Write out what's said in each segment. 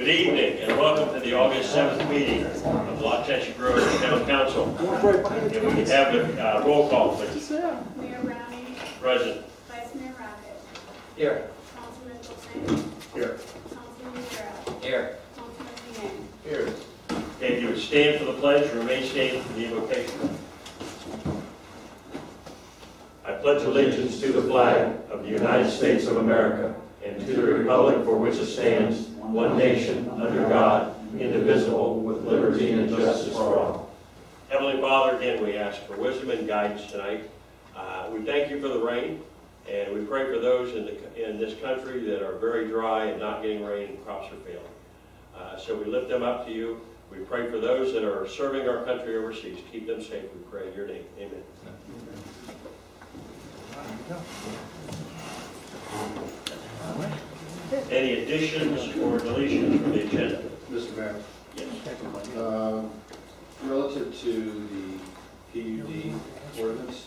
Good evening and welcome to the August 7th meeting of the Waukesha Grove Town Council. If we can have a roll call, please. Mayor Browning. Present. Vice Mayor Rocket. Here. Councilman Wilson. Here. Councilman Gerald. Here. Councilman Finan. Here. Okay, if you would stand for the pledge, remain standing for the invocation. I pledge allegiance to the flag of the United States of America and to the republic for which it stands, one nation, under God, indivisible, with liberty and justice for all. Heavenly Father, again, we ask for wisdom and guidance tonight. We thank you for the rain, and we pray for those in this country that are very dry and not getting rain and crops are failing. So we lift them up to you. We pray for those that are serving our country overseas. Keep them safe, we pray in your name. Amen. Any additions or deletions from the agenda? Mr. Mayor, Yes. relative to the PUD ordinance,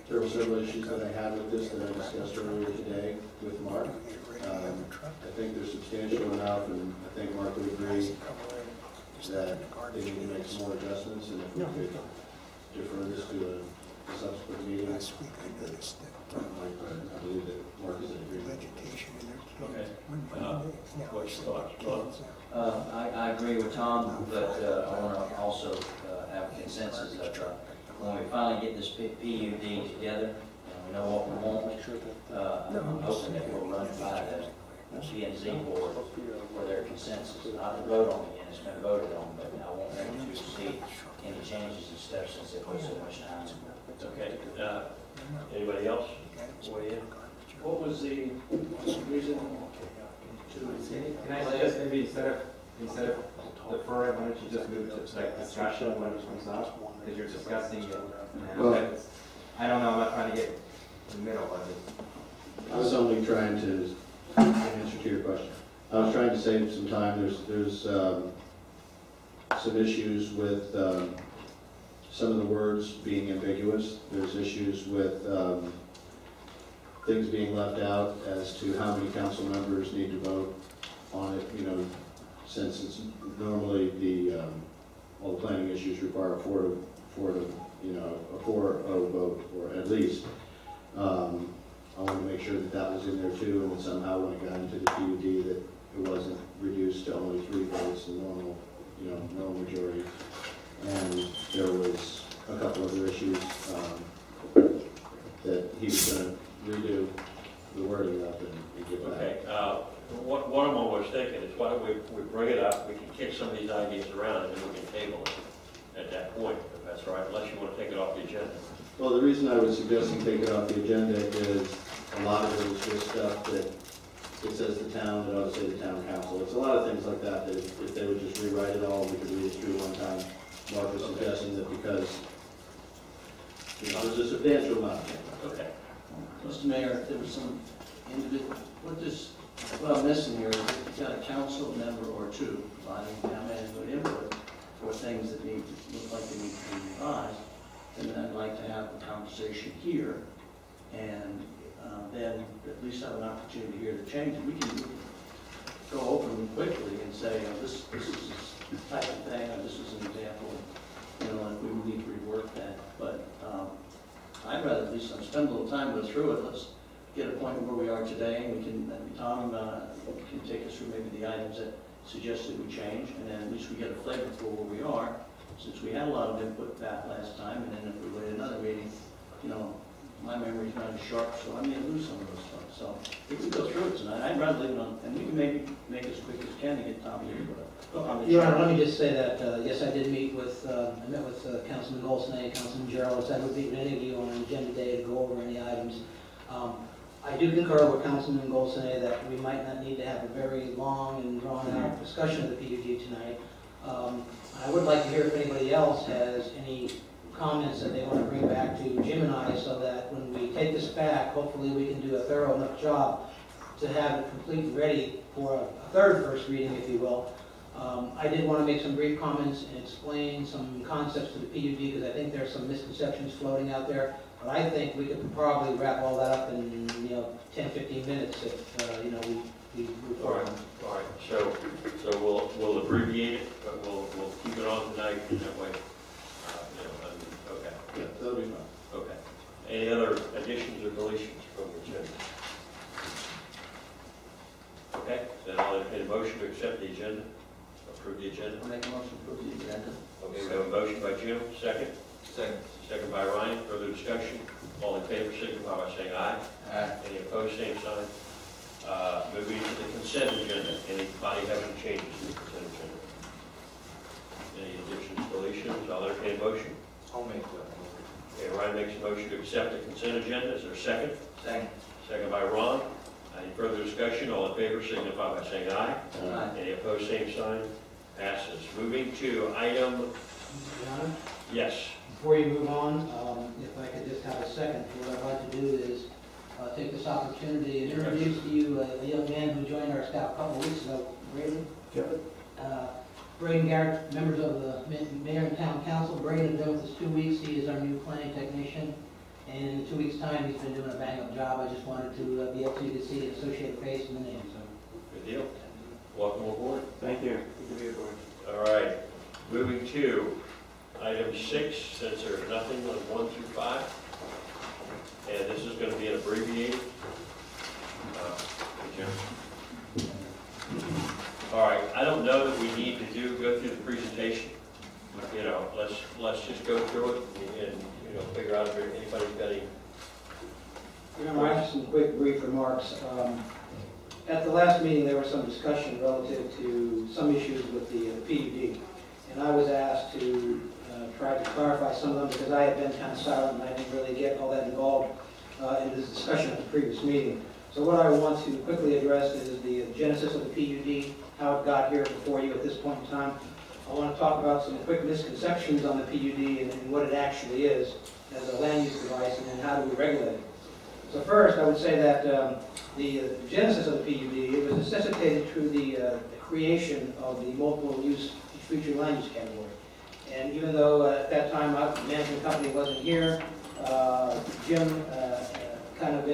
there were several issues that I had with this that I discussed earlier today with Mark. I think they're substantial enough, and I think Mark would agree that they need to make some more adjustments, and if we could defer this to a subsequent meeting, I believe that Mark is in agreement. Okay. What's your thoughts? I agree with Tom, but I want to also have a consensus that when we finally get this PUD together, and we know what we want, I'm hoping that we'll run it by the P&Z board for their consensus. Not to vote on it yet, it's been voted on, but I want them to see any changes and steps since they put so much time into it. Okay. Anybody else? Weigh in? What was the reason to? Can I suggest maybe instead of deferring, why don't you just move to like discussion when it comes up? Because you're discussing it. Well, I don't know, I'm not trying to get in the middle of it. I was only trying to answer to your question. I was trying to save some time. There's some issues with some of the words being ambiguous. There's issues with things being left out as to how many council members need to vote on it. You know, since it's normally all the planning issues require a 4-0 vote, or at least. I wanted to make sure that that was in there too, and that somehow when it got into the PUD that it wasn't reduced to only 3 votes, the normal majority. And there was a couple other issues that he was going to redo the wording up and get back. Okay. One of them was thinking is why don't we bring it up, we can kick some of these ideas around and then we can table it at that point, if that's all right, unless you want to take it off the agenda. Well, the reason I was suggesting take it off the agenda is a lot of it is just stuff that it says the town, it ought to say the town council. It's a lot of things like that that if they would just rewrite it all, we could read it through one time. Mark was suggesting that because there's a substantial amount. Okay. Mr. Mayor, there was some individual, what I'm missing here is that you've got a council member or two providing town management input for things that look like they need to be revised. And then I'd like to have a conversation here, and then at least have an opportunity to hear the changes. We can go over them quickly and say, this is this type of thing, or this is an example, if we need to rework that. But I'd rather at least spend a little time, go through it. Let's get a point where we are today, and Tom can take us through maybe the items that suggested we change, and then at least we get a flavor for where we are, since we had a lot of input back last time, and then if we wait another meeting, my memory's not as sharp, so I may lose some of those stuff. So if we go through it tonight, I'd rather leave it on, and we can maybe make it as quick as we can to get Tom's input. Your Honor, let me just say that, yes, I did meet with, I met with Councilman Golsney, Councilman Gerald. I said I would meet with any of you on an agenda day to go over any items. I do concur with Councilman Golsney that we might not need to have a very long and drawn-out discussion of the PUD tonight. I would like to hear if anybody else has any comments that they want to bring back to Jim and I, so that when we take this back, hopefully we can do a thorough enough job to have it complete and ready for a third first reading, if you will. I did want to make some brief comments and explain some concepts to the PUD, because I think there are some misconceptions floating out there. But I think we could probably wrap all that up in 10-15 minutes if we we move All right, forward. all right, so we'll abbreviate it, but we'll keep it on tonight, and that way, okay, Yeah, that'll be fine. okay. Any other additions or deletions from the agenda? Okay, then I'll entertain a motion to accept the agenda, approve the agenda. I'll make a motion to approve the agenda. Okay, we have a motion by Jim, second. Second. Second by Ryan, further discussion. All in favor, signify by saying aye. Aye. Any opposed, same sign. Moving to the consent agenda. Anybody have any changes to the consent agenda? Any additions, deletions? I'll entertain a motion. I'll make that. Okay, Ryan makes a motion to accept the consent agenda. Is there a second? Second. Second by Ron. Any further discussion? All in favor, signify by saying aye. Aye. Any opposed, same sign. Passes. Moving to item, Your Honor, yes. before you move on, if I could just have a second, what I'd like to do is take this opportunity and introduce to you a young man who joined our staff a couple of weeks ago, Braden. Braden Garrett, members of the mayor and town council. Braden has been with us 2 weeks. He is our new planning technician. And in 2 weeks' time, he's been doing a bang-up job. I just wanted to be able to see the associated face and the name, so. Good deal. Welcome aboard. Thank you. Good to be aboard. All right, moving to item 6, since there's nothing on 1 through 5. And this is going to be an abbreviated. Jim. All right, I don't know that we need to go through the presentation. Let's just go through it and figure out if anybody's got any. I have some quick brief remarks. At the last meeting, there was some discussion relative to some issues with the PUD. And I was asked to try to clarify some of them because I had been kind of silent and I didn't really get all that involved in this discussion at the previous meeting. So what I want to quickly address is the genesis of the PUD, how it got here before you at this point in time. I want to talk about some quick misconceptions on the PUD and what it actually is as a land use device and then how do we regulate it. So first, I would say that the genesis of the PUD, it was necessitated through the creation of the multiple use future land use category. And even though at that time the management company wasn't here, Jim kind of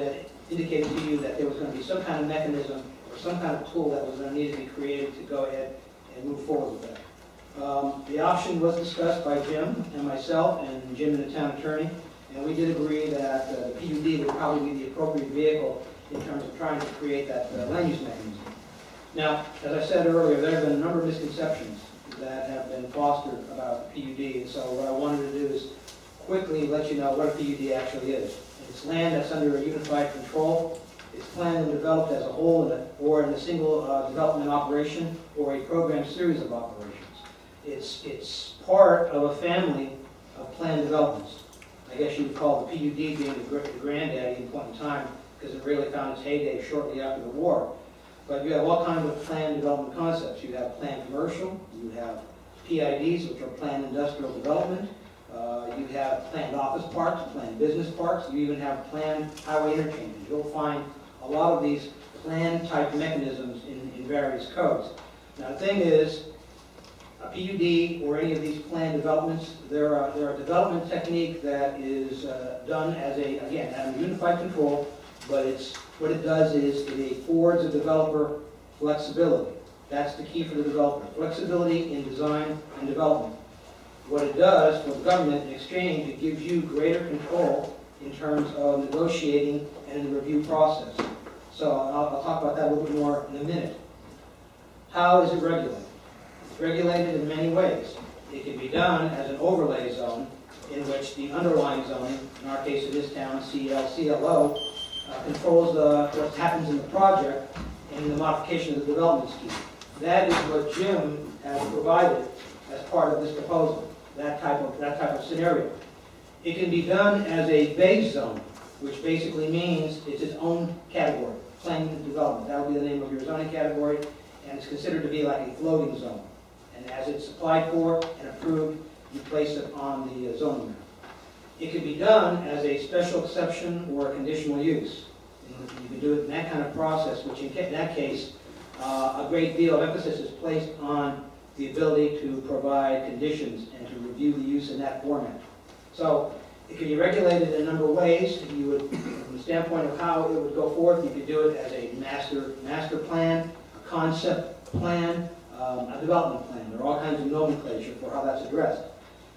indicated to you that there was going to be some kind of mechanism or some kind of tool that was going to need to be created to go ahead and move forward with that. The option was discussed by Jim and myself and Jim and the town attorney, and we did agree that the PUD would probably be the appropriate vehicle in terms of trying to create that land use mechanism. Now, as I said earlier, there have been a number of misconceptions that have been fostered about the PUD, and so what I wanted to do is quickly let you know what a PUD actually is. It's land that's under a unified control. It's planned and developed as a whole or in a single development operation or a program series of operations. It's part of a family of planned developments. I guess you would call the PUD being the granddaddy in point in time because it really found its heyday shortly after the war. But you have all kinds of planned development concepts. You have planned commercial, you have PIDs, which are planned industrial development, you have planned office parks, planned business parks, you even have planned highway interchanges. You'll find a lot of these planned type mechanisms in various codes. Now the thing is, a PUD or any of these planned developments, they're a development technique that is done as again, at a unified control, but what it does is it affords a developer flexibility. That's the key for the developer. Flexibility in design and development. What it does for the government in exchange, it gives you greater control in terms of negotiating and the review process. So I'll talk about that a little bit more in a minute. How is it regulated? It's regulated in many ways. It can be done as an overlay zone in which the underlying zoning, in our case in this town, CLO, controls what happens in the project and the modification of the development scheme. That is what Jim has provided as part of this proposal, that type of scenario. It can be done as a base zone, which basically means it's its own category, planned development. That will be the name of your zoning category, and it's considered to be like a floating zone. And as it's applied for and approved, you place it on the zoning map. It can be done as a special exception or a conditional use. And you can do it in that kind of process, which in that case, a great deal of emphasis is placed on the ability to provide conditions and to review the use in that format. So It can be regulated in a number of ways. You would, from the standpoint of how it would go forth, you could do it as a master plan, a concept plan, a development plan. There are all kinds of nomenclature for how that's addressed.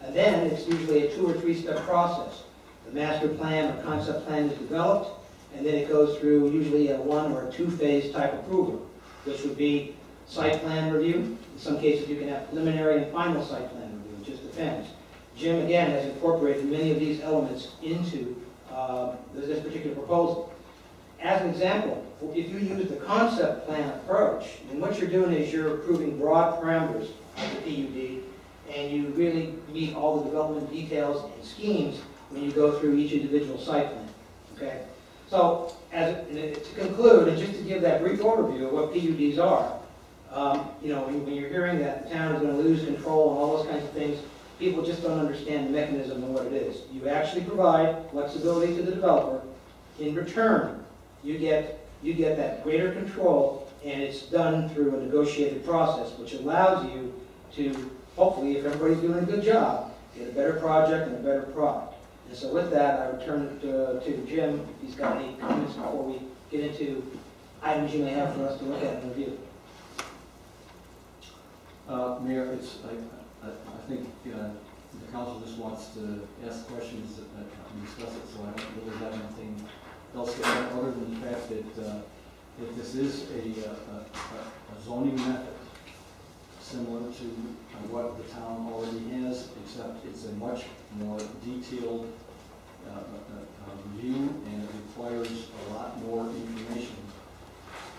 And then it's usually a 2 or 3 step process. The master plan or concept plan is developed, and then it goes through usually a 1 or a 2 phase type approval, which would be site plan review. In some cases, you can have preliminary and final site plan review. It just depends. Jim, again, has incorporated many of these elements into this particular proposal. As an example, if you use the concept plan approach, then what you're doing is you're approving broad parameters of the PUD, and you really meet all the development details and schemes when you go through each individual site plan. Okay? So, to conclude, and just to give that brief overview of what PUDs are, when you're hearing that the town is going to lose control and all those kinds of things, people just don't understand the mechanism and what it is. You actually provide flexibility to the developer. In return, you get that greater control, and it's done through a negotiated process, which allows you to, hopefully, if everybody's doing a good job, get a better project and a better product. And so with that, I would turn it to Jim, if he's got any comments before we get into items you may have for us to look at and review. Mayor, I think the council just wants to ask questions and discuss it, so I don't really have anything else to add other than the fact that this is a zoning method similar to what the town already has, except it's a much more detailed review, and it requires a lot more information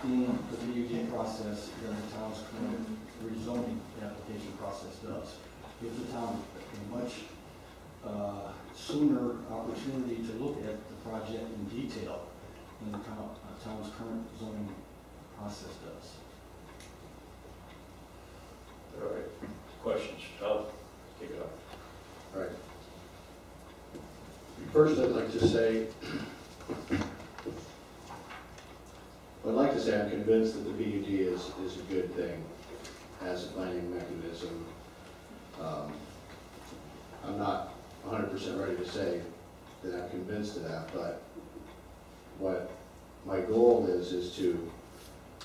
in the PUD process than the town's current rezoning application process does. Gives the town a much sooner opportunity to look at the project in detail than the town's current zoning process does. All right. Questions? Tom, kick it off. All right. First, I'd like to say, I'm convinced that the PUD is a good thing as a planning mechanism. I'm not 100% ready to say that I'm convinced of that, but what my goal is to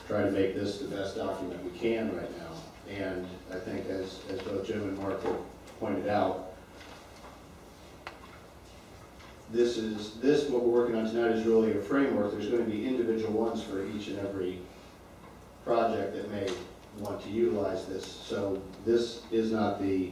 try to make this the best document we can right now. And I think as both Jim and Mark have pointed out, what we're working on tonight is really a framework. There's going to be individual ones for each and every project that may want to utilize this. So this is not the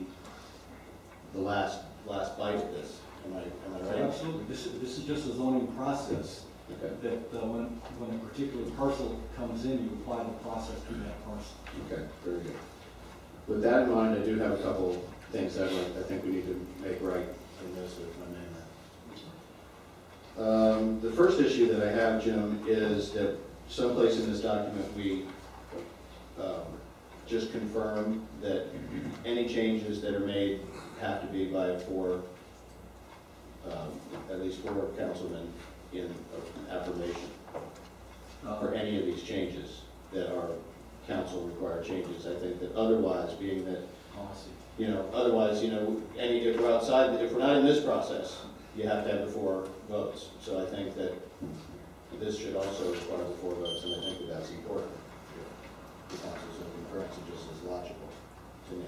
last bite of this. Am I right? Absolutely. This is just a zoning process. Okay. That when a particular parcel comes in, you apply the process to that parcel. Okay, very good. With that in mind, I do have a couple things that I think we need to make right in this with my name. The first issue that I have, Jim, is that someplace in this document we just confirm that any changes that are made have to be by at least four councilmen in affirmation for any of these changes that are council required changes. I think that otherwise, being that, if we're outside, if we're not in this process, you have to have the 4 votes. So I think that this should also require the 4 votes, and I think that that's important. The council's concurrence is just as logical to me.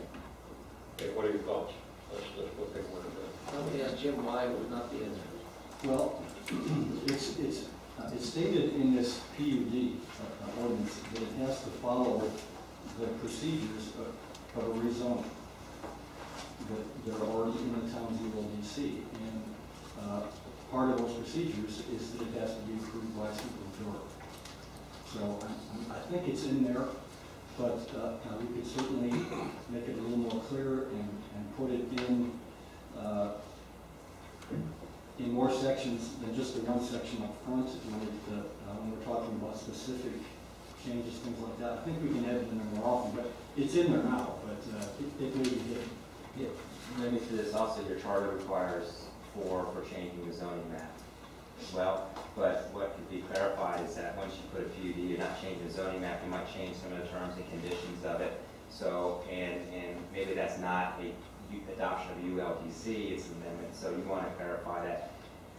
Okay, what are your thoughts? Let's go take one of them. Let me ask Jim why it would not be in there. Well, it's stated in this PUD ordinance that it has to follow the procedures of a rezoning that are already in the town's ULDC. And part of those procedures is that it has to be approved by a supermajority. So I think it's in there, but we could certainly make it a little more clear and put it in more sections than just the one section up front when we're talking about specific changes, things like that. I think we can add it in there more often, but it's in there now, but it may be hidden. Yeah. Let me say this also, your charter requires 4 for changing the zoning map as well. But what could be clarified is that once you put a PUD, you're not changing the zoning map, you might change some of the terms and conditions of it. So, and maybe that's not a adoption of ULDC, it's an amendment, so you want to clarify that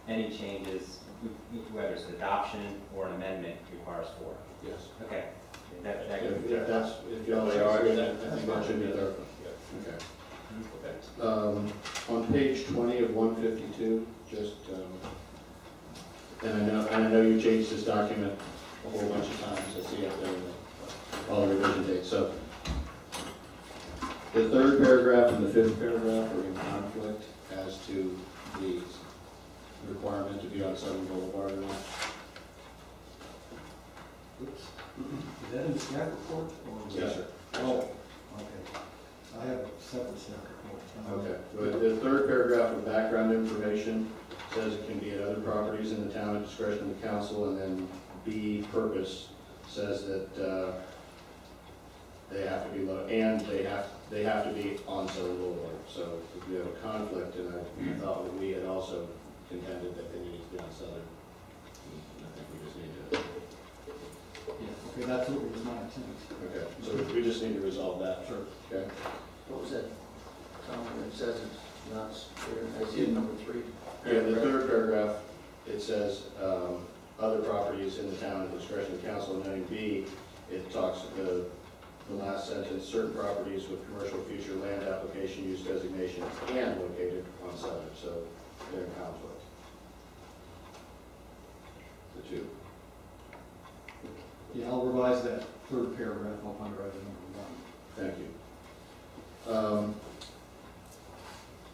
any changes, whether it's adoption or an amendment, requires 4. Yes. Okay. If y'all are, then I think that should be there. Okay. On page 20 of 152, just, and I know you changed this document a whole bunch of times, I see up there, all the revision dates. So the third paragraph and the fifth paragraph are in conflict as to the requirement to be on Southern Boulevard or not. Oops. Is that in the staff report? Or- Yes, sir. Oh, okay. I have a separate staff report. Okay, but the third paragraph of background information says it can be at other properties in the town at discretion of the council, and then B, purpose, says that they have to be and they have to be on Southern Boulevard. So if we have a conflict, and I thought that we had also contended that they needed to be on Southern, I think we just need to. Yeah, okay, that's what was my intent. Okay, so we just need to resolve that. Sure. Okay. What was that? Tom, it says it's not clear. I see it number 3. Yeah, the third paragraph, it says, other properties in the town at discretion of council, and then B, it talks, the last sentence, certain properties with commercial future land application use designation and located on Southern, so they're in conflict. The two. Yeah, I'll revise that third paragraph. I'll find it right at number 1. Thank you.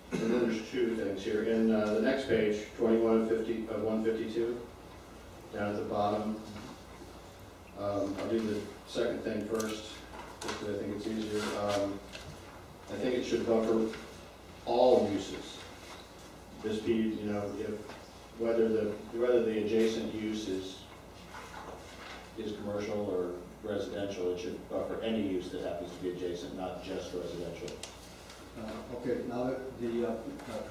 And then there's 2 things here. In the next page, 152, down at the bottom, I'll do the second thing first, just because I think it's easier. I think it should buffer all uses. This be, you know, whether the adjacent use is commercial or residential, it should buffer any use that happens to be adjacent, not just residential. Okay, now the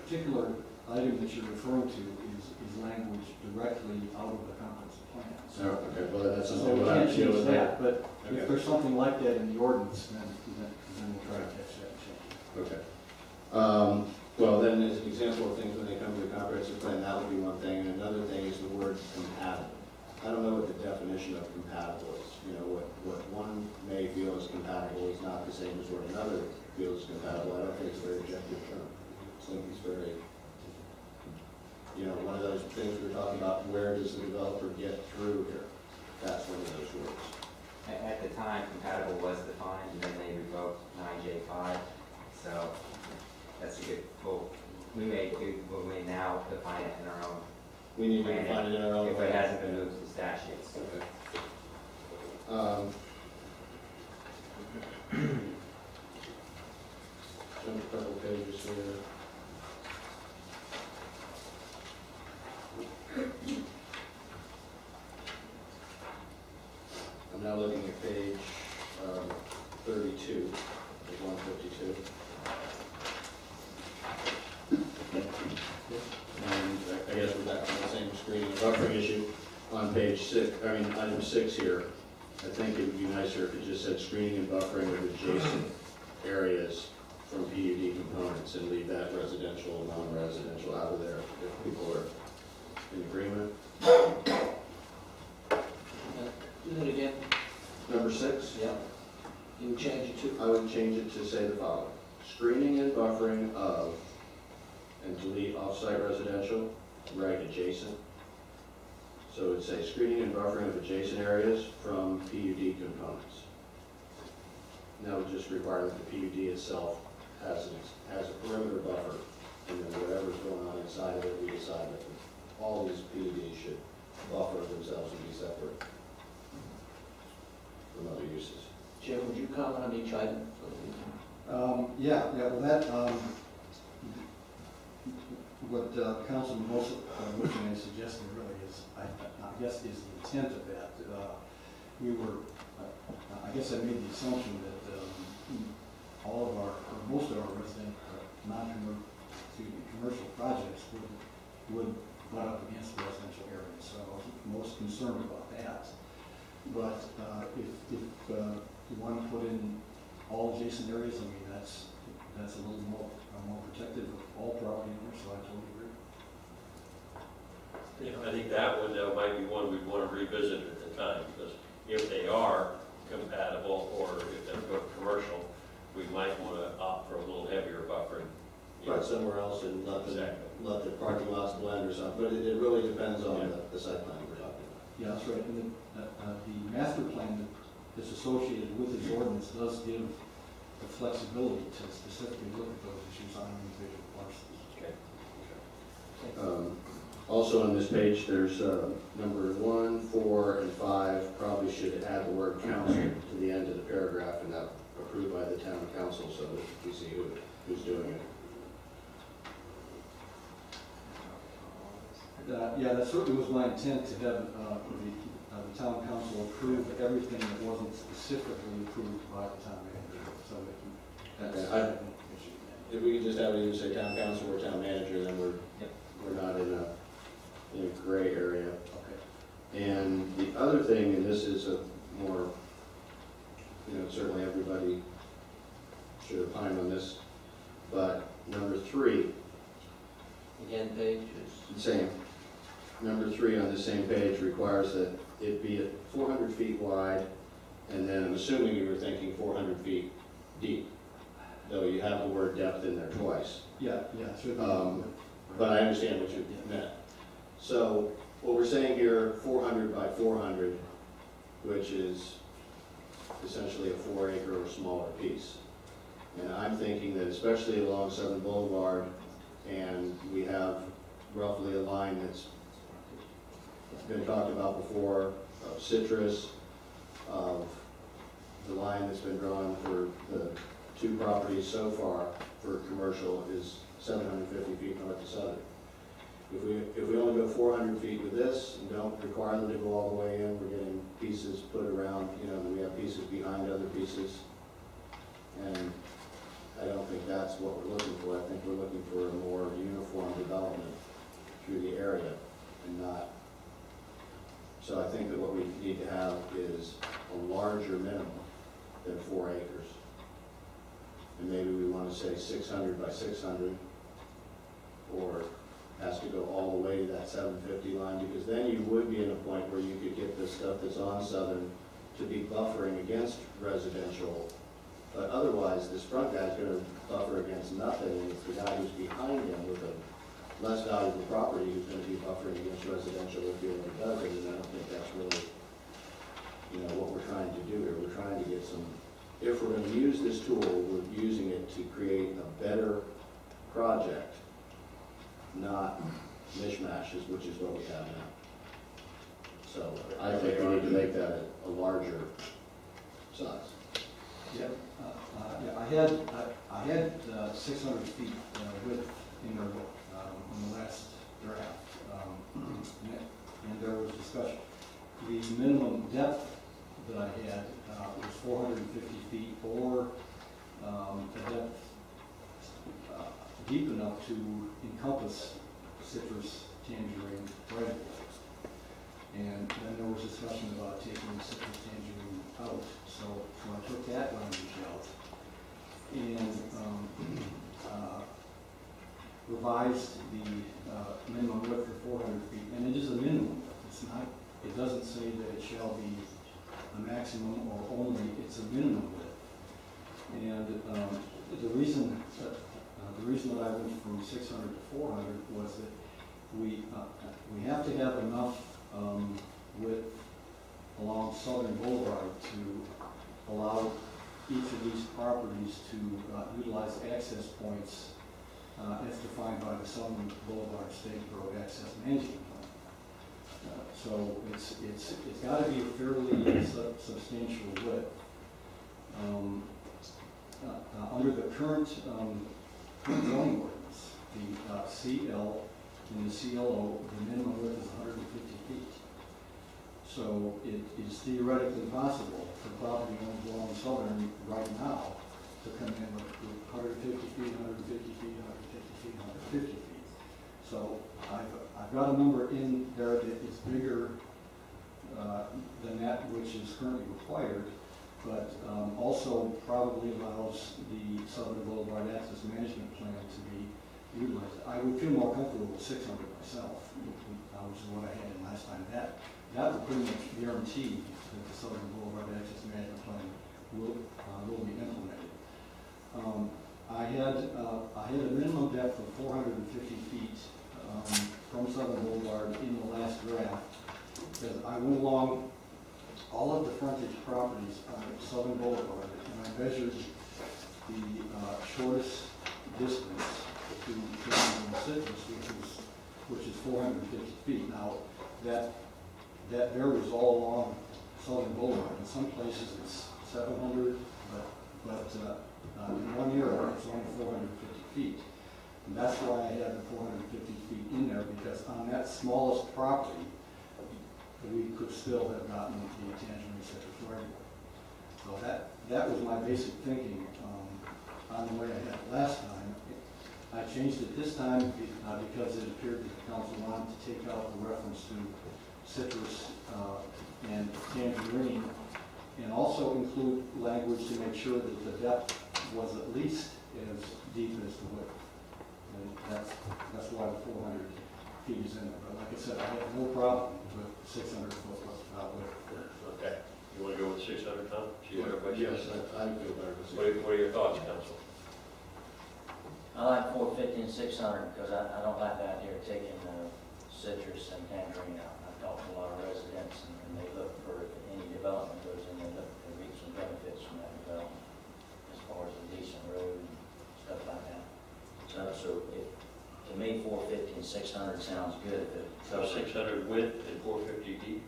particular item that you're referring to is language directly out of the comprehensive plan. So, okay, well, that's So something we we'll have can't to deal change with that, that. but Okay. if there's something like that in the ordinance, then we'll try to catch that and change it. Okay. Well, then, as an example of things when they come to the comprehensive plan, that would be one thing. And another thing is the word compatible. I don't know what the definition of compatible is. You know, what one may feel is compatible is not the same as what another feels is compatible. I don't think it's a very objective term. I think it's very, you know, one of those things we were talking about, where does the developer get through here? That's one of those words. At the time, compatible was defined, and then they revoked 9J5, so that's a good, well, we may now define it in our own. We need to define it in our own. If it hasn't been moved to statutes. Okay. Jump a couple pages here. I'm now looking at page 32 of 152. And I guess we're back on the same screening and buffering issue on page 6, item 6 here. I think it would be nicer if it just said screening and buffering of adjacent areas from PUD components and leave that residential and non-residential out of there if people are in agreement. Do that again. Number 6, Yeah. You would change it to? I would change it to say the following: screening and buffering of, and delete off-site residential, right adjacent. So it would say screening and buffering of adjacent areas from PUD components. And that would just require that the PUD itself has a perimeter buffer, and then whatever's going on inside of it, we decide that all these PUDs should buffer themselves and be separate from other uses. Jim, would you comment on each item? Yeah, well, that, what Councilman Wilson is suggesting really is, I guess, is the intent of that. We were, I guess I made the assumption that all of our, or most of our resident, commercial projects would butt up against residential areas. So I was most concerned about that. But if you want to put in all adjacent areas, I mean, that's a little more more protective of all property owners, so I totally agree. I think that one might be one we'd want to revisit at the time, because if they are compatible, or if they're going commercial, we might want to opt for a little heavier buffering. Right, somewhere else and let the parking lots blend or something, but it really depends on the site plan we're talking about. Yeah, that's right, and the master plan that's associated with this ordinance does give the flexibility to specifically look at those issues on individual parcels. Okay. Also on this page, there's number 1, 4, and 5, probably should add the word council to the end of the paragraph, and that approved by the town council, so that we see who's doing it. Yeah, that certainly was my intent, to have the town council approve everything that wasn't specifically approved by the town manager, so that If we could just have it either say town council or town manager, then we're not in a gray area. Okay. And the other thing, and this is a more, certainly everybody should opine on this, but number 3, Again, page is. same. Number 3 on the same page requires that it be at 400 feet wide, and then I'm assuming you were thinking 400 feet deep, though you have the word depth in there twice. Yeah, should be. But I understand what you meant. So what we're saying here, 400 by 400, which is essentially a 4-acre or smaller piece. And I'm thinking that especially along Southern Boulevard, and we have roughly a line that's been talked about before, of Citrus, of the line that's been drawn for the 2 properties so far for commercial is 750 feet north to southern. If we only go 400 feet with this and don't require them to go all the way in, we're getting pieces put around, we have pieces behind other pieces. And I don't think that's what we're looking for. I think we're looking for a more uniform development through the area and not. So I think that what we need to have is a larger minimum than 4 acres. And maybe we want to say 600 by 600, or has to go all the way to that 750 line, because then you would be in a point where you could get the stuff that's on Southern to be buffering against residential. But otherwise, this front guy's going to buffer against nothing, and it's the guy who's behind him with a less valuable property who's going to be buffering against residential if he ever does it, and I don't think that's really, what we're trying to do here. We're trying to get some, if we're going to use this tool, we're using it to create a better project, not mishmashes, which is what we have now. So I think we need to make that a larger size. Yeah, I had 600 feet width in the last draft, and there was discussion. The minimum depth that I had was 450 feet, or a depth deep enough to encompass Citrus, Tangerine, right. And then there was discussion about taking Citrus, Tangerine out. So I took that language out and revised the minimum width to 400 feet. And it is a minimum. It's not. It doesn't say that it shall be a maximum or only. It's a minimum width. And the reason that I went from 600 to 400 was that we have to have enough width along Southern Boulevard to allow each of these properties to utilize access points as defined by the Southern Boulevard State Road Access Management Plan. So it's got to be a fairly substantial width. Under the current zoning ordinance, the CL and the CLO, the minimum width is 150 feet. So it is theoretically possible for property owners along Southern right now to come in with 150 feet, 150 feet, 150 feet, 150 feet. So I've got a number in there that is bigger than that which is currently required, but also probably allows the Southern Boulevard Access Management Plan to be utilized. I would feel more comfortable with 600 myself, which is what I had in last time. That would pretty much guarantee that the Southern Boulevard Access Management Plan will be implemented. I had a minimum depth of 450 feet from Southern Boulevard in the last draft, because I went along all of the frontage properties on Southern Boulevard, and I measured the shortest distance to Citrus, which is 450 feet. Now, that varies all along Southern Boulevard. In some places it's 700, but in one area it's only 450 feet. And that's why I had the 450 feet in there, because on that smallest property, we could still have gotten the Tangerine Citrus right away. So that was my basic thinking on the way I had it last time. I changed it this time because it appeared that the council wanted to take out the reference to citrus and tangerine, and also include language to make sure that the depth was at least as deep as the width. And that's why the 400 feet is in there. But like I said, I have no problem with 600 foot width. Okay. You want to go with 600, Tom? Yes, I feel better with What are your thoughts, council? I like 450 and 600 because I don't like the idea of taking citrus and tangerine out. I've talked to a lot of residents and they look for, if any development goes in, they look to reap some benefits from that development as far as a decent road and stuff like that. So to me, 450 and 600 sounds good. If it So 600 width and 450 deep?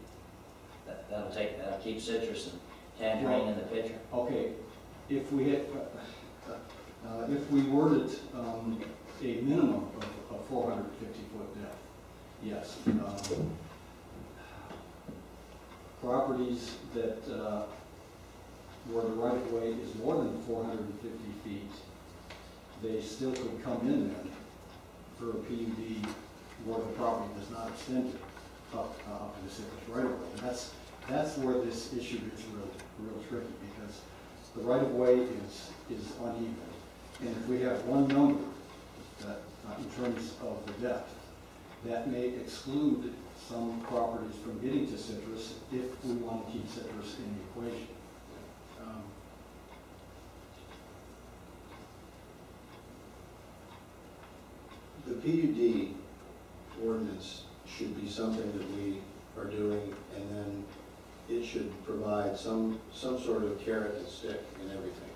that'll keep citrus and tangerine in the picture. Okay, if we had, if we worded a minimum of 450 foot depth, yes. Properties that where the right of way is more than 450 feet, they still could come in then for a PUD where the property does not extend up to the citrus right of way. And that's where this issue gets real tricky, because the right of way is uneven. And if we have one number that, in terms of the depth, that may exclude some properties from getting to citrus if we want to keep citrus in the equation. The PUD ordinance should be something that we are doing, and then it should provide some sort of carrot and stick in everything.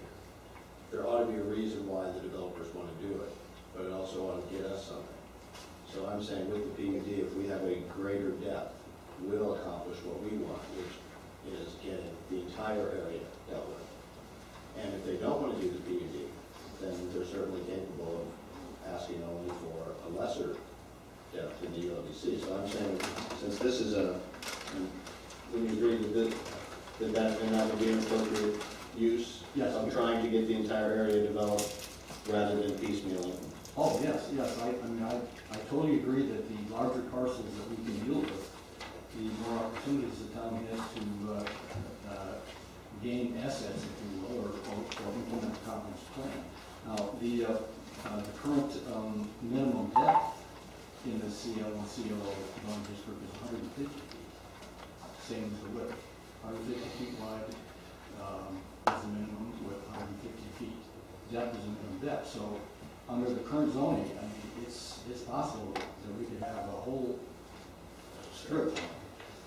There ought to be a reason why the developers want to do it, but it also ought to get us something. So I'm saying with the PUD, if we have a greater depth, we'll accomplish what we want, which is getting the entire area dealt with. And if they don't want to do the PUD, then they're certainly capable of asking only for a lesser depth in the ULDC. So I'm saying, since this is when you agree with this, that would be an appropriate use Yes. of trying to get the entire area developed rather than piecemealing. Oh, yes. I totally agree that the larger parcels that we can deal with, the more opportunities the town has to gain assets, if you will, or implement a comprehensive plan. Now, the current minimum depth in the CL and CLO zone district is 150 feet, same as the width. 150 feet wide is the minimum with 150 feet. Depth is a minimum depth. So under the current zoning, I mean, it's possible that we could have a whole strip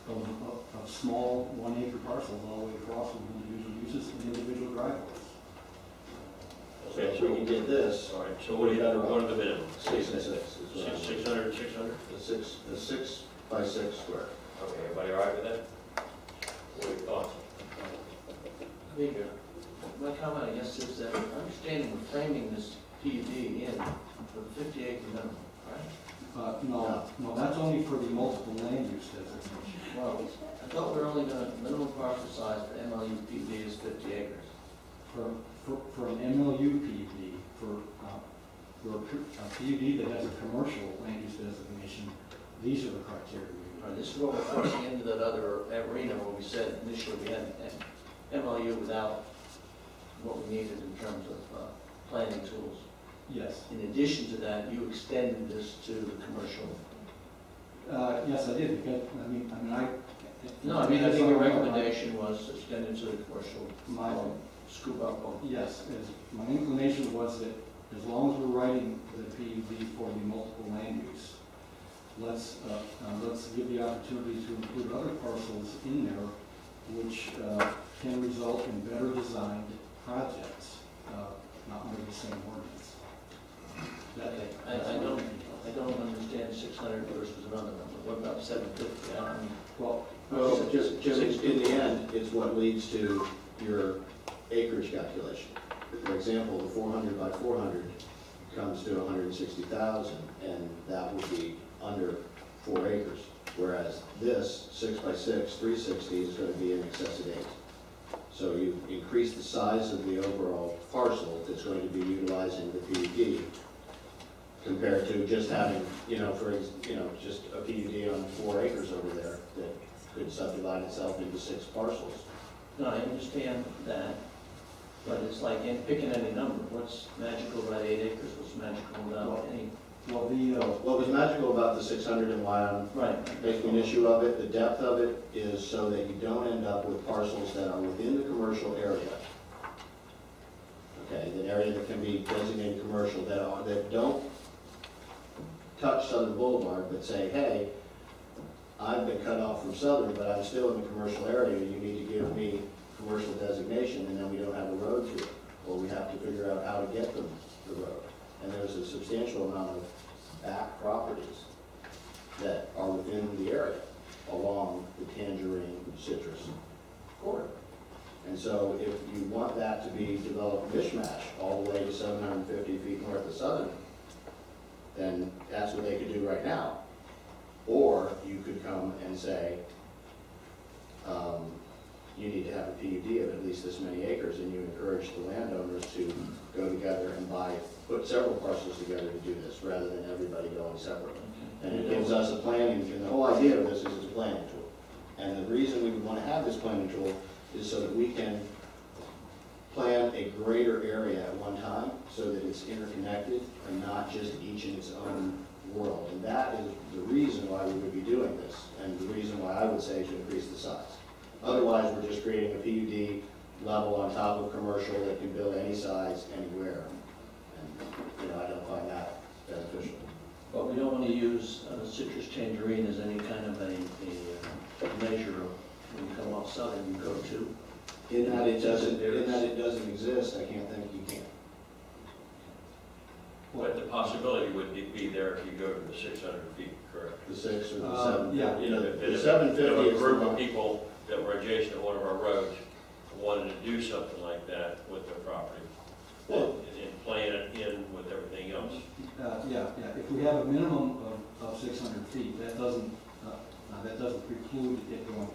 of small 1 acre parcels all the way across with individual uses and individual driveways. So if we can get this, All right, so what do you have, what are the minimum? 6 and 6 is what I'm- 600, 600? the 6 by 6 square. Okay, everybody all right with that? What are your thoughts? I mean, my comment, I guess, is that understanding we're framing this PUD in for the 50 acre minimum, right? No, that's only for the multiple land use designation. Well, I thought we were only going to, minimum parcel size for MLU PUD is 50 acres. For an MLU PUD, for a PUD that has a commercial land use designation, these are the criteria. All right, this is what we're forcing into that other arena where we said initially we had MOU without what we needed in terms of planning tools. Yes. In addition to that, you extended this to the commercial. Yes, I did, because, No, I think your recommendation was extended to the commercial My, scoop up. yes, my inclination was that as long as we're writing the PUD for the multiple land use, let's give the opportunity to include other parcels in there which can result in better designed projects, not under the same ordinance. I don't understand 600 versus another number. What about 750? I mean, Well, Well, just in the end, it's what leads to your acreage calculation. For example, the 400 by 400 comes to 160,000, and that would be under 4 acres. Whereas this 6 by 6, 360 is going to be in excess of 8. So you increase the size of the overall parcel that's going to be utilizing the PUD compared to just having, just a PUD on 4 acres over there that could subdivide itself into 6 parcels. no, I understand that, but it's like picking any number. What's magical about 8 acres? What's magical about any? well, What was magical about the 600 and why I'm Right. making an issue of it, the depth of it is so that you don't end up with parcels that are within the commercial area. Okay, the area that can be designated commercial that don't touch Southern Boulevard, but say, hey, I've been cut off from Southern, but I'm still in the commercial area, you need to give me commercial designation, and then we don't have a road to it. Or we have to figure out how to get them the road. And there's a substantial amount of back properties that are within the area along the Tangerine Citrus corridor. And so if you want that to be developed mishmash all the way to 750 feet north of Southern, then that's what they could do right now. Or you could come and say, you need to have a PUD of at least this many acres, and you encourage the landowners to go together and put several parcels together to do this, rather than everybody going separately. And it gives us a planning, and the whole idea of this is it's a planning tool. And the reason we would want to have this planning tool is so that we can plan a greater area at one time, so that it's interconnected and not just each in its own world. And that is the reason why we would be doing this, and the reason why I would say to increase the size. Otherwise, we're just creating a PUD level on top of commercial that can build any size, anywhere. And, I don't find that beneficial. But we don't want to use citrus tangerine as any kind of a measure of when you come off Southern, you go to. In that it doesn't exist, I can't think you can. But the possibility would be there if you go to the 600 feet, correct? The 6 or the 7. yeah. The 750 A is group the of one. people that were adjacent to one of our roads wanted to do something like that with their property. Well- And plan it in with everything else. Yeah. If we have a minimum of 600 feet, that doesn't preclude it going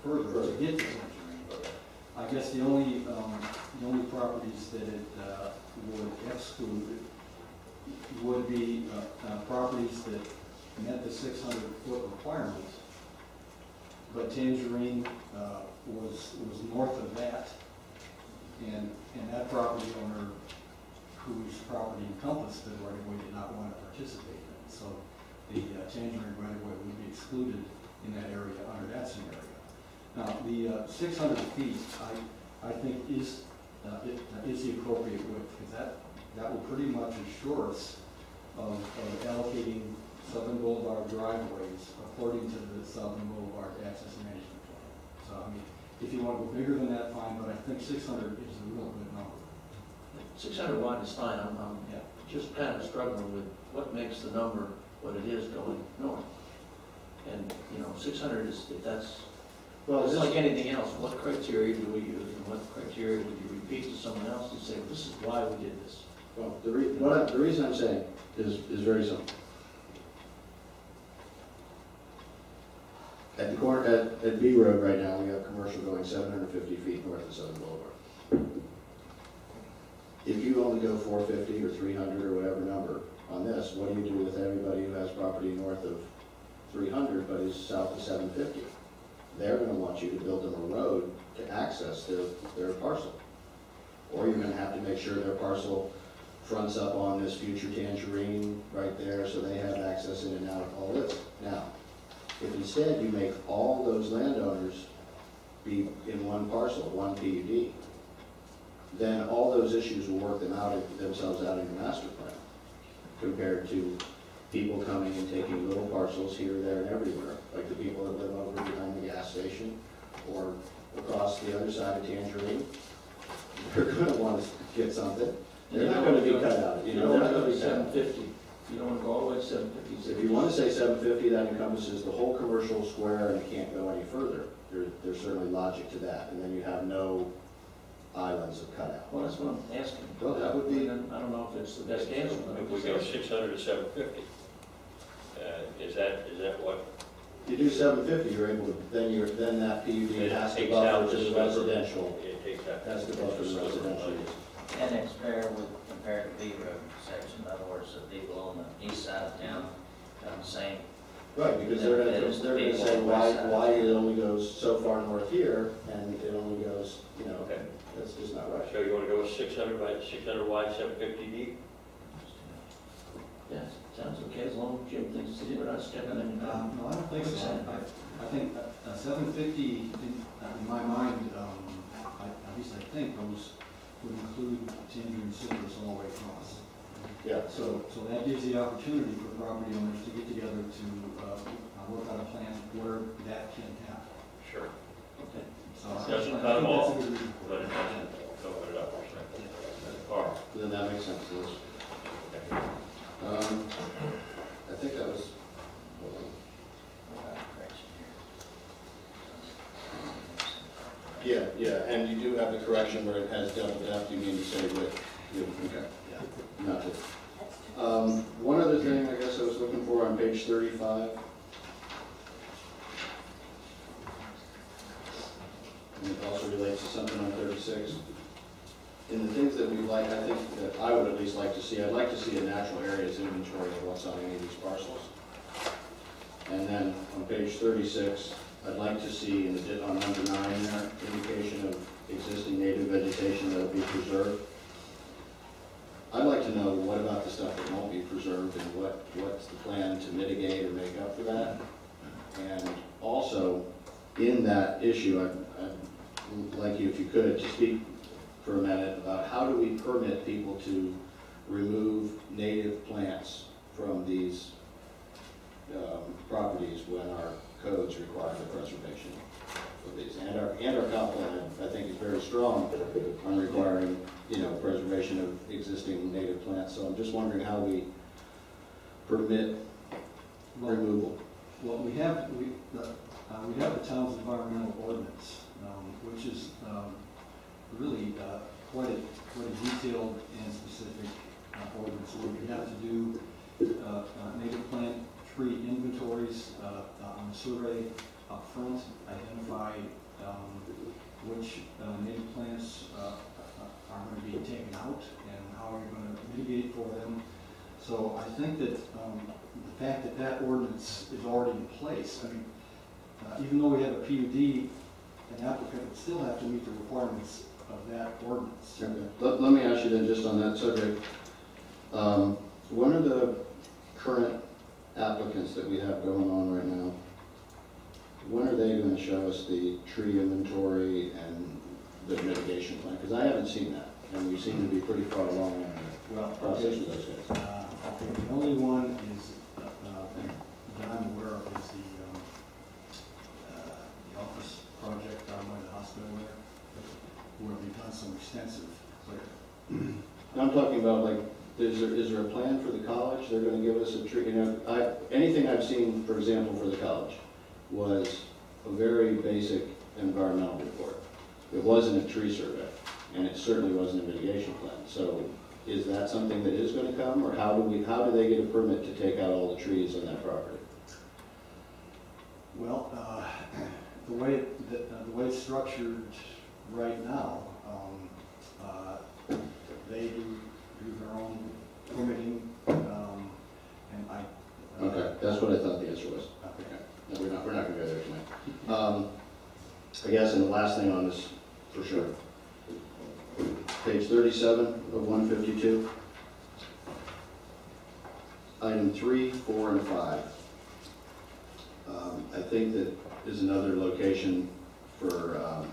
further to get to Tangerine. I guess the only properties that it would exclude would be properties that met the 600-foot requirement, but Tangerine was north of that, and that property owner whose property encompassed the right-of-way did not want to participate in it. So the Tangerine right-of-way would be excluded in that area under that scenario. Now, the 600 feet, I think, is the appropriate width, because that will pretty much assure us of allocating Southern Boulevard driveways according to the Southern Boulevard Access Management Plan. So, if you want to go bigger than that, fine, but I think 600 is a real good number. 600 wide is fine. I'm just kind of struggling with what makes the number what it is going north. And, 600 is, if that's, it's like anything else. What criteria do we use, and what criteria would you repeat to someone else and say, this is why we did this? Well, the reason I'm saying is very simple. At the corner, at B Road right now, we have commercial going 750 feet north of Southern Boulevard. If you only go 450 or 300 or whatever number on this, what do you do with everybody who has property north of 300 but is south of 750? they're gonna want you to build them a road to access their parcel. Or you're gonna have to make sure their parcel fronts up on this future Tangerine right there, so they have access in and out of all this. Now, if instead you make all those landowners be in one parcel, one PUD, then all those issues will work themselves out in your master plan, compared to people coming and taking little parcels here, there, and everywhere, like the people that live over behind the gas station, or across the other side of Tangerine. They're gonna want to get something. They're not gonna be cut out, You you don't know, want they're to not go to gonna be cut out. 750. You don't want to go all the way to 750. If you want to say 750, that encompasses the whole commercial square and it can't go any further. There's certainly logic to that, and then you have no islands of cutout. Well, that's what I'm asking. Well, that would be- I don't know if it's the best answer. but If we go 600 to 750, is that what? You do 750, you're able to, then that PUD It has to takes out buffer to the the residential. It takes out. Has to buffer the residential use. And it's fair with, compared to B road section, in other words, the people on the east side of town, same. Right, because they're gonna say, why it only goes so far north here, and it only goes, you know, Okay. that's just not right. So you want to go with 600 by 600 wide, 750 deep? Yes, sounds okay, as long as Jim thinks it's, we're not stepping in. No, I don't think so. I think 750, in my mind, at least I think those would include Tangerine Citrus all the way across. Yeah, So that gives the opportunity for property owners to get together to work out a plan where that can happen. Sure. Okay. So Doesn't I cut them think that's off. a good reason. But it doesn't, don't put it up or something. Carl? then that makes sense, Liz. I think that was, hold on. Yeah, and you do have the correction where it has double depth, you mean to say width. Okay. Yeah. Noted. One other thing I guess I was looking for on page 35. And it also relates to something on 36. In the things that we like, I think that I would at least like to see, I'd like to see a natural areas inventory of what's on any of these parcels. And then on page 36, I'd like to see on number 9 there, indication of existing native vegetation that will be preserved. I'd like to know what about the stuff that won't be preserved and what's the plan to mitigate or make up for that. And also, in that issue, I'd like you, if you could, to speak for a minute about how do we permit people to remove native plants from these properties when our codes require the preservation of these. And our comp plan, I think, is very strong on requiring, preservation of existing native plants. So I'm just wondering how we permit removal. Well, we have the town's environmental ordinance, which is really quite a detailed and specific ordinance where we have to do native plant tree inventories on the survey up front, identify which native plants are going to be taken out and how you're going to mitigate for them. So I think that the fact that that ordinance is already in place, I mean, even though we have a PUD, an applicant would still have to meet the requirements of that ordinance. Okay. Let me ask you then, just on that subject, when are the current applicants that we have going on right now, when are they going to show us the tree inventory and the mitigation plan? Because I haven't seen that, and we seem to be pretty far along in the process with those guys. The only one is, that I'm aware of is the office project down by the hospital there, where we've done some extensive clearing. I'm talking about, like, is there a plan for the college? They're going to give us a tree, anything I've seen, for example, for the college was a very basic environmental report. It wasn't a tree survey, and it certainly wasn't a mitigation plan. So is that something that is going to come, or how do they get a permit to take out all the trees on that property? Well, the way it's structured right now, they do their own permitting, and I. Okay, that's what I thought the answer was. Okay, no, we're not going to go there tonight. I guess, and the last thing on this, for sure. Page 37 of 152. Item 3, 4, and 5. I think that is another location for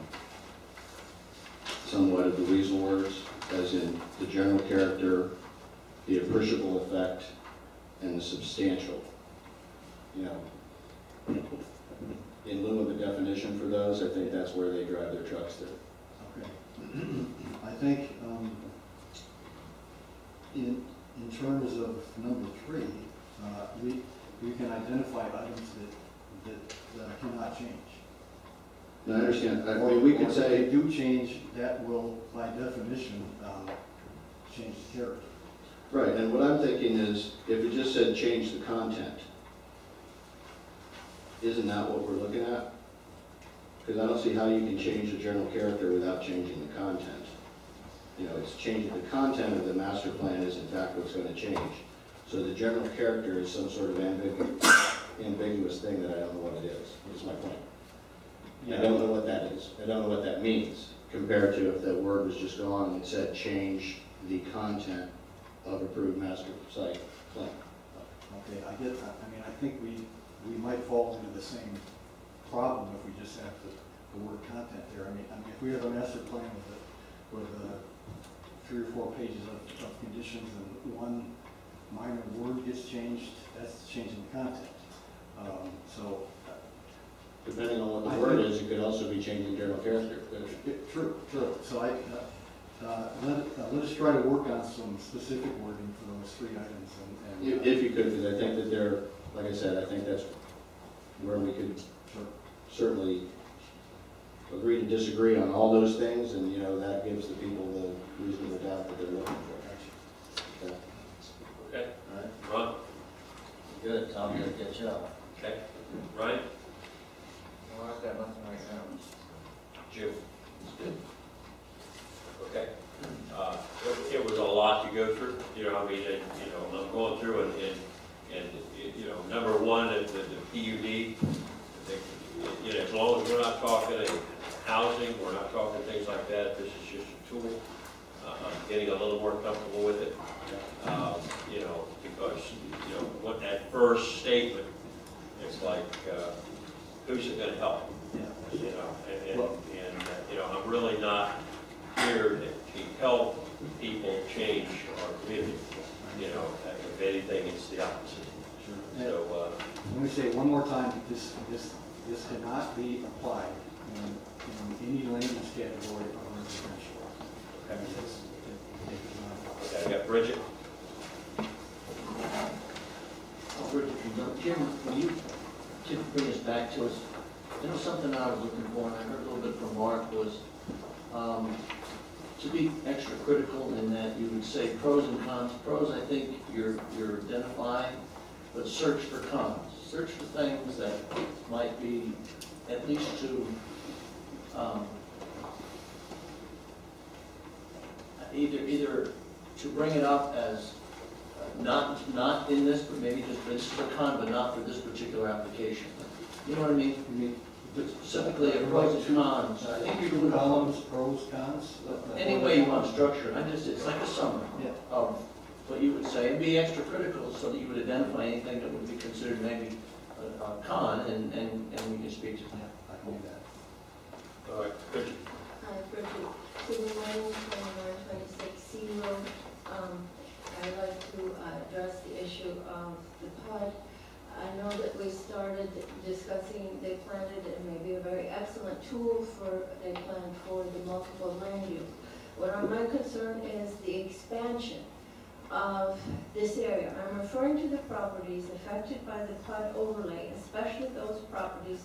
somewhat of the weasel words, as in the general character, the appreciable effect, and the substantial. You know, in lieu of a definition for those, I think that's where they drive their trucks to. Okay. I think in terms of number 3, we can identify items that cannot change. Now, I understand. I mean, we could Or if say, they do change, that will, by definition, change the character. right, and what I'm thinking is, if it just said change the content, isn't that what we're looking at? Because I don't see how you can change the general character without changing the content. You know, it's changing the content of the master plan is in fact what's going to change. So the general character is some sort of ambiguous thing that I don't know what it is my point. I don't know what that is. I don't know what that means, compared to if the word was just gone and it said change the content of approved master site plan. Okay, I get that. I mean, I think we might fall into the same problem if we just have the word content there. I mean, if we have a master plan with 3 or 4 pages of conditions and one minor word gets changed, that's changing the content. Depending on what the word is, it could also be changing general character. True. So let us try to work on some specific wording for those 3 items. And If you could, because I think that they're, like I said, I think that's where we could certainly agree to disagree on all those things, and, you know, that gives the people the reasonable doubt that they're looking for. Okay. Okay, All right. Ron? Good, Tom, did a good job. Okay. Ryan? No, I've got nothing right now. Jim? Okay. It was a lot to go through, you know, I mean, I'm going through and you know, number 1, the PUD, you know, as long as we're not talking housing, we're not talking things like that, this is just a tool. I'm getting a little more comfortable with it, you know, because, you know, what that first statement, it's like, who's it gonna help? You know, and you know, I'm really not here to help people change our community. You know, if anything, it's the opposite. Sure. So, let me say it one more time, this cannot be applied in any land use category of residential. okay. It is not. Okay, I got Bridget. Bridget, Jim, will you bring us back to us? You know, something I was looking for, and I heard a little bit from Mark, was to be extra critical in that you would say pros and cons. Pros, I think you're identifying, but search for cons. Search for things that might be at least to either to bring it up as not in this, but maybe just this is a con, but not for this particular application. You know what I mean? You mean Specifically, a pros and cons. I think you're 2 doing columns, pros, cons? any way you want to structure it. It's like a summary Yeah. of what you would say, and be extra critical so that you would identify anything that would be considered maybe a con, and we can speak to that. I can do that. All right, Bridget. Hi, Bridget. City Line 2126 C Road. I'd like to address the issue of the PUD. I know that we started discussing, they planted, it may be a very excellent tool for, they plan for the multiple land use. My concern is the expansion of this area. I'm referring to the properties affected by the PUD overlay, especially those properties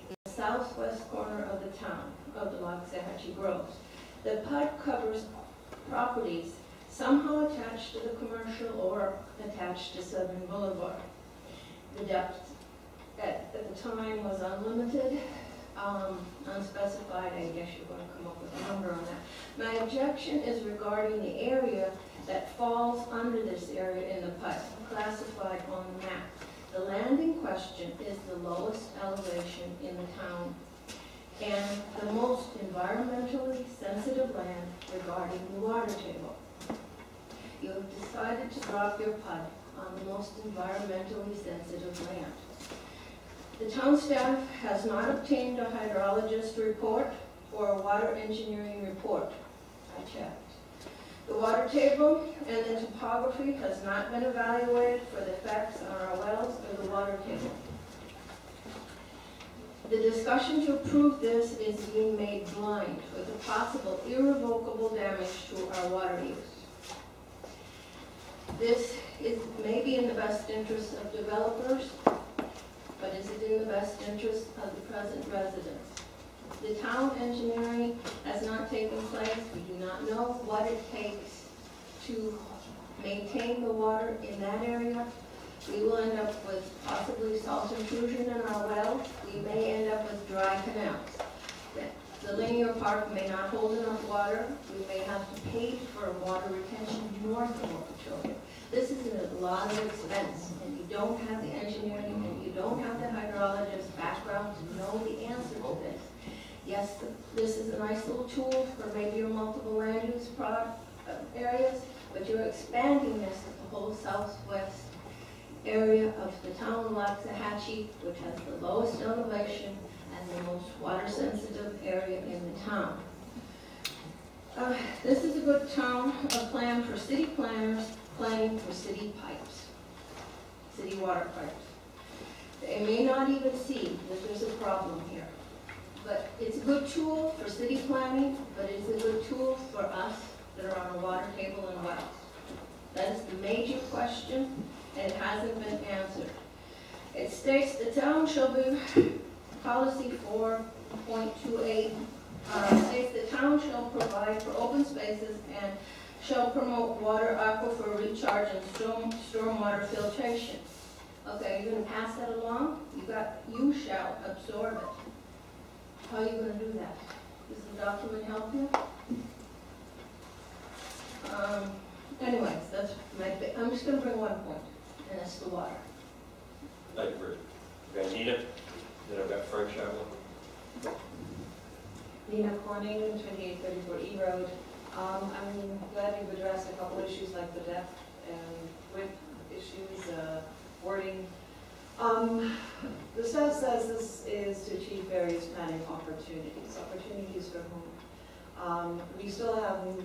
in the southwest corner of the town of the Loxahatchee Groves. The PUD covers properties somehow attached to the commercial or attached to Southern Boulevard. The depth at the time was unlimited, unspecified. I guess you're going to come up with a number on that. My objection is regarding the area that falls under this area in the PUD, classified on the map. The land in question is the lowest elevation in the town. and the most environmentally sensitive land regarding the water table. You have decided to drop your PUD on the most environmentally sensitive land. The town staff has not obtained a hydrologist report or a water engineering report. I checked. The water table and the topography has not been evaluated for the effects on our wells or the water table. The discussion to approve this is being made blind with the possible irrevocable damage to our water use. This may be in the best interest of developers, but is it in the best interest of the present residents? The town engineering has not taken place. We do not know what it takes to maintain the water in that area. We will end up with possibly salt intrusion in our wells. We may end up with dry canals. The linear park may not hold enough water. We may have to pay for water retention north of Okeechobee. This is a lot of expense, and you don't have the engineering and you don't have the hydrologist background to know the answer to this. Yes, this is a nice little tool for maybe your multiple land use areas, but you're expanding this to the whole southwest area of the town of Waxahachie, which has the lowest elevation and the most water-sensitive area in the town. This is a good plan for city planners planning for city pipes, city water pipes. They may not even see that there's a problem here. But it's a good tool for city planning, but it's a good tool for us that are on the water table and wells. That is the major question, and it hasn't been answered. It states the town shall be, policy 4.28, states the town shall provide for open spaces and shall promote water aquifer recharge and stormwater filtration. Okay, you're going to pass that along? You shall absorb it. How are you going to do that? Does the document help you? Anyways, I'm just going to bring one point, and that's the water. Thank you, Bridget. Okay, Nina, then I've got Frank Shavlin. Nina Corning, 2834 E Road. I'm glad you've addressed a couple issues like the depth and width issues, wording. The staff says this is to achieve various planning opportunities. Opportunities for whom? We still haven't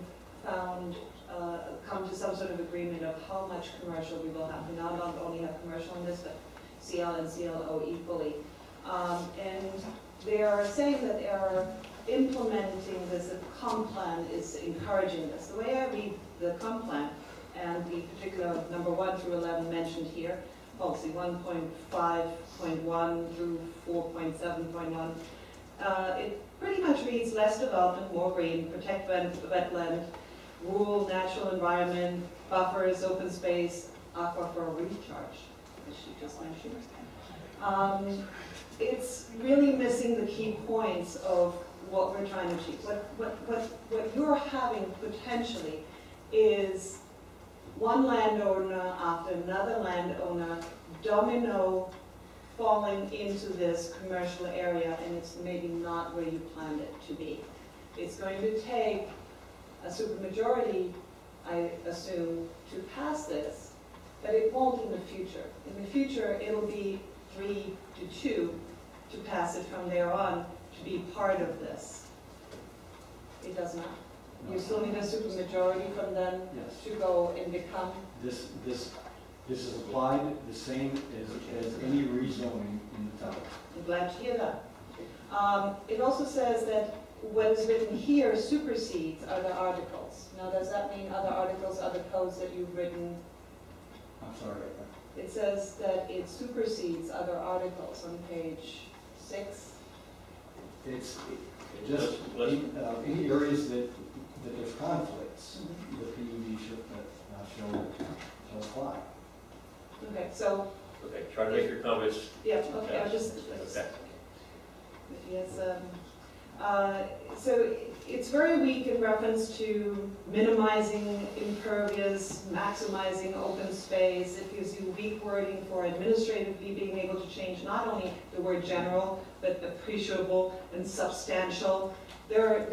come to some sort of agreement of how much commercial we will have. We not only have commercial in this, but CL and CLO equally. And they are saying that they are implementing this, the comp plan is encouraging this. The way I read the comp plan, and the particular number 1 through 11 mentioned here, policy 1.5.1 through 4.7.1, it pretty much reads less development, more green, protect wetland, rural natural environment, buffers, open space, aquifer recharge, which she just mentioned. It's really missing the key points of what we're trying to achieve. What you're having potentially is one landowner after another landowner, domino falling into this commercial area, and it's maybe not where you planned it to be. It's going to take a supermajority, I assume, to pass this, but it won't in the future. In the future, it'll be 3-2 to pass it from there on to be part of this. It does not. You still need a supermajority from then Yes. to go and become. This is applied the same as any rezoning in the town. I'm glad to hear that. It also says that what is written here supersedes other articles. Now, does that mean other articles, other codes that you've written? I'm sorry. It says that it supersedes other articles on page 6. It's just any areas that there's conflicts, the PUD shall apply. Okay, so, Okay, try to make your comments. yeah, okay, I'll just, Okay. yes, So it's very weak in reference to minimizing impervious, maximizing open space. It gives you weak wording for administratively being able to change not only the word general, but appreciable and substantial. There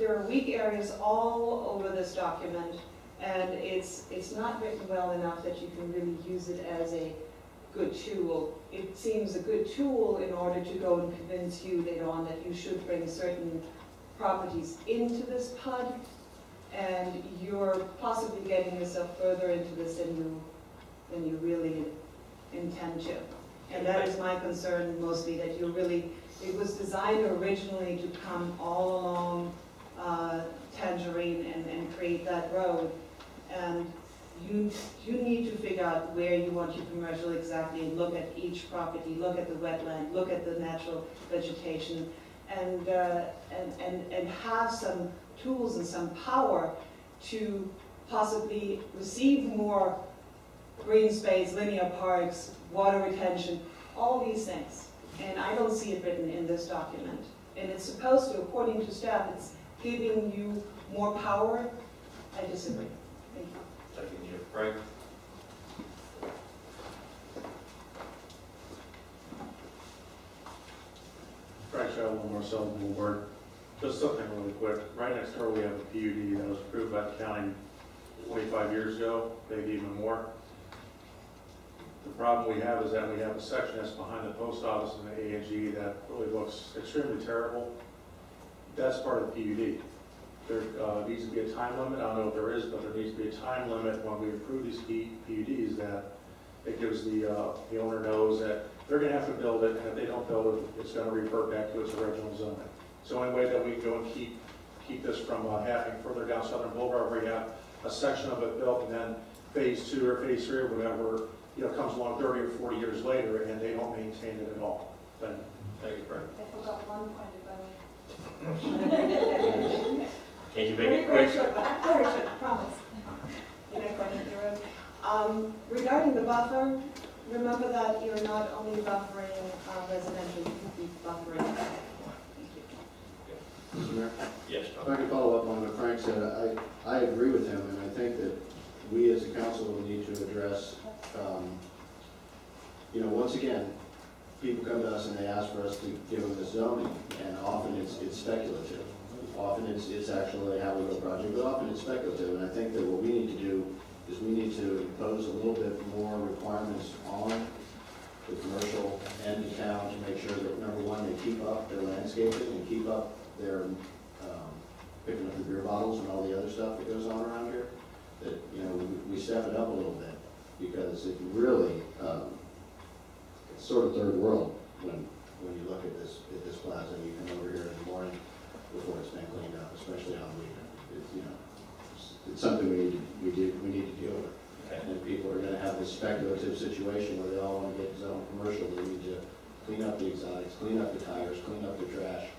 are weak areas all over this document, and it's not written well enough that you can really use it as a good tool. It seems a good tool in order to go and convince you later on that you should bring certain properties into this PUD, and you're possibly getting yourself further into this than you really intend to. And that is my concern mostly, that you really, it was designed originally to come all along Tangerine and create that road. And you need to figure out where you want your commercial exactly, and look at each property, look at the wetland, look at the natural vegetation, and have some tools and some power to possibly receive more green space, linear parks, water retention, all these things. And I don't see it written in this document. And it's supposed to, according to staff, it's giving you more power. I disagree. Thank you. Thank you, Frank. Frank Shovel, Marcel Boulevard. Just something really quick. Right next door, we have a PUD that was approved by the county 25 years ago, maybe even more. The problem we have is that we have a section that's behind the post office and the A&G that really looks extremely terrible. That's part of the PUD. There needs to be a time limit. I don't know if there is, but there needs to be a time limit when we approve these PUDs that it gives the owner knows that they're going to have to build it, and if they don't build it, it's going to revert back to its original zoning. So the only way that we can go and keep this from happening further down Southern Boulevard, where you have a section of it built, and then phase 2 or phase 3 or whatever, comes along 30 or 40 years later, and they don't maintain it at all. Thank you. Thank you, Frank. I forgot one point about Can you make it quick? Very short, I promise. Regarding the buffer, remember that you're not only buffering residential, you could be buffering. Thank you. Mr. Mayor? Yes, If Tom. I can follow up on what Frank said, I agree with him, and I think that we as a council will need to address, once again, people come to us and they ask for us to give them the zoning, and often it's speculative. Often it's actually how we go project, but often it's speculative, and I think that what we need to do is we need to impose a little bit more requirements on the commercial end of town to make sure that, number one, they keep up their landscaping and keep up their picking up the beer bottles and all the other stuff that goes on around here. That, we step it up a little bit, because it really, it's sort of third world when you look at this plaza and you come over here in the morning before it's been cleaned up, especially on the weekend. It's something we need to deal with. Okay. And people are going to have this speculative situation where they all want to get zone commercial. They need to clean up the exotics, clean up the tires, clean up the trash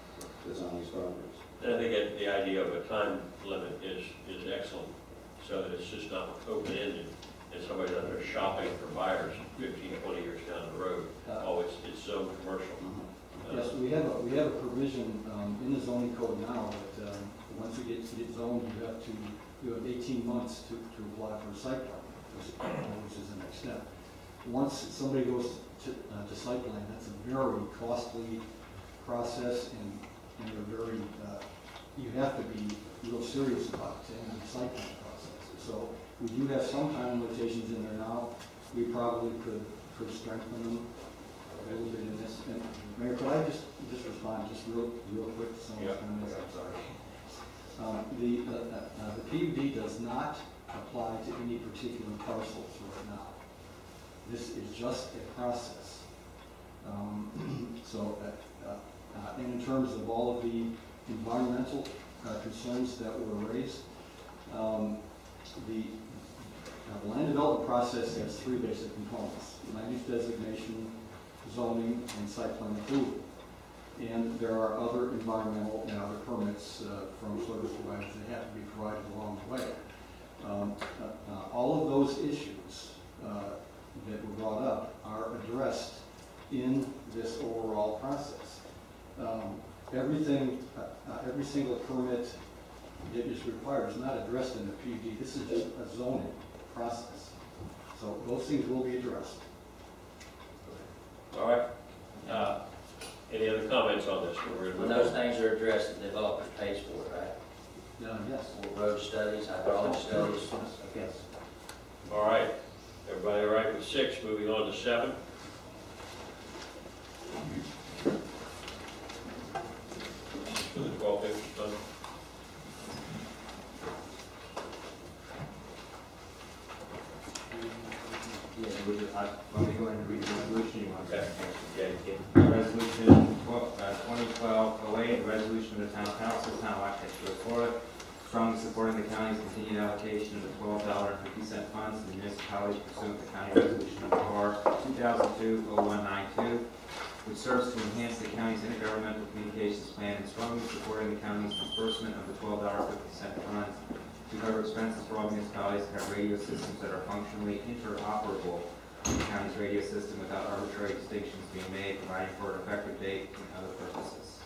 that's on these properties. And I think the idea of a time limit is excellent, so that it's just not open-ended, and somebody's out there shopping for buyers 15, 20 years down the road. It's zoned commercial. Yes, we have a provision in the zoning code now that once it gets zoned, you have 18 months to apply for a site plan, which is the next step. Once somebody goes to site plan, that's a very costly process, and they're very, you have to be real serious about the site plan process. So we do have some time limitations in there now. We probably could strengthen them a little bit in this. And Mayor, could I just respond just real quick to some of the comments? I'm sorry. The PUD does not apply to any particular parcels right now. This is just a process. And in terms of all of the environmental concerns that were raised, the land development process has three basic components: land use designation, zoning, and site plan approval. And there are other environmental and other permits from service providers that have to be provided along the way. All of those issues that were brought up are addressed in this overall process. everything, every single permit that is required is not addressed in the PUD. This is just a zoning process. So those things will be addressed. All right. Any other comments on this? When those things are addressed, the developer pays for it, right? Yes. Road studies, hydraulic studies. Yes. All right. Everybody all right with 6? Moving on to 7. For the 1250 fund. Let me go ahead and read the resolution. You want Okay. Resolution 2012-08, resolution of the Town Council, Town of Washington, Florida, strongly supporting the county's continued allocation of the $12.50 funds to the municipalities pursuant to County Resolution Number 2002-0192, which serves to enhance the county's intergovernmental communications plan, and strongly supporting the county's disbursement of the $12.50 funds to cover expenses for all municipalities that have radio systems that are functionally interoperable with the county's radio system without arbitrary distinctions being made, providing for an effective date and other purposes.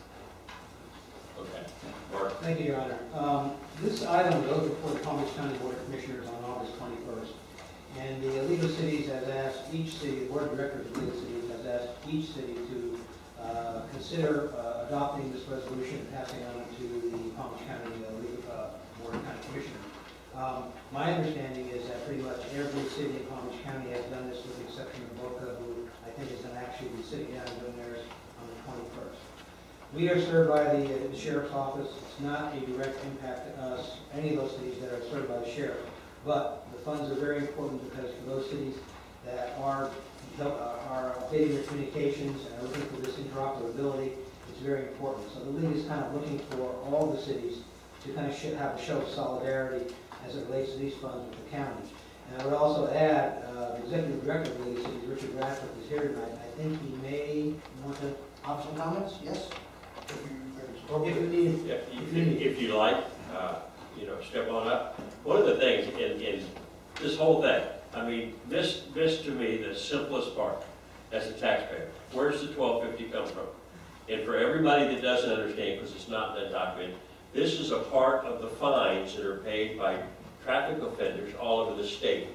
Okay. Mark. Thank you, Your Honor. This item goes before the Palm Beach County Board of Commissioners on August 21st. And the League of Cities has asked each city, the Board of Directors of the League of Cities has asked each city to consider adopting this resolution and passing on to the Palm Beach County Board of County Commissioners. My understanding is that pretty much every city in Palm Beach County has done this, with the exception of Boca, who I think is going to actually be sitting down and doing theirs on the 21st. We are served by the Sheriff's Office. It's not a direct impact to us, any of those cities that are served by the Sheriff. But the funds are very important because for those cities that are updating their communications and are looking for this interoperability, it's very important. So the League is kind of looking for all the cities to kind of have a show of solidarity as it relates to these funds with the county. And I would also add, the Executive Director of the League of Cities, Richard Radcliffe, is here tonight. I think he may want to offer some comments. Yes? If you like, step on up. One of the things in this whole thing, I mean, this to me, the simplest part as a taxpayer. Where's the $12.50 come from? And for everybody that doesn't understand, because it's not been documented, this is a part of the fines that are paid by traffic offenders all over the state.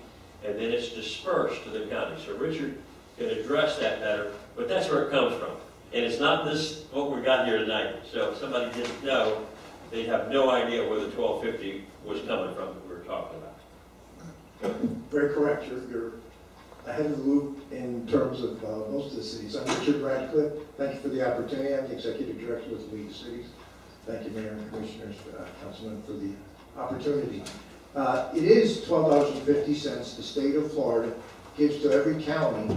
And then it's dispersed to the county. So Richard can address that better, but that's where it comes from. And it's not this, what we got here tonight. So if somebody didn't know, they'd have no idea where the $12.50 was coming from that we were talking about. Very correct. You're ahead of the loop in terms of most of the cities. I'm Richard Radcliffe. Thank you for the opportunity. I'm the Executive Director with the League of Cities. Thank you, Mayor and Commissioners, Councilman, for the opportunity. It is $12.50 the state of Florida gives to every county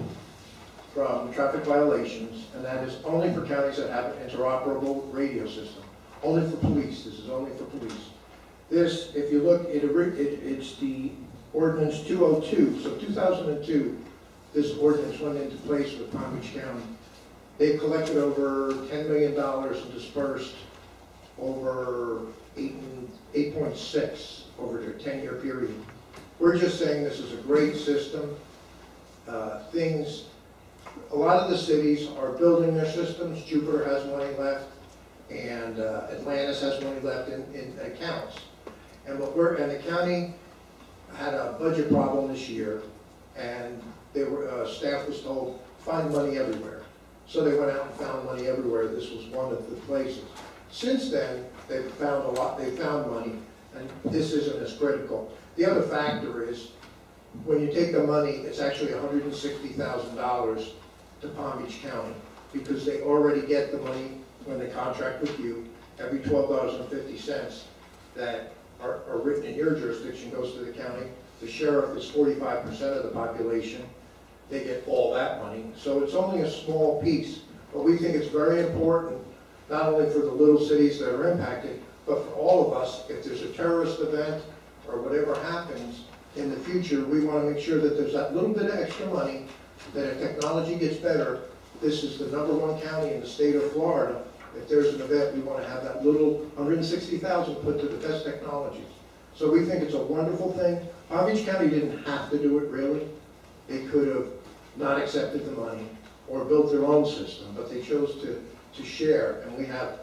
from traffic violations, and that is only for counties that have an interoperable radio system. Only for police. This is only for police. This, if you look, it's the ordinance 202. So 2002, this ordinance went into place with Palm Beach County. They collected over $10 million and dispersed over 8.6 over their 10-year period. We're just saying this is a great system. A lot of the cities are building their systems. Jupiter has money left, and Atlantis has money left in accounts. And the county had a budget problem this year, and staff was told, find money everywhere. So they went out and found money everywhere. This was one of the places. Since then, they've found a lot. They found money, and this isn't as critical. The other factor is, when you take the money, it's actually $160,000 to Palm Beach County, because they already get the money when they contract with you. Every $12.50 that are written in your jurisdiction goes to the county. The sheriff is 45% of the population. They get all that money. So it's only a small piece, but we think it's very important, not only for the little cities that are impacted, but for all of us. If there's a terrorist event or whatever happens in the future, we want to make sure that there's that little bit of extra money, that if technology gets better, this is the #1 county in the state of Florida. If there's an event, we want to have that little $160,000 put to the best technologies. So we think it's a wonderful thing. Palm Beach County didn't have to do it, really. They could have not accepted the money or built their own system, but they chose to share. And we have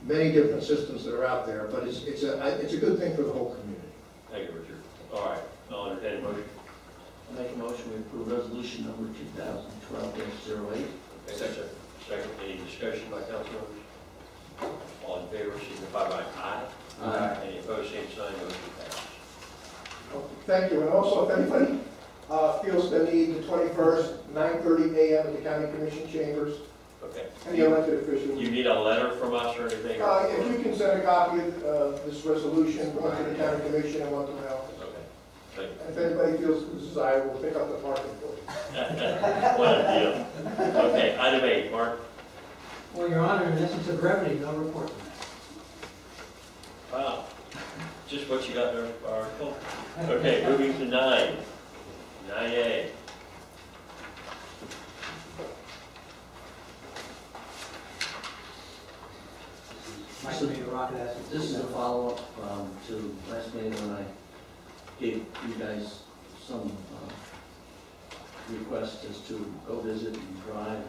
many different systems that are out there, but it's a good thing for the whole community. Thank you, Richard. All right, I'll entertain a motion. I make a motion, we approve resolution number 2012-08. Second. Second, any discussion by council members? All in favor, signify by aye. Aye. Any opposed, same sign, motion passes. Thank you, and also if anybody feels the need, the 21st, 9:30 a.m. at the County Commission chambers, Okay. any elected official. You need a letter from us or anything? If you can send a copy of this resolution, one to the County Commission and one to my office. Okay, thank you. And if anybody feels the desire, we'll pick up the parking for you. What a deal. Okay, item 8, Mark. Well, Your Honor, in essence of brevity, no report. Wow, just what you got in our article. Okay, moving to 9. 9A. Might be a rocket acid. This is a follow-up to last meeting when I gave you guys some requests as to go visit and drive,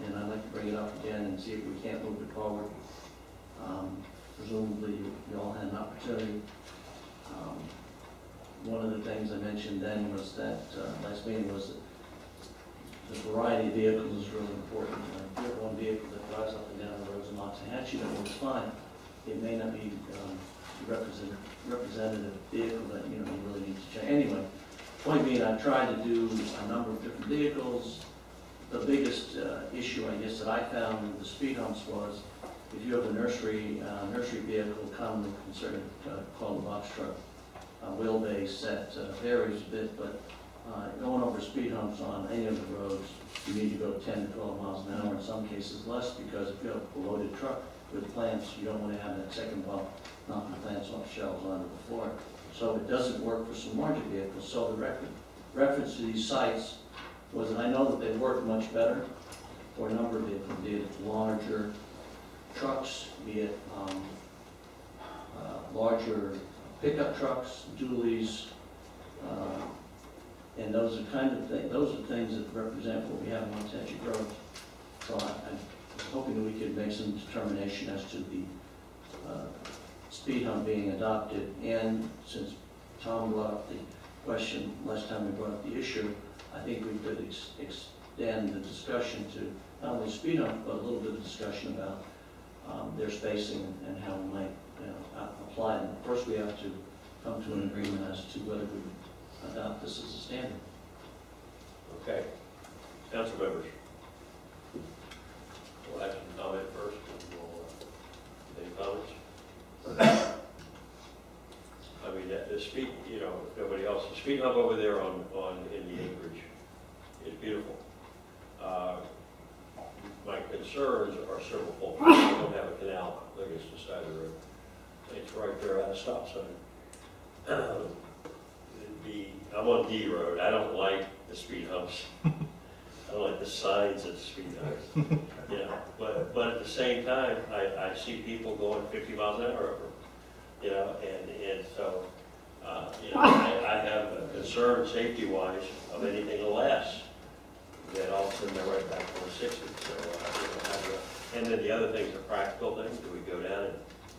and I'd like to bring it up again and see if we can't move it forward. Presumably, you all had an opportunity. One of the things I mentioned then was that, last meeting was that the variety of vehicles is really important. If you have one vehicle that drives up and down the roads in Loxahatchee, that works fine. It may not be representative vehicle that, you really need to check. Anyway, point being, I've tried to do a number of different vehicles. The biggest issue, I guess, that I found with the speed humps was if you have a nursery vehicle, commonly considered called a box truck, wheelbase that varies a bit, but going over speed humps on any of the roads, you need to go 10 to 12 miles an hour, in some cases less, because if you have a loaded truck with plants, you don't want to have that second bump knocking the plants off shelves onto the floor. So it doesn't work for some larger vehicles. So the reference to these sites was, and I know that they work much better for a number of vehicles, be it larger trucks, be it larger pickup trucks, dualies, and those are those are things that represent what we have in Loxahatchee Road. So I'm hoping that we could make some determination as to the speed hump being adopted. And since Tom brought up the question last time we brought up the issue, I think we could extend the discussion to not only speed hump, but a little bit of discussion about their spacing and how we might apply them. First, we have to come to an agreement as to whether we adopt this as a standard. Okay. Council members. We'll have some comment first, and we'll, any comments? I mean, the speed, if nobody else, the speed hump over there in the acreage is beautiful. My concerns are several-fold. We don't have a canal against the side of the road. It's right there at a stop sign. I'm on D Road. I don't like the speed humps. I don't like the signs at the speed humps. But at the same time, I see people going 50 miles an hour over. And so I have a concern safety-wise of anything less. Then all of a sudden they're right back on the 60. So, and then the other things are practical things. Do we go down and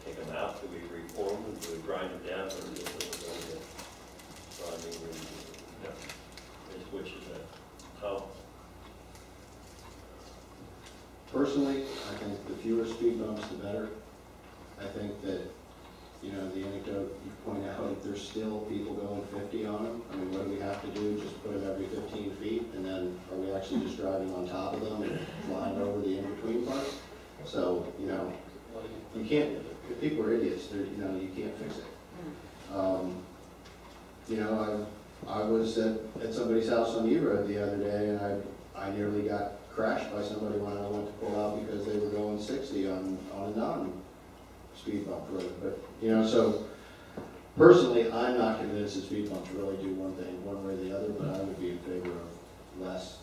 take them out? Do we reform them? Do we grind them down? Or do we so I mean, which is that? So, Personally, I think the fewer speed bumps, the better. I think that, the anecdote you point out, if there's still people going 50 on them, I mean, what do we have to do? Just put them every 15 feet, and then are we actually just driving on top of them and flying over the in-between parts? So, you can't, if people are idiots, you can't fix it. I was at somebody's house on E Road the other day, and I nearly got crashed by somebody when I went to pull out because they were going 60 on a non-speed bump road. But, so personally, I'm not convinced that speed bumps really do one thing, one way or the other, but I would be in favor of less.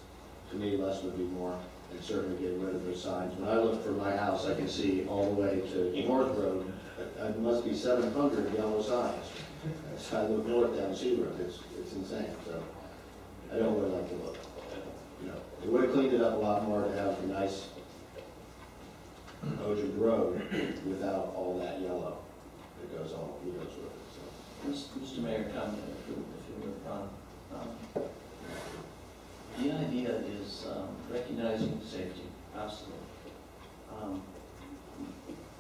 To me, less would be more, and certainly getting rid of those signs. When I look from my house, I can see all the way to North Road. It must be 700 yellow signs. As I look north down C Road, it's insane. So I don't really like the look. It would have cleaned it up a lot more to have a nice Trojan road without all that yellow that goes with it, so. Mr. Mayor, comment if you would, the idea is recognizing safety, absolutely.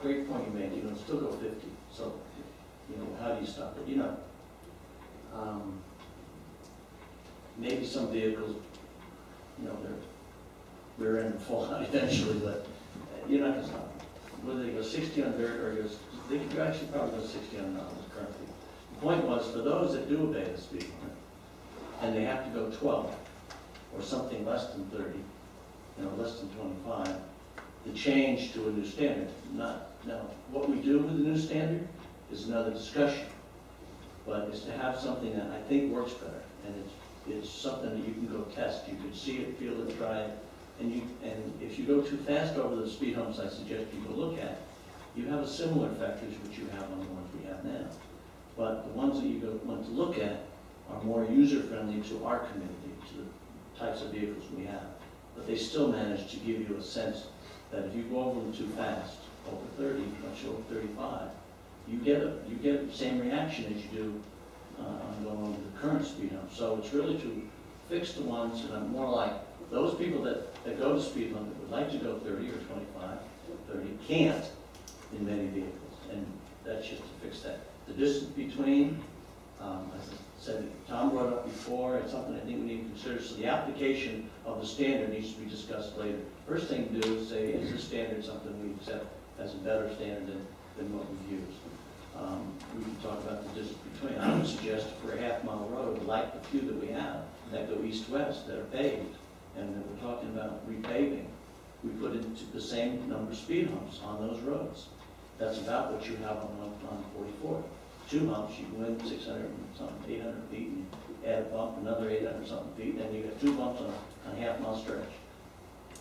Great point you made, you know, still go 50, so, you know, how do you stop it? You know, maybe some vehicles, you know, they're rear end fall out eventually, but you're not gonna stop them. Whether they go 60 on dirt or they could actually probably go 60 on mountains currently. The point was, for those that do obey the speed limit, and they have to go 12, or something less than 30, you know, less than 25, the change to a new standard. Now, what we do with the new standard is another discussion, but it's to have something that I think works better, and it's something that you can go test. You can see it, feel it, try it, and if you go too fast over the speed humps I suggest you go look at, you have a similar effect as what you have on the ones we have now. But the ones that you want to look at are more user-friendly to our community, to the types of vehicles we have. But they still manage to give you a sense that if you go over them too fast, over 30, much over 35, you get the same reaction as you do on going over the current speed hump. So it's really to fix the ones that are more like those people that go to speed limit would like to go 30 or 25, 30, can't in many vehicles. And that's just to fix that. The distance between, as I said, Tom brought up before, it's something I think we need to consider. So the application of the standard needs to be discussed later. First thing to do is say, is this standard something we accept as a better standard than what we've used? We can talk about the distance between. I would suggest for a half-mile road, like the few that we have, that go east-west, that are paved, and that we're talking about repaving, we put into the same number of speed humps on those roads. That's about what you have on 44. 2 humps, you go in 600 and something, 800 feet, and you add a bump, another 800 something feet, and you got 2 bumps on a half-mile stretch.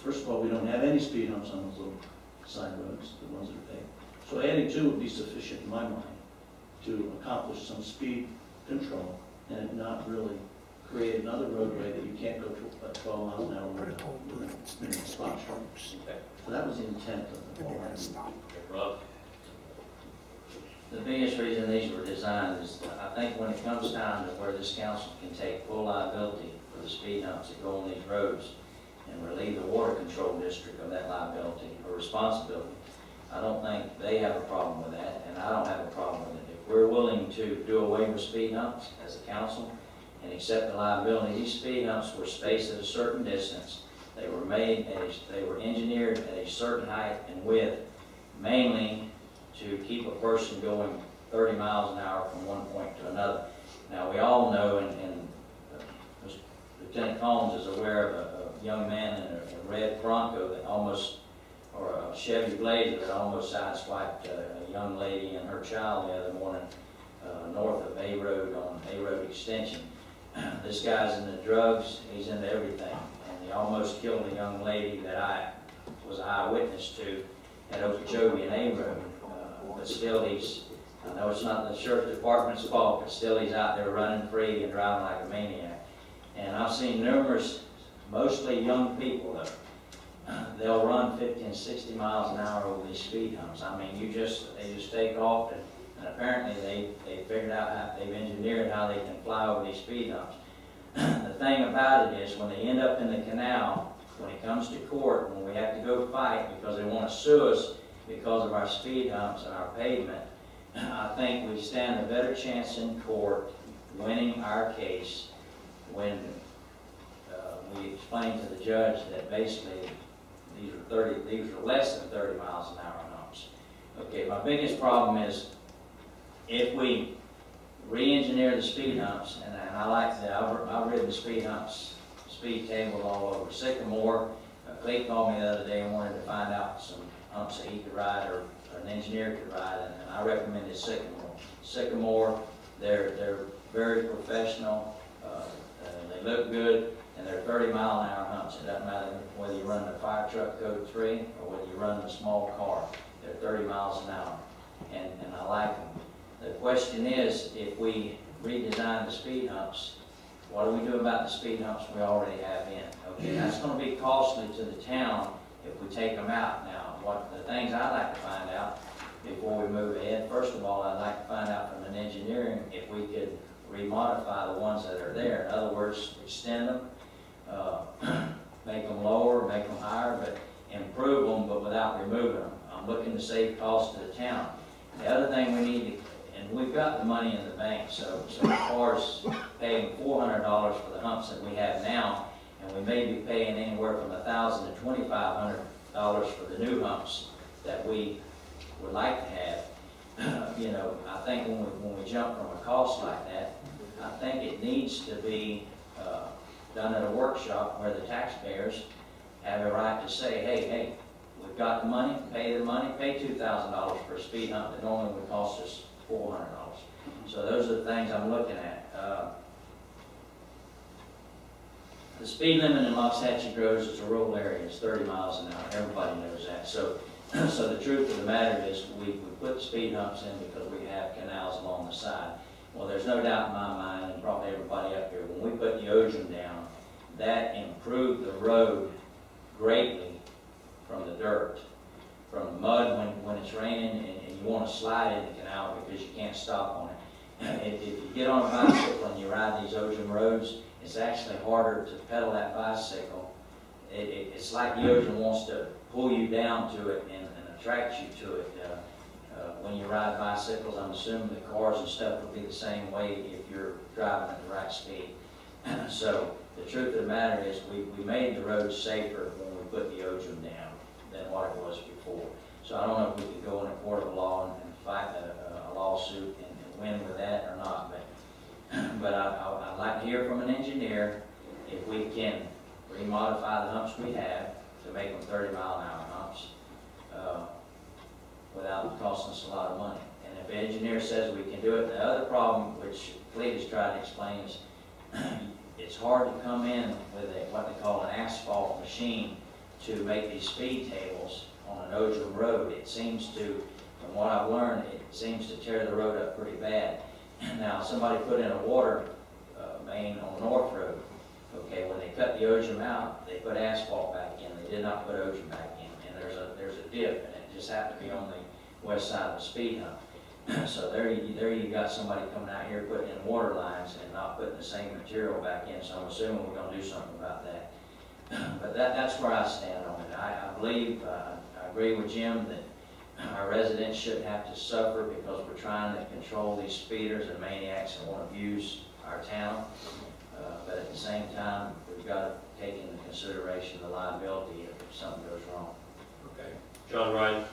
First of all, we don't have any speed humps on those little side roads, the ones that are paved. So adding 2 would be sufficient in my mind to accomplish some speed control and not really create another roadway that you can't go to 12 miles an hour with a spot short. So that was the intent of the whole. The biggest reason these were designed is that I think when it comes time to where this council can take full liability for the speed humps that go on these roads and relieve the water control district of that liability or responsibility, I don't think they have a problem with that, and I don't have a problem with it. If we're willing to do away with speed humps as a council and accept the liability, these speed humps were spaced at a certain distance. They were made, they were engineered at a certain height and width, mainly to keep a person going 30 miles an hour from one point to another. Now, we all know, and Lieutenant Combs is aware of a young man in a red Bronco that almost, or a Chevy Blazer that almost sideswiped a young lady and her child the other morning north of A Road on A Road Extension. This guy's into drugs, he's into everything, and he almost killed a young lady that I was an eyewitness to at Okeechobee and A Road. But still, I know it's not the sheriff department's fault, but still he's out there running free and driving like a maniac. And I've seen numerous, mostly young people though, they'll run 50 and 60 miles an hour over these speed humps. I mean, they just take off, and apparently they figured out how, they've engineered how they can fly over these speed humps. The thing about it is when they end up in the canal, when it comes to court, when we have to go fight because they want to sue us because of our speed humps and our pavement, I think we stand a better chance in court winning our case when we explain to the judge that basically these are less than 30 miles an hour humps. Okay, my biggest problem is if we re-engineer the speed humps, and I like that, I've ridden speed humps, speed tables all over. Sycamore, Clay called me the other day and wanted to find out some humps that he could ride or an engineer could ride, and I recommended Sycamore. Sycamore, they're very professional, they look good, and they're 30-mile-an-hour humps. It doesn't matter whether you run the fire truck code 3 or whether you run the small car. They're 30 miles an hour, and I like them. The question is, if we redesign the speed humps, what do we do about the speed humps we already have in? Okay, that's going to be costly to the town if we take them out. Now, what the things I'd like to find out before we move ahead. First of all, I'd like to find out from an engineering if we could remodify the ones that are there. In other words, extend them, make them lower, make them higher, but improve them, but without removing them. I'm looking to save costs to the town. The other thing we need to, and we've got the money in the bank, so as far as paying $400 for the humps that we have now, and we may be paying anywhere from $1,000 to $2,500 for the new humps that we would like to have. You know, I think when we jump from a cost like that, I think it needs to be done at a workshop where the taxpayers have a right to say, hey, we've got the money, pay $2,000 for a speed hump that normally would cost us $400. So those are the things I'm looking at. The speed limit in Loxahatchee Groves is a rural area. It's 30 miles an hour. Everybody knows that. So the truth of the matter is we put speed humps in because we have canals along the side. Well, there's no doubt in my mind, and probably everybody up here, when we put the ozone down, that improved the road greatly from the dirt, from the mud when it's raining and you want to slide in the canal because you can't stop on it. If you get on a bicycle and you ride these ozone roads, it's actually harder to pedal that bicycle. It's like the ozone wants to pull you down to it and attract you to it. When you ride bicycles, I'm assuming the cars and stuff will be the same way if you're driving at the right speed. So the truth of the matter is we made the roads safer when we put the ozone down than what it was before. So I don't know if we could go in a court of law and fight a lawsuit and win with that or not. But I'd like to hear from an engineer if we can remodify the humps we have to make them 30-mile-an-hour humps without costing us a lot of money. And if the engineer says we can do it, the other problem, which Clete has tried to explain, is it's hard to come in with what they call an asphalt machine to make these speed tables on an ozone road. It seems to, from what I've learned, it seems to tear the road up pretty bad. Now, somebody put in a water main on North Road. Okay, when they cut the ozone out, they put asphalt back in. They did not put ozone back in, and there's a dip, and it just happened to be on the west side of the speed hump. So there you got somebody coming out here putting in water lines and not putting the same material back in. So I'm assuming we're going to do something about that. But that's where I stand on it. I believe, I agree with Jim that our residents shouldn't have to suffer because we're trying to control these speeders and maniacs and want to abuse our town. But at the same time, we've got to take into consideration the liability if something goes wrong. Okay. John Ryan.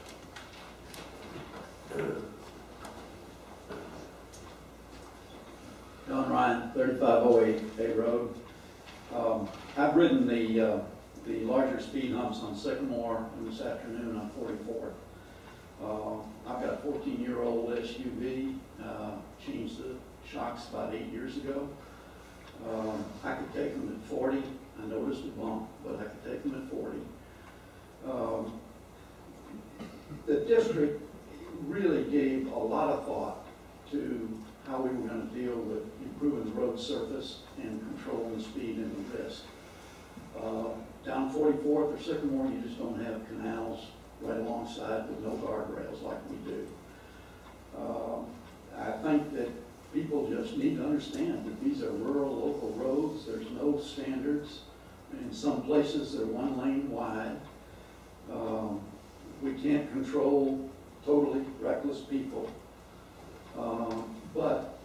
John Ryan, 3508 Bay Road. I've ridden the larger speed humps on Sycamore and this afternoon on 44th. I've got a 14-year-old SUV, changed the shocks about 8 years ago. I could take them at 40. I noticed a bump, but I could take them at 40. The district really gave a lot of thought to how we were going to deal with improving the road surface and controlling the speed and the risk. Down 44th or Sycamore, you just don't have canals right alongside with no guardrails like we do. I think that people just need to understand that these are rural, local roads. There's no standards. In some places, they're one lane wide. We can't control totally reckless people. But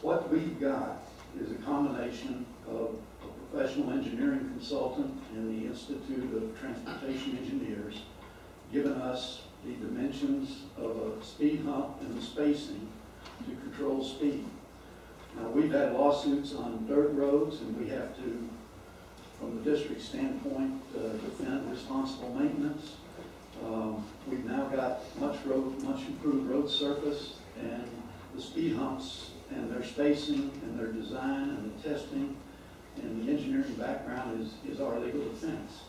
what we've got is a combination of a professional engineering consultant and the Institute of Transportation Engineers giving us the dimensions of a speed hump and the spacing to control speed. Now, we've had lawsuits on dirt roads, and we have to, from the district standpoint, defend responsible maintenance. We've now got much improved road surface, and the speed humps and their spacing and their design and the testing and the engineering background is our legal defense.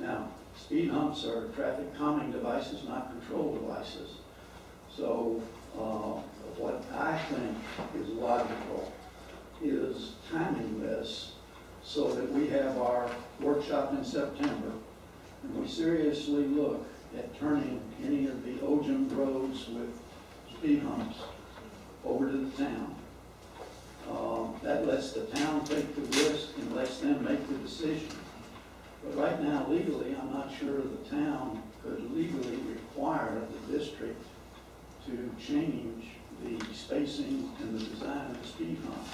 Now, speed humps are traffic calming devices, not control devices. So what I think is logical is timing this so that we have our workshop in September we seriously look at turning any of the Ojum roads with speed humps over to the town. That lets the town take the risk and lets them make the decision. But right now, legally, I'm not sure the town could legally require the district to change the spacing and the design of the speed humps.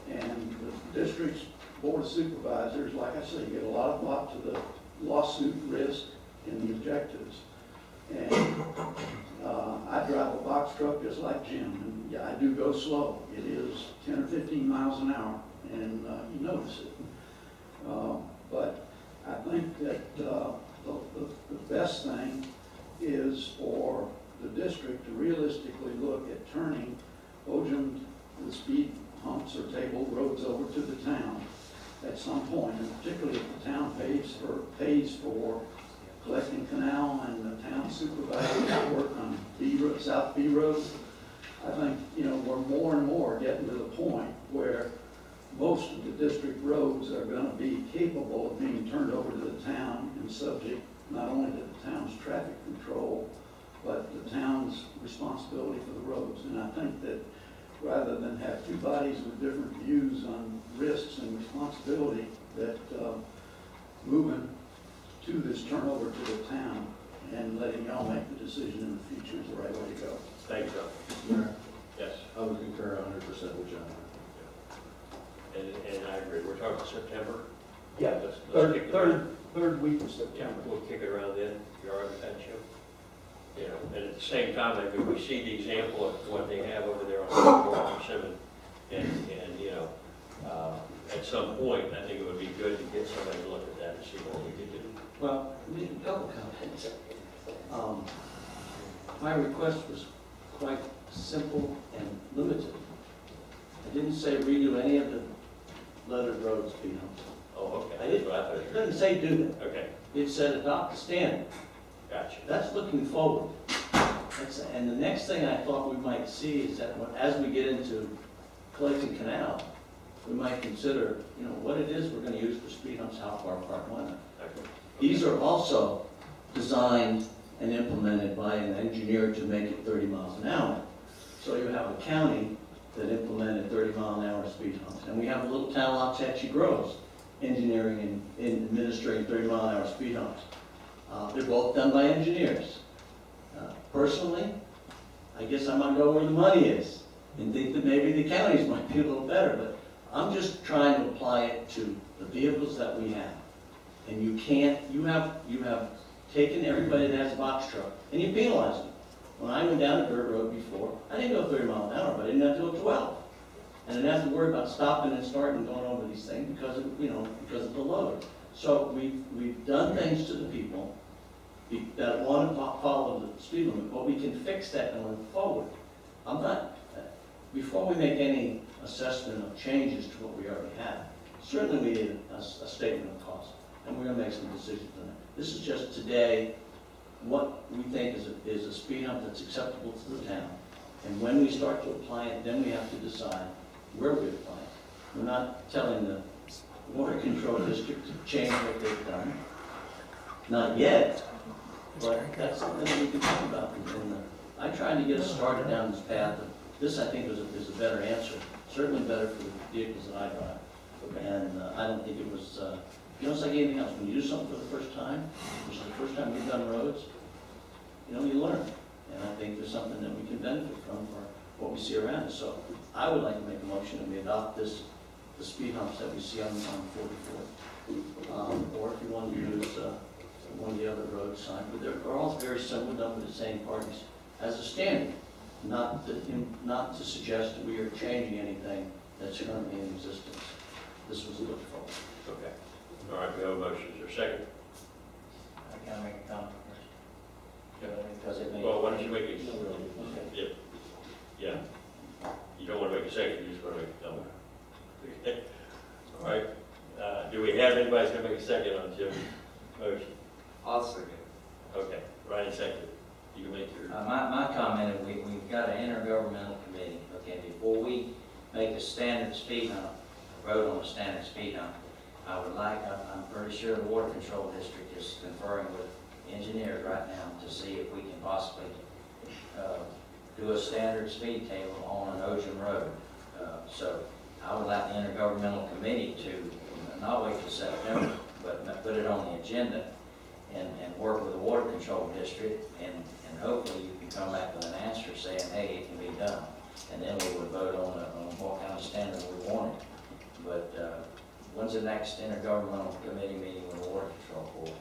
And the district's board of supervisors, like I say, get a lot to the lawsuit risk and the objectives. And I drive a box truck just like Jim, and yeah, I do go slow. It is 10 or 15 miles an hour, and you notice it. But I think that the best thing is for the district to realistically look at turning Ojum, the speed humps or table roads over to the town at some point, and particularly if the town pays for collecting canal and the town supervisors work on South B Road. I think, we're more and more getting to the point where most of the district roads are going to be capable of being turned over to the town and subject not only to the town's traffic control, but the town's responsibility for the roads. And I think that rather than have two bodies with different views on risks and responsibility, that moving to this turnover to the town and letting y'all make the decision in the future is the right way to go. Thanks, John. Mayor, Yes, I would concur 100% with John. and I agree. We're talking September? Yeah, Let's kick it around. third week of Yeah, September. we'll kick it around then. You're all right with that, Jim? And at the same time, I mean, we see the example of what they have over there on Persimmon. And at some point, I think it would be good to get somebody to look at that and see what we could do. Well, make a couple comments. My request was quite simple and limited. I didn't say redo any of the lettered road speed humps. Oh, okay. I didn't, That's what I thought it you were- didn't say do that. Okay, It said adopt the standard. gotcha. That's looking forward. And the next thing I thought we might see is that as we get into collecting canal, we might consider, what it is we're going to use for speed humps, how far apart, why not. Okay. These are also designed and implemented by an engineer to make it 30 miles an hour. So you have a county that implemented 30-mile-an-hour speed humps. And we have a little town like Apache Groves engineering and administering 30-mile-an-hour speed humps. They're both done by engineers. Personally, I guess I might go where the money is and think that maybe the counties might be a little better, but I'm just trying to apply it to the vehicles that we have. And you have taken everybody that has a box truck and you penalize them. When I went down a dirt road before, I didn't go 30 miles an hour, but I didn't have to go 12. And I didn't have to worry about stopping and starting going over these things because of the load. So we've done things to the people that want to follow the speed limit, but we can fix that going forward. Before we make any assessment of changes to what we already have, certainly we need a statement of cost, and we're going to make some decisions on that. This is just today what we think is a speed hump that's acceptable to the town. And when we start to apply it, then we have to decide where we apply it. We're not telling the water control district to change what they've done. Not yet, but that's something that we can talk about. I tried to get us started down this path. This, I think, is a better answer. Certainly better for the vehicles that I drive. And I don't think it was, it's like anything else. When you do something for the first time, which is the first time we've done roads, you learn. And I think there's something that we can benefit from for what we see around us. So I would like to make a motion that we adopt the speed humps that we see on 44. Or if you want to use one of the other road signs, but they're all very similar, done by the same parties as a standard. Not to suggest that we are changing anything that's currently in existence. This was a look forward. Okay. All right, we have a motion. Is there a second? I gotta make a comment first. Because it may. Well, why don't you make it? Okay. Yeah. You don't want to make a second, you just want to make a comment. Okay. All right. Do we have anybody's going to make a second on Jim's motion? I'll second. Okay. Ryan second. You can make your. My comment is we've got an intergovernmental committee, okay, before we make a standard speed hump, a road on a standard speed hump, I would like, I'm pretty sure the water control district is conferring with engineers right now to see if we can possibly do a standard speed table on an Ocean Road. So I would like the intergovernmental committee to not wait till September, but put it on the agenda and work with the water control district, and hopefully you can come back with an answer saying, hey, it can be done. And then we would vote on what kind of standard we wanted. But when's the next intergovernmental committee meeting with the water control board?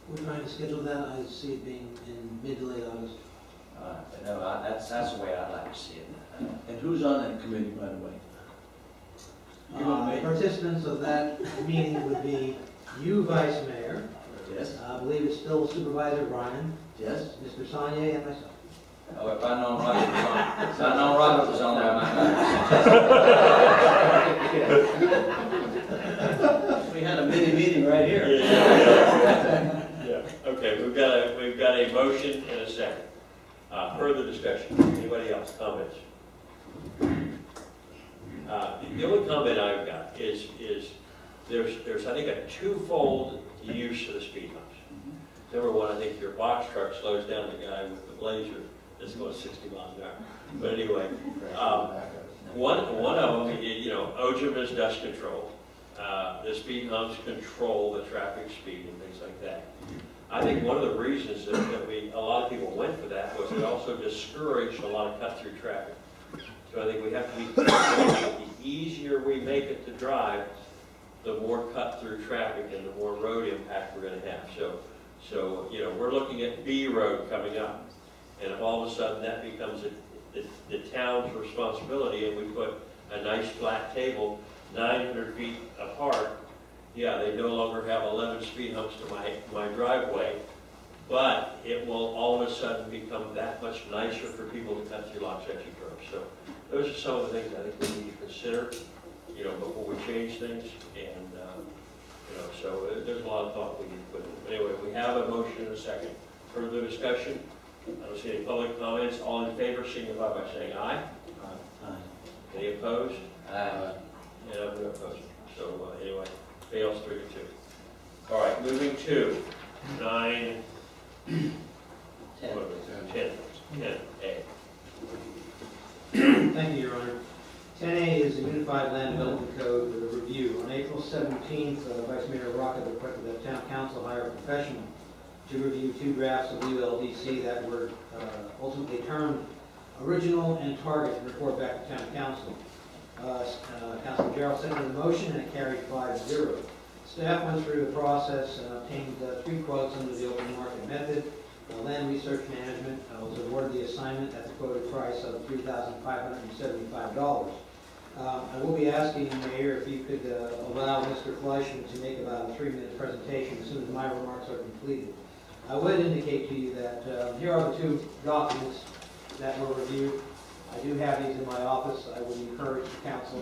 We're trying to schedule that. I see it being in mid to late August. But no, that's the way I'd like to see it. And who's on that committee, by the way? Participants of that meeting would be you, Vice Mayor. Yes. I believe it's still Supervisor Bryan. Yes. Mr. Sonnier and myself. Oh, if I know Robert was on there, I might. We had a mini meeting right here. Yeah. Okay, we've got a motion and a second. Further discussion. Anybody else? Comments? The only comment I've got is there's I think a twofold use of the speed humps. Number one, I think your box truck slows down the guy with the Blazer that's going 60 miles an hour. But anyway, one of them, you know, OJIM is dust control. The speed humps control the traffic speed and things like that. I think one of the reasons that a lot of people went for that was it also discouraged a lot of cut-through traffic. So I think we have to be careful that the easier we make it to drive, the more cut-through traffic and the more road impact we're going to have. So you know, we're looking at B Road coming up, and if all of a sudden that becomes the town's responsibility, and we put a nice flat table 900 feet apart, yeah, they no longer have 11 speed humps to my driveway, but it will all of a sudden become that much nicer for people to cut through lock section curves. So those are some of the things I think we need to consider, you know, before we change things. And you know, so there's a lot of thought we need to put in. Anyway, we have a motion and a second. Further discussion? I don't see any public comments. All in favor, signify by saying aye. Aye. Any opposed? Aye. And I'm no opposed. So anyway, fails 3-2. All right, moving to 9, 10A. Thank you, Your Honor. 10A is the Unified Land Development Code with a review. On April 17th, Vice Mayor Rocket requested that Town Council hire a professional to review 2 drafts of ULDC that were ultimately termed original and target and report back to Town Council. Councilman Gerald seconded the motion and it carried 5-0. Staff went through the process and obtained 3 quotes under the open market method. Land Research Management was awarded the assignment at the quoted price of $3,575. I will be asking the Mayor if you could allow Mr. Fleischman to make about a 3-minute presentation as soon as my remarks are completed. I would indicate to you that here are the 2 documents that were reviewed. I do have these in my office. I would encourage the council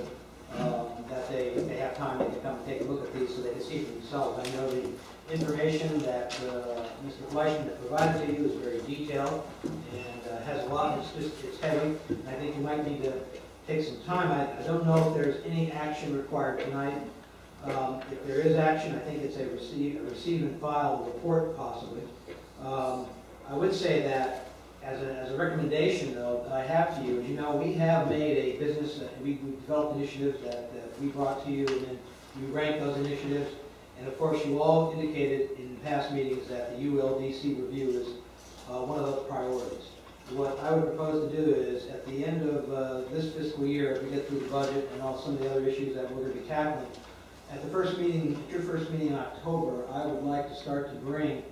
that if they have time, they can come and take a look at these so they can see for themselves. I know the information that Mr. Fleischman has provided to you is very detailed and has a lot. It's heavy. I think you might need to take some time. I don't know if there's any action required tonight. If there is action, I think it's a receive and file report possibly. I would say that as a recommendation, though, that I have to you, as you know, we have made a business, we developed initiatives that we brought to you, and then you rank those initiatives. And of course, you all indicated in past meetings that the ULDC review is one of those priorities. What I would propose to do is, at the end of this fiscal year, if we get through the budget and all some of the other issues that we're going to be tackling, at the first meeting, at your first meeting in October, I would like to start to bring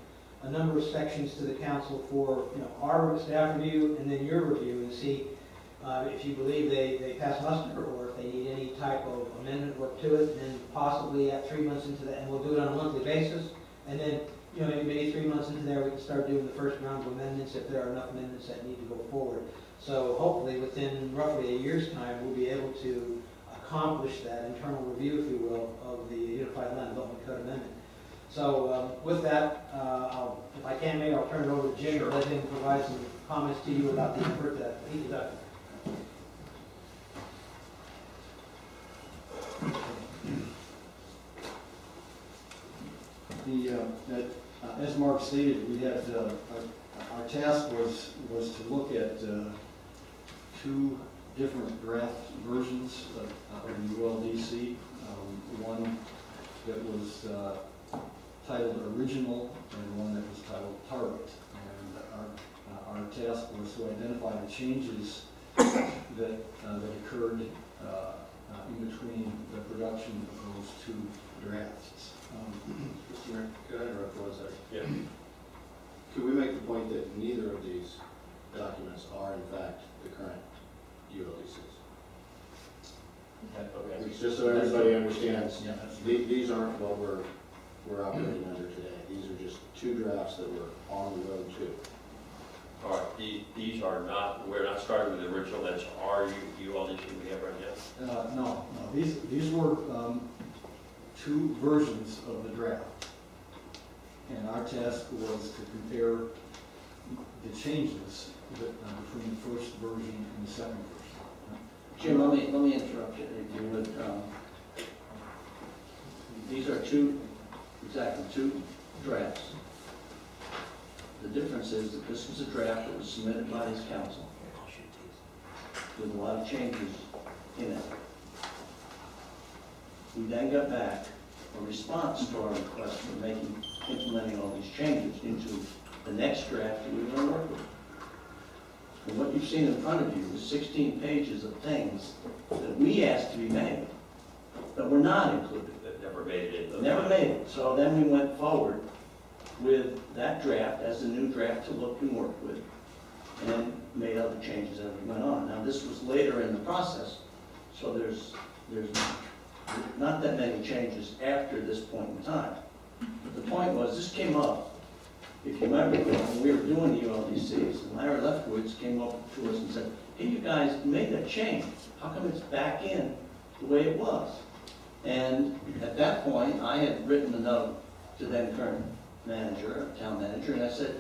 a number of sections to the council for our staff review and then your review, and see if you believe they pass muster or if they need any type of amendment work to it. And then possibly at 3 months into that, and we'll do it on a monthly basis. And then maybe 3 months into there, we can start doing the first round of amendments if there are enough amendments that need to go forward. So hopefully within roughly a year's time, we'll be able to accomplish that internal review, if you will, of the Unified Land Development Code amendment. So with that, if I can, maybe I'll turn it over to Jim and let him provide some comments to you about the effort that he conducted. that, as Mark stated, we had, our task was to look at two different draft versions of the ULDC. One that was titled Original and one that was titled Target. And our task was to identify the changes that occurred in between the production of those two drafts. Mr. Mayor, could I interrupt for 1 second? Yeah. Could we make the point that neither of these documents are in fact the current ULDCs? Okay. It's just so everybody understands, Yeah. these aren't what we're operating under today. These are just two drafts that were on the road to. All right, these are not, we're not starting with the original, that's our ULDC we have right now? No, these were two versions of the draft. And our task was to compare the changes between the first version and the second version. Jim, let me interrupt you if you would. These are exactly two drafts. The difference is that this was a draft that was submitted by his council with a lot of changes in it. We then got back a response to our request for implementing all these changes into the next draft that we were going to work with. And what you've seen in front of you is 16 pages of things that we asked to be made, that were not included. That never made it in. Never made it. So then we went forward with that draft as the new draft to look and work with, and made other changes as we went on. Now this was later in the process, so there's not that many changes after this point in time. But the point was, this came up, if you remember, when we were doing the ULDCs, and Larry Lefkowitz came up to us and said, hey, you guys made that change. How come it's back in the way it was? And at that point, I had written a note to then current manager, town manager, and I said,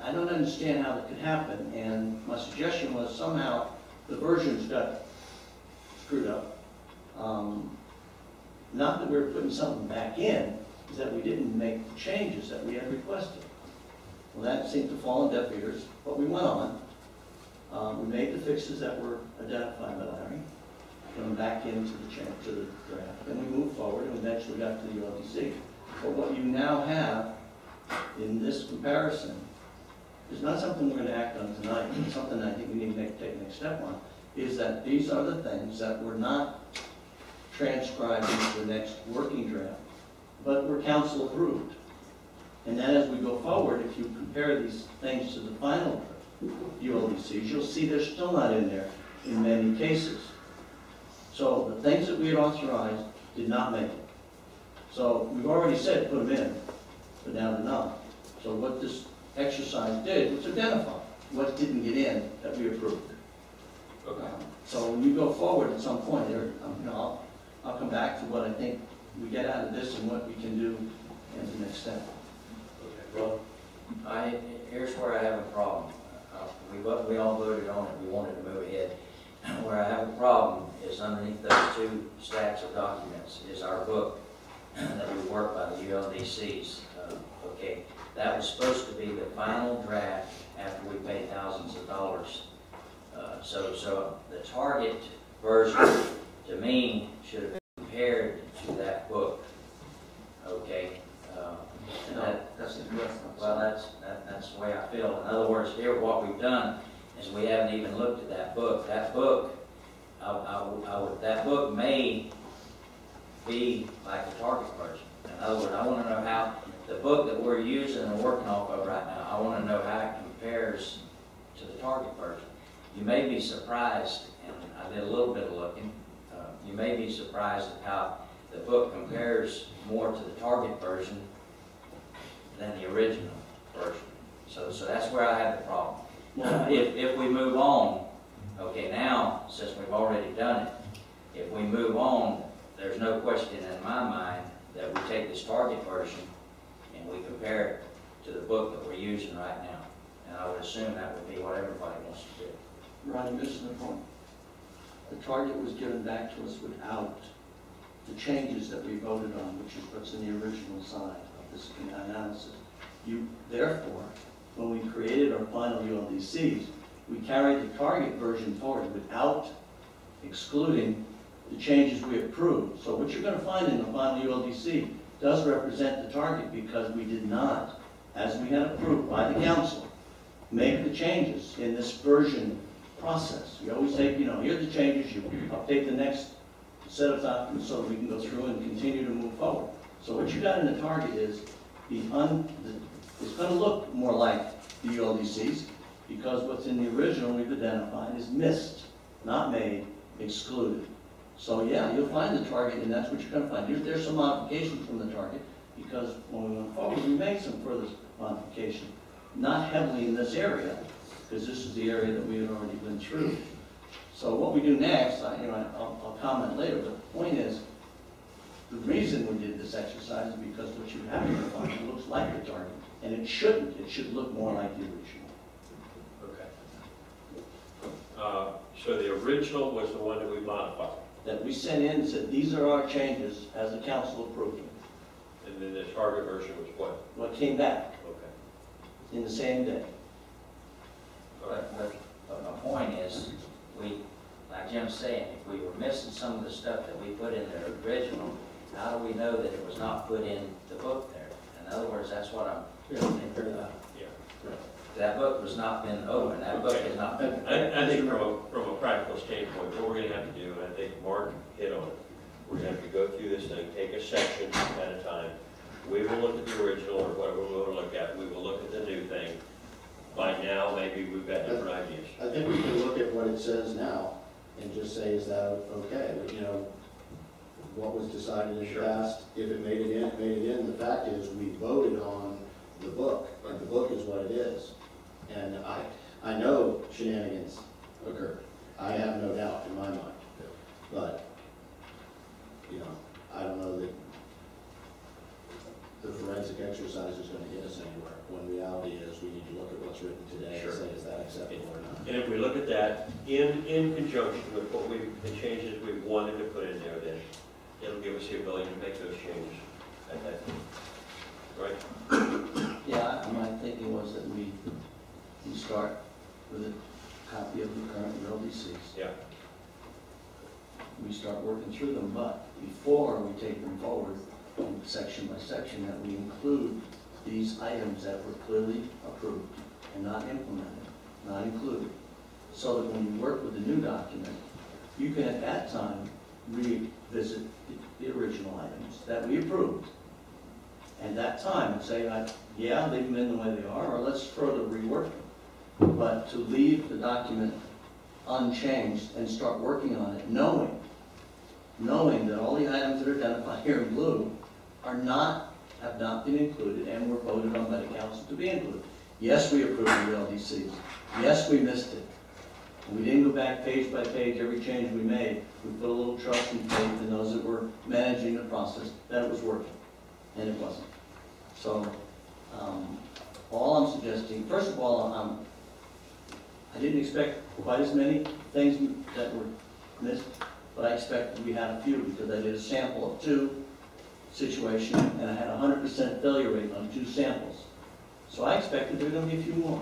I don't understand how that could happen. And my suggestion was somehow the versions got screwed up. Not that we were putting something back in, is that we didn't make the changes that we had requested. Well, that seemed to fall on deaf ears, but we went on. We made the fixes that were identified by Larry, going back into the draft, and we moved forward and eventually got to the ULDC. But what you now have in this comparison is not something we're going to act on tonight, it's something I think we need to take the next step on, is that these are the things that were not transcribed into the next working draft, but were council approved. And then as we go forward, if you compare these things to the final ULDCs, you'll see they're still not in there in many cases. So the things that we had authorized did not make it. So we've already said put them in, but now they're not. So what this exercise did was identify what didn't get in that we approved. Okay. So when you go forward at some point, I'll come back to what I think we get out of this and what we can do as the next step. Okay, well, Here's where I have a problem. We all voted on it, we wanted to move ahead. Where I have a problem is underneath those two stacks of documents is our book that we work by the ULDCs. Okay, that was supposed to be the final draft after we paid thousands of dollars. So the target version, to me, should have been compared to that book. Okay. That's the way I feel. In other words, here what we've done is we haven't even looked at that book. That book, that book may be like the target version. In other words, I want to know how the book that we're using and working off of right now, I want to know how it compares to the target version. You may be surprised, and I did a little bit of looking, you may be surprised at how the book compares more to the target version than the original version. So that's where I have the problem. If we move on, okay, now, since we've already done it, if we move on, there's no question in my mind that we take this target version and we compare it to the book that we're using right now. And I would assume that would be what everybody wants to do. Ronnie, this is the point. The target was given back to us without the changes that we voted on, which is what's in the original side of this analysis. Therefore, when we created our final ULDCs, we carried the target version forward without excluding the changes we approved. So what you're going to find in the final ULDC does represent the target because we did not, as we had approved by the council, make the changes in this version process. You always say, you know, here are the changes, you update the next set of documents so that we can go through and continue to move forward. So what you got in the target is it's going to look more like the ULDCs because what's in the original we've identified is missed, not made, excluded. So yeah, you'll find the target and that's what you're going to find. There's some modifications from the target because when we went forward we made some further modification. Not heavily in this area because this is the area that we had already been through. So what we do next, I'll comment later, but the point is, the reason we did this exercise is because what you have in the fund looks like the target, and it shouldn't. It should look more like the original. Okay. So the original was the one that we modified, That we sent in and said, these are our changes as the council approved them. and then the target version was what? What came back Okay. in the same day. All right. But my point is, like Jim's saying, if we were missing some of the stuff that we put in the original, how do we know that it was not put in the book there? In other words, that's what I'm, Yeah. that book has not been opened, that book has not been. I think from a practical standpoint, what we're going to have to do, and I think Mark hit on it, we're going to have to go through this thing, take a section at a time. We will look at the original or whatever we want to look at. We will look at the new thing. By now, maybe we've got different ideas. I think we can look at what it says now and just say, is that okay? You know, what was decided in the past, if it made it in, it made it in. The fact is, we voted on the book, and the book is what it is. And I know shenanigans occurred. I have no doubt in my mind. But, you know, I don't know that the forensic exercise is going to get us anywhere, when reality is we need to look at what's written today and say, is that acceptable or not? And if we look at that in conjunction with what the changes we wanted to put in there, then it'll give us the ability to make those changes at that time. Right? Yeah, my thinking was that we start with a copy of the current ULDCs. Yeah. We start working through them, but before we take them forward, section by section, that we include these items that were clearly approved and not implemented, not included, so that when you work with the new document, you can at that time revisit the original items that we approved. And that time and say, yeah, leave them in the way they are, or let's further rework them. But to leave the document unchanged and start working on it, knowing that all the items that are identified here in blue have not been included and were voted on by the council to be included. Yes, we approved the LDCs. Yes, we missed it. We didn't go back page by page, every change we made. We put a little trust and faith in those that were managing the process, that it was working, and it wasn't. So, all I'm suggesting, first of all, I didn't expect quite as many things that were missed, but I expected we had a few because I did a sample of 2 situations and I had a 100% failure rate on 2 samples. So I expected there were going to be a few more.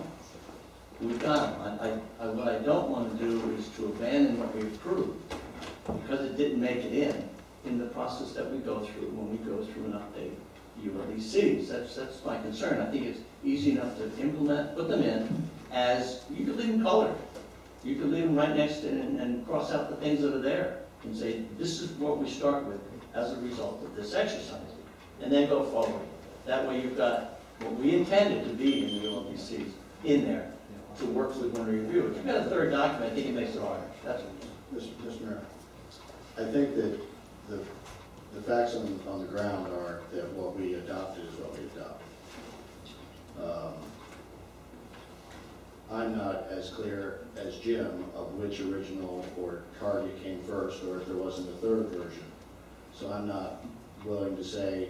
We've got them. What I don't want to do is to abandon what we approved because it didn't make it in the process that we go through when we go through and update ULDCs. That's my concern. I think it's easy enough to implement, put them in as, you could leave them colored. You could leave them right next to it and cross out the things that are there and say, this is what we start with as a result of this exercise. And then go forward. That way you've got what we intended to be in the ULDCs in there to work with when we review it. If you've got a third document, I think it makes it harder. That's what Mr. Mayor, I think that the facts on the ground are that what we adopted is what we adopted. I'm not as clear as Jim of which original or target came first, or if there wasn't a third version. So I'm not willing to say,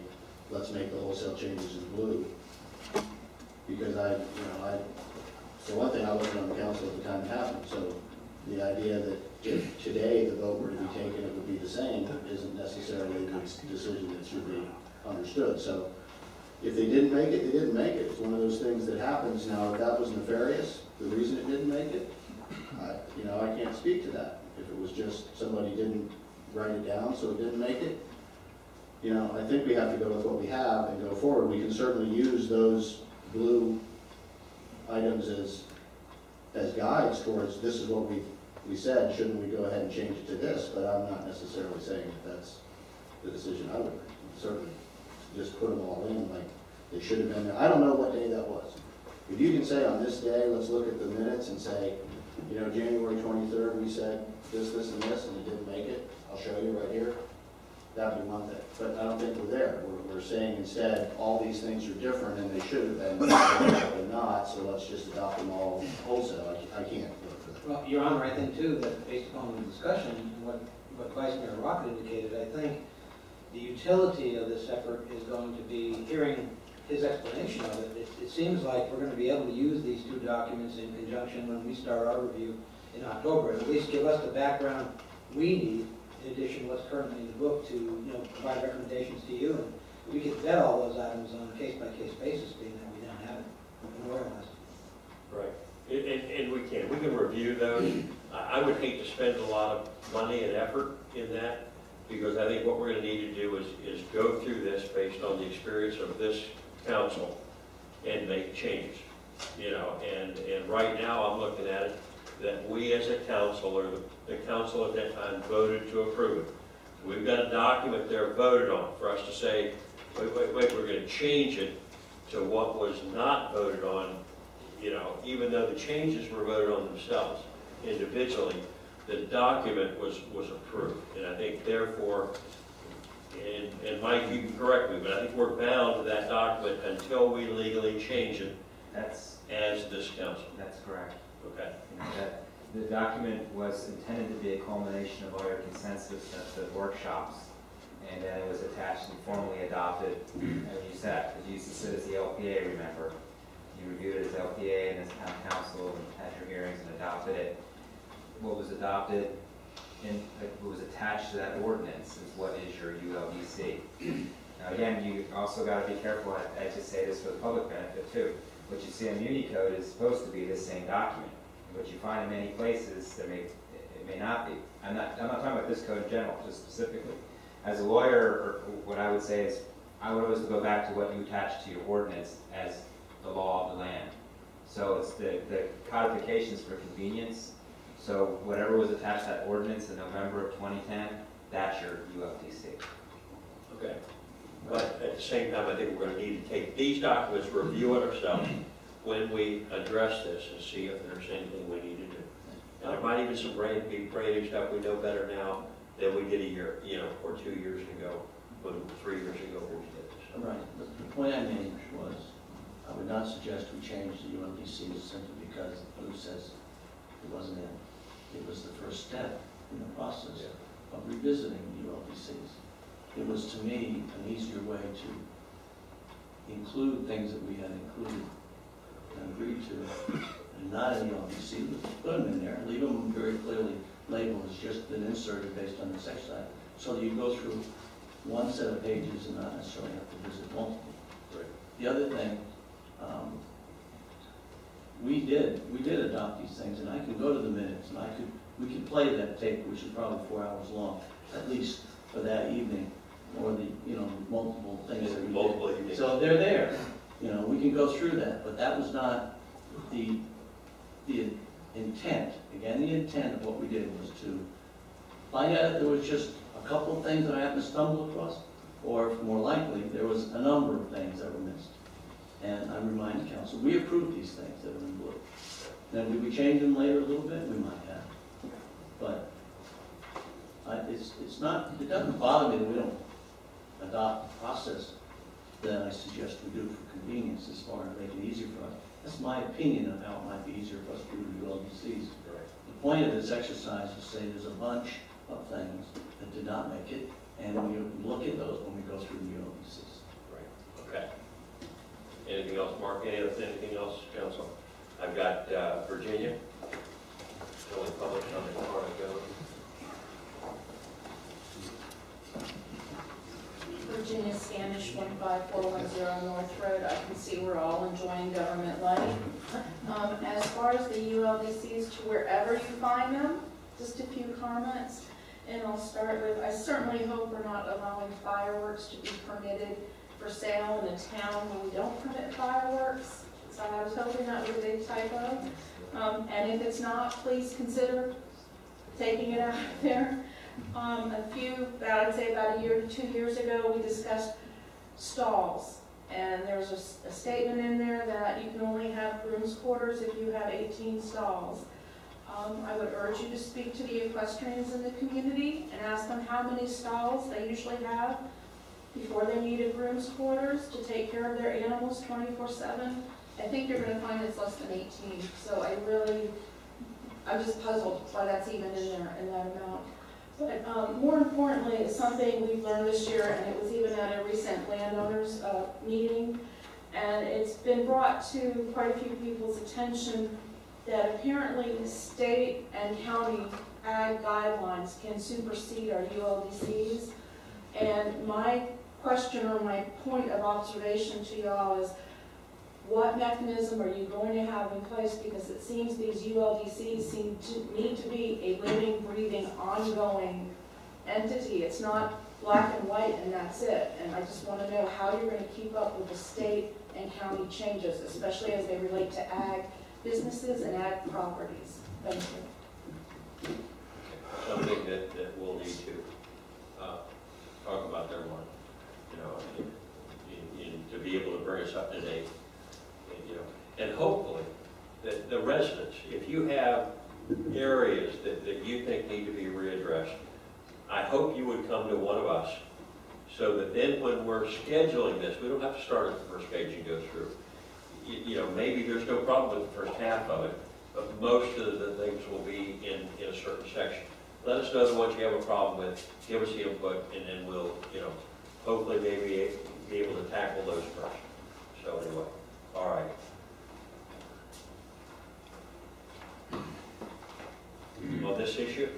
let's make the wholesale changes in blue. Because for one thing, I wasn't on the council at the time it happened, so the idea that if today the vote were to be taken, it would be the same, isn't necessarily the decision that should be understood. So if they didn't make it, they didn't make it. It's one of those things that happens. Now, if that was nefarious, the reason it didn't make it, you know, I can't speak to that. If it was just somebody didn't write it down, so it didn't make it, you know, I think we have to go with what we have and go forward. We can certainly use those blue items as guides towards this is what we said, shouldn't we go ahead and change it to this? But I'm not necessarily saying that that's the decision I would make. Certainly just put them all in like they should have been there. I don't know what day that was. If you can say on this day, let's look at the minutes and say, you know, January 23rd, we said this, and this, and it didn't make it. I'll show you right here. That'd be one thing. But I don't think we're there. We're saying instead, all these things are different and they should have been, but they're not, so let's just adopt them all wholesale. I can't vote for that. Well, Your Honor, I think too that based upon the discussion and what Vice Mayor Rocket indicated, I think the utility of this effort is going to be hearing his explanation of it. It seems like we're going to be able to use these two documents in conjunction when we start our review in October. At least give us the background we need, in addition to what's currently in the book, to, you know, provide recommendations to you. And we can vet all those items on a case-by-case basis, being that we don't have it memorialized. Right. And we can review those. I would hate to spend a lot of money and effort in that, because I think what we're going to need to do is go through this based on the experience of this council and make change. You know, and right now I'm looking at it that we as a council, or the council at that time, voted to approve it. We've got a document there voted on for us to say, wait, we're going to change it to what was not voted on. You know, even though the changes were voted on themselves individually, the document was approved. And I think therefore, and Mike, you can correct me, but I think we're bound to that document until we legally change it as this council. That's correct. Okay. You know, that the document was intended to be a culmination of all your consensus at the workshops, and then it was attached and formally adopted, as you said, because you used to sit as the LPA, remember? You reviewed it as LPA and as town council and had your hearings and adopted it. What was adopted and what was attached to that ordinance is what is your ULDC. Now again, you also got to be careful, I just say this for the public benefit too. What you see on Unicode is supposed to be the same document. What you find in many places, it may not be. I'm not talking about this code in general, just specifically. As a lawyer, what I would say is, I would always go back to what you attach to your ordinance as the law of the land. So it's the codifications for convenience. So whatever was attached to that ordinance in November of 2010, that's your ULDC. Okay. But at the same time, I think we're going to need to take these documents, review it ourselves when we address this and see if there's anything we need to do. And there might even be brand new stuff we know better now than we did a year, you know, or 2 years ago, 3 years ago when we did this. Right. The point I made was, I would not suggest we change the ULDC simply because Blue says it wasn't in. It was the first step in the process of revisiting the ULDCs. It was, to me, an easier way to include things that we had included and agreed to, and not in the ULDC, but put them in there, leave them very clearly labeled as just been inserted based on this exercise, so that you go through one set of pages and not necessarily have to visit multiple. Right. The other thing, we did adopt these things, and I can go to the minutes, and we could play that tape, which is probably 4 hours long, at least for that evening, or the, you know, multiple things that we Multiple did. evenings. So they're there, you know, we can go through that, but that was not the intent. Again, the intent of what we did was to find out if there was just a couple of things that I happened to stumble across, or if more likely, there was a number of things that were missed. And I remind the council, we approved these things that were in blue. Then did we change them later a little bit? We might have. But it's not, it doesn't bother me that we don't adopt the process that I suggest we do for convenience as far as making it easier for us. That's my opinion of how it might be easier for us to do the ULDCs. The point of this exercise is to say there's a bunch of things that did not make it, and we look at those when we go through the ULDCs. Right. Okay. Anything else, Mark? Anything else, Council? I've got Virginia. The only public comment before I go. Virginia Scan. Spanish 15410 North Road. I can see we're all enjoying government money. As far as the ULDCs, to wherever you find them, just a few comments. And I'll start with, I certainly hope we're not allowing fireworks to be permitted for sale in a town where we don't permit fireworks. So I was hoping that was a big typo. And if it's not, please consider taking it out of there. I'd say about a year to 2 years ago, we discussed stalls. And there's a statement in there that you can only have groom's quarters if you have 18 stalls. I would urge you to speak to the equestrians in the community and ask them how many stalls they usually have before they need a groom's quarters to take care of their animals 24/7. I think you're going to find it's less than 18. So I'm just puzzled why that's even in there in that amount. But more importantly, it's something we've learned this year, and it was even at a recent landowners meeting, and it's been brought to quite a few people's attention that apparently the state and county ag guidelines can supersede our ULDCs. And my question or my point of observation to y'all is, what mechanism are you going to have in place? Because it seems these ULDCs seem to need to be a living, breathing, ongoing entity. It's not black and white and that's it. And I just want to know how you're going to keep up with the state and county changes, especially as they relate to ag businesses and ag properties. Thank you. Something that we'll need to talk about there more, to be able to bring us up to date. And hopefully that the residents, if you have areas that you think need to be readdressed, I hope you would come to one of us so that then when we're scheduling this, we don't have to start at the first page and go through. Maybe there's no problem with the first half of it, but most of the things will be in a certain section. Let us know the ones you have a problem with, give us the input, and then we'll, hopefully maybe be able to tackle those first. So anyway, all right. On this issue?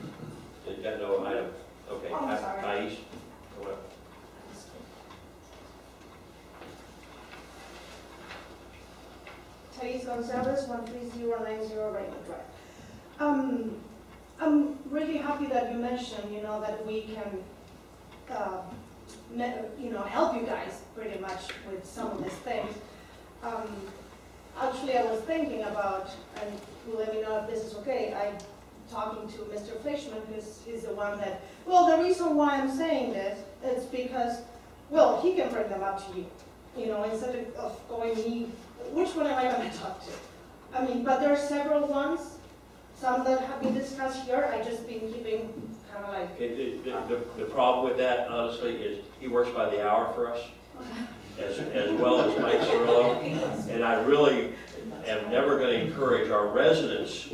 You got no item? Okay. Oh, I'm sorry. Thais? Go ahead. Thais Gonzalez, 13090 Raymond Drive. I'm really happy that you mentioned, that we can, help you guys pretty much with some of these things. Actually, I was thinking about, and let me know if this is okay, I'm talking to Mr. Fleischman, because he's the one that, the reason why I'm saying this is because, he can bring them up to you, instead of going me, which one am I going to talk to? But there are several ones, some that have been discussed here. I just been keeping kind of like... The problem with that, honestly, is he works by the hour for us, as well as Mike Cirillo, and I really am never going to encourage our residents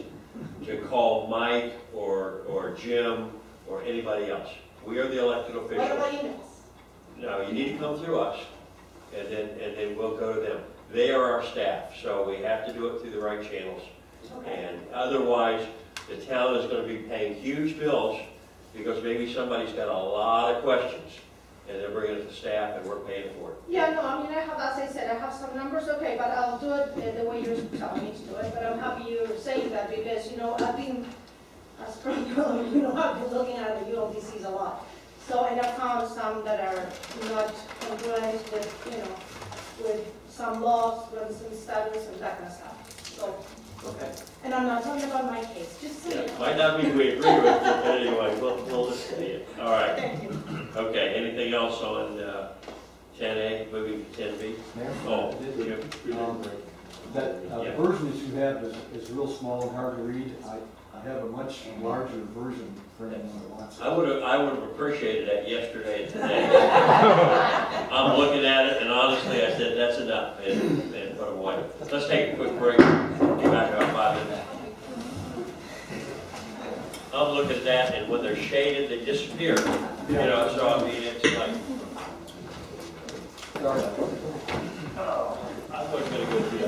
to call Mike or Jim or anybody else. We are the elected officials. What about emails? No, you need to come through us, and then we'll go to them. They are our staff, so we have to do it through the right channels. Okay. And otherwise, the town is going to be paying huge bills because maybe somebody's got a lot of questions, and they're bringing it to staff, and we're paying for it. Yeah, no, I have, as I said, I have some numbers, okay, but I'll do it the way you're telling me to do it. But I'm happy you're saying that because, I've been, as per I've been looking at the ULDCs a lot. So, and I found some that are not congruent with, with some laws, with some studies and that kind of stuff. So, okay. And I'm not talking about my case, just so you know. Might not mean we agree with it, but anyway, we'll just see it. All right. Thank you. Okay, anything else on 10A, moving to 10B? Oh, Jim. The version that you have is real small and hard to read. I have a much larger version for anyone that wants it. I would have appreciated that yesterday and today. I'm looking at it, and honestly, I said, that's enough, and put them away. Let's take a quick break. Be back in about 5 minutes. I'm looking at that, and when they're shaded, they disappear. So I mean, it's like... I wasn't going to go through that.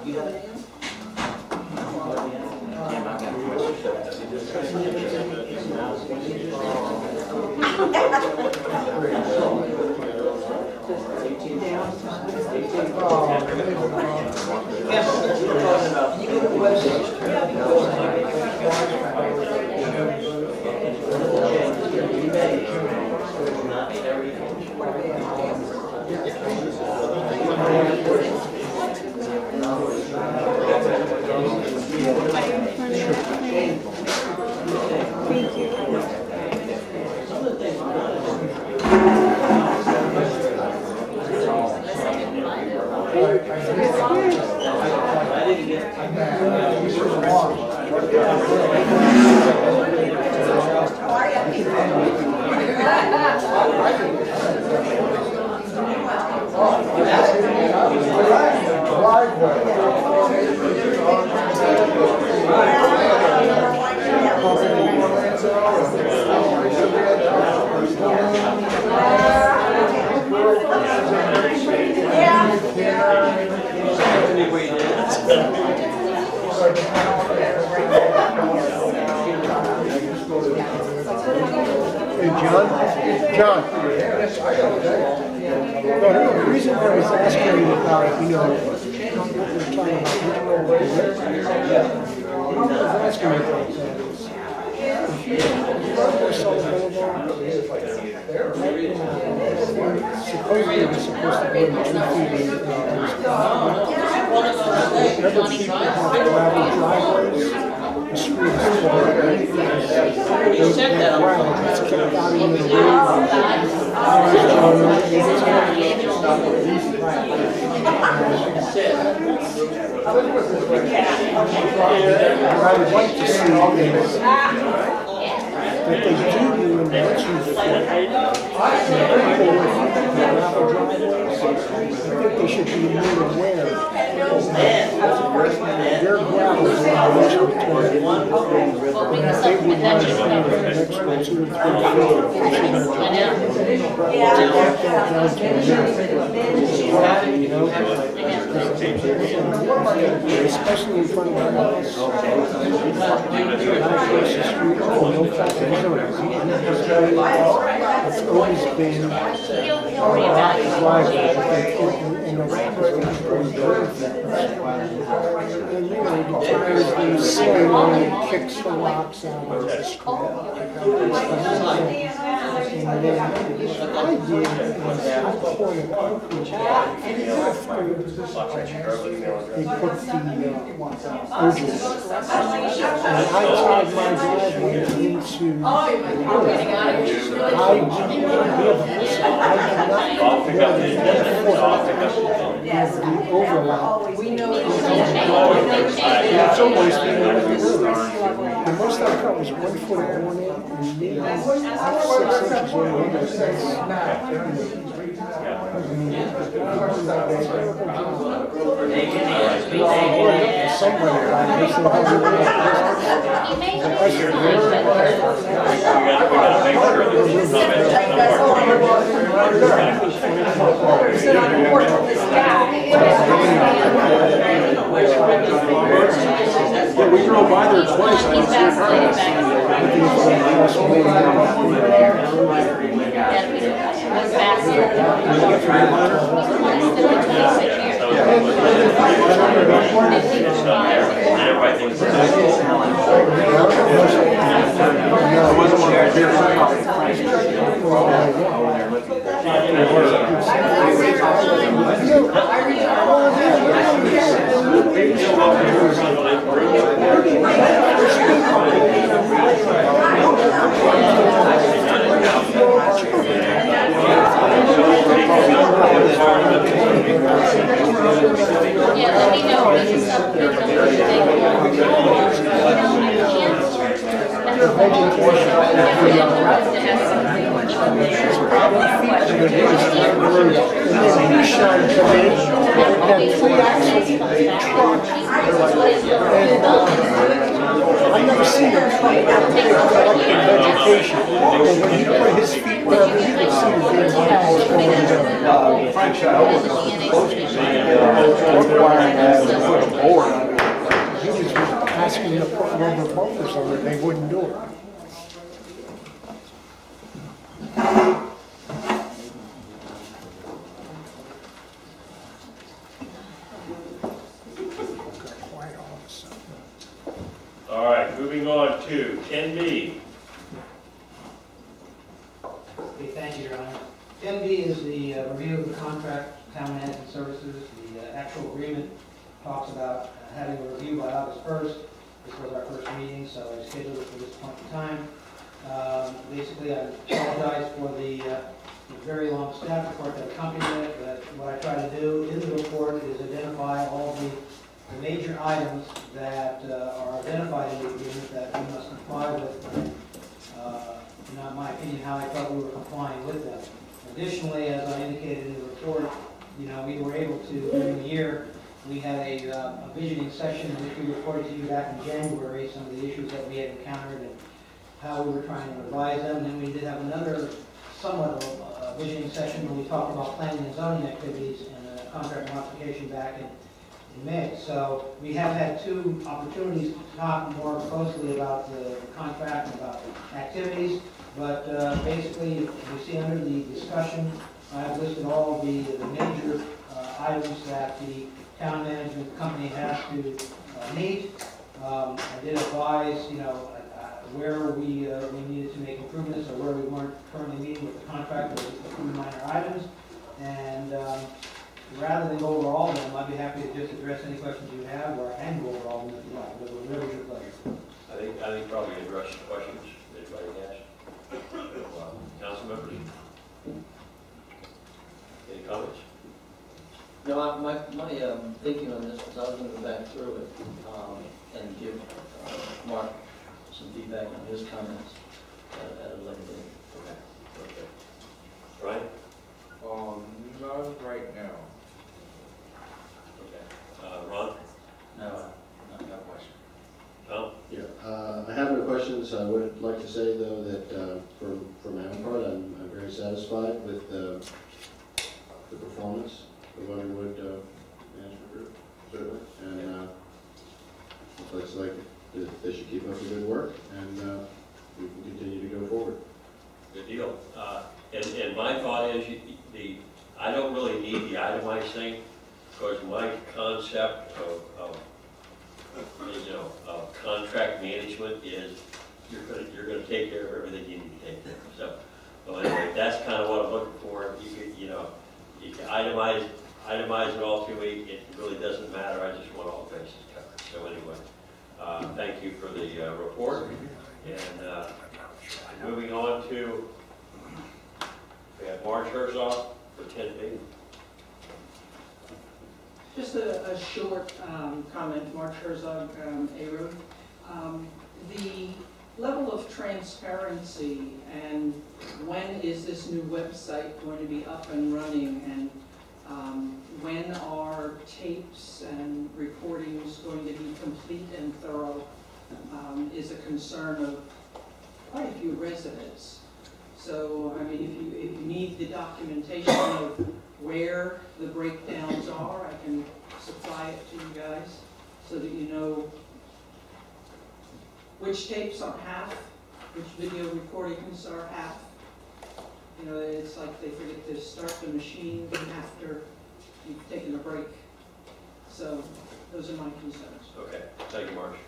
You have an answer? John. The reason I was asking you about, what we're talking about, I was asking you about that is, if you supposedly it's supposed to be 2 feet. Other people have gravel driveways. The street is gravel, it's kept out into the road. What I would like to see is that they do in the elections for I think they should be made aware their gravel is in the next return. They would like to pay the next 2 or 3 feet. Especially in front of our house. It's always been and the ramp is going to be pretty good. And the tires do say when it kicks the rocks out of the street. And then I did was I poured a concrete after they put the urgent. And I tied my driveway into the overlap. It's always been the most I got was 1 foot of 1 inch and maybe 6 inches on the other side. Yeah, we drove by there twice. I I've never seen a truck up in vegetation, but when he put his feet wherever, you could see the big house going down. Frank Shaw was supposed to be requiring that to put a board. He was asking to put rubber bumpers on it, they wouldn't do it. All right, moving on to 10B. Okay, thank you, Your Honor. 10B is the review of the contract, town management services. The actual agreement talks about having a review by August 1st. This was our first meeting, so I scheduled it for this point in time. Basically, I apologize for the very long staff report that accompanied it, but what I try to do in the report is identify all the major items that are identified in the agreement that we must comply with. In my opinion, how I thought we were complying with them. Additionally, as I indicated in the report, we were able to, during the year, we had a visioning session in which we reported to you back in January some of the issues that we had encountered and how we were trying to revise them. And then we did have another somewhat of a visioning session when we talked about planning and zoning activities and a contract modification back in May. So we have had two opportunities to talk more closely about the contract and about the activities. But basically, you see under the discussion, I've listed all the major items that the town management company has to meet. I did advise, where we needed to make improvements or where we weren't currently meeting with the contract, or a few minor items. And rather than go over all of them, I'd be happy to just address any questions you have, or I can go over all of them if you like, but whatever your pleasure. I think probably address the questions anybody has. Council members? Any comments? No, my thinking on this was I was going to go back through it and give Mark some feedback on his comments at a later date. Okay. Ryan? Not right now. Okay. Ron? No, not got a question. Tom? Yeah, I have no questions. I would like to say, though, that for my own part, I'm very satisfied with the performance of Underwood Management Group, certainly. And it looks like they should keep up the good work, and we can continue to go forward. Good deal. And my thought is, I don't really need the itemized thing, because my concept of contract management is you're gonna take care of everything you need to take care of. So anyway, that's kind of what I'm looking for. You can itemize it all to me. It really doesn't matter. I just want all bases covered. So anyway, thank you for the report. And moving on to, we have Marge Herzog for 10B. Just a short comment, Mark Herzog, ARU. The level of transparency and when is this new website going to be up and running, and when are tapes and recordings going to be complete and thorough is a concern of quite a few residents. So, I mean, if you need the documentation of where the breakdowns are, I can supply it to you guys so that you know which tapes are half, which video recordings are half. It's like they forget to start the machine after you've taken a break. So those are my concerns. Okay, thank you, Marge.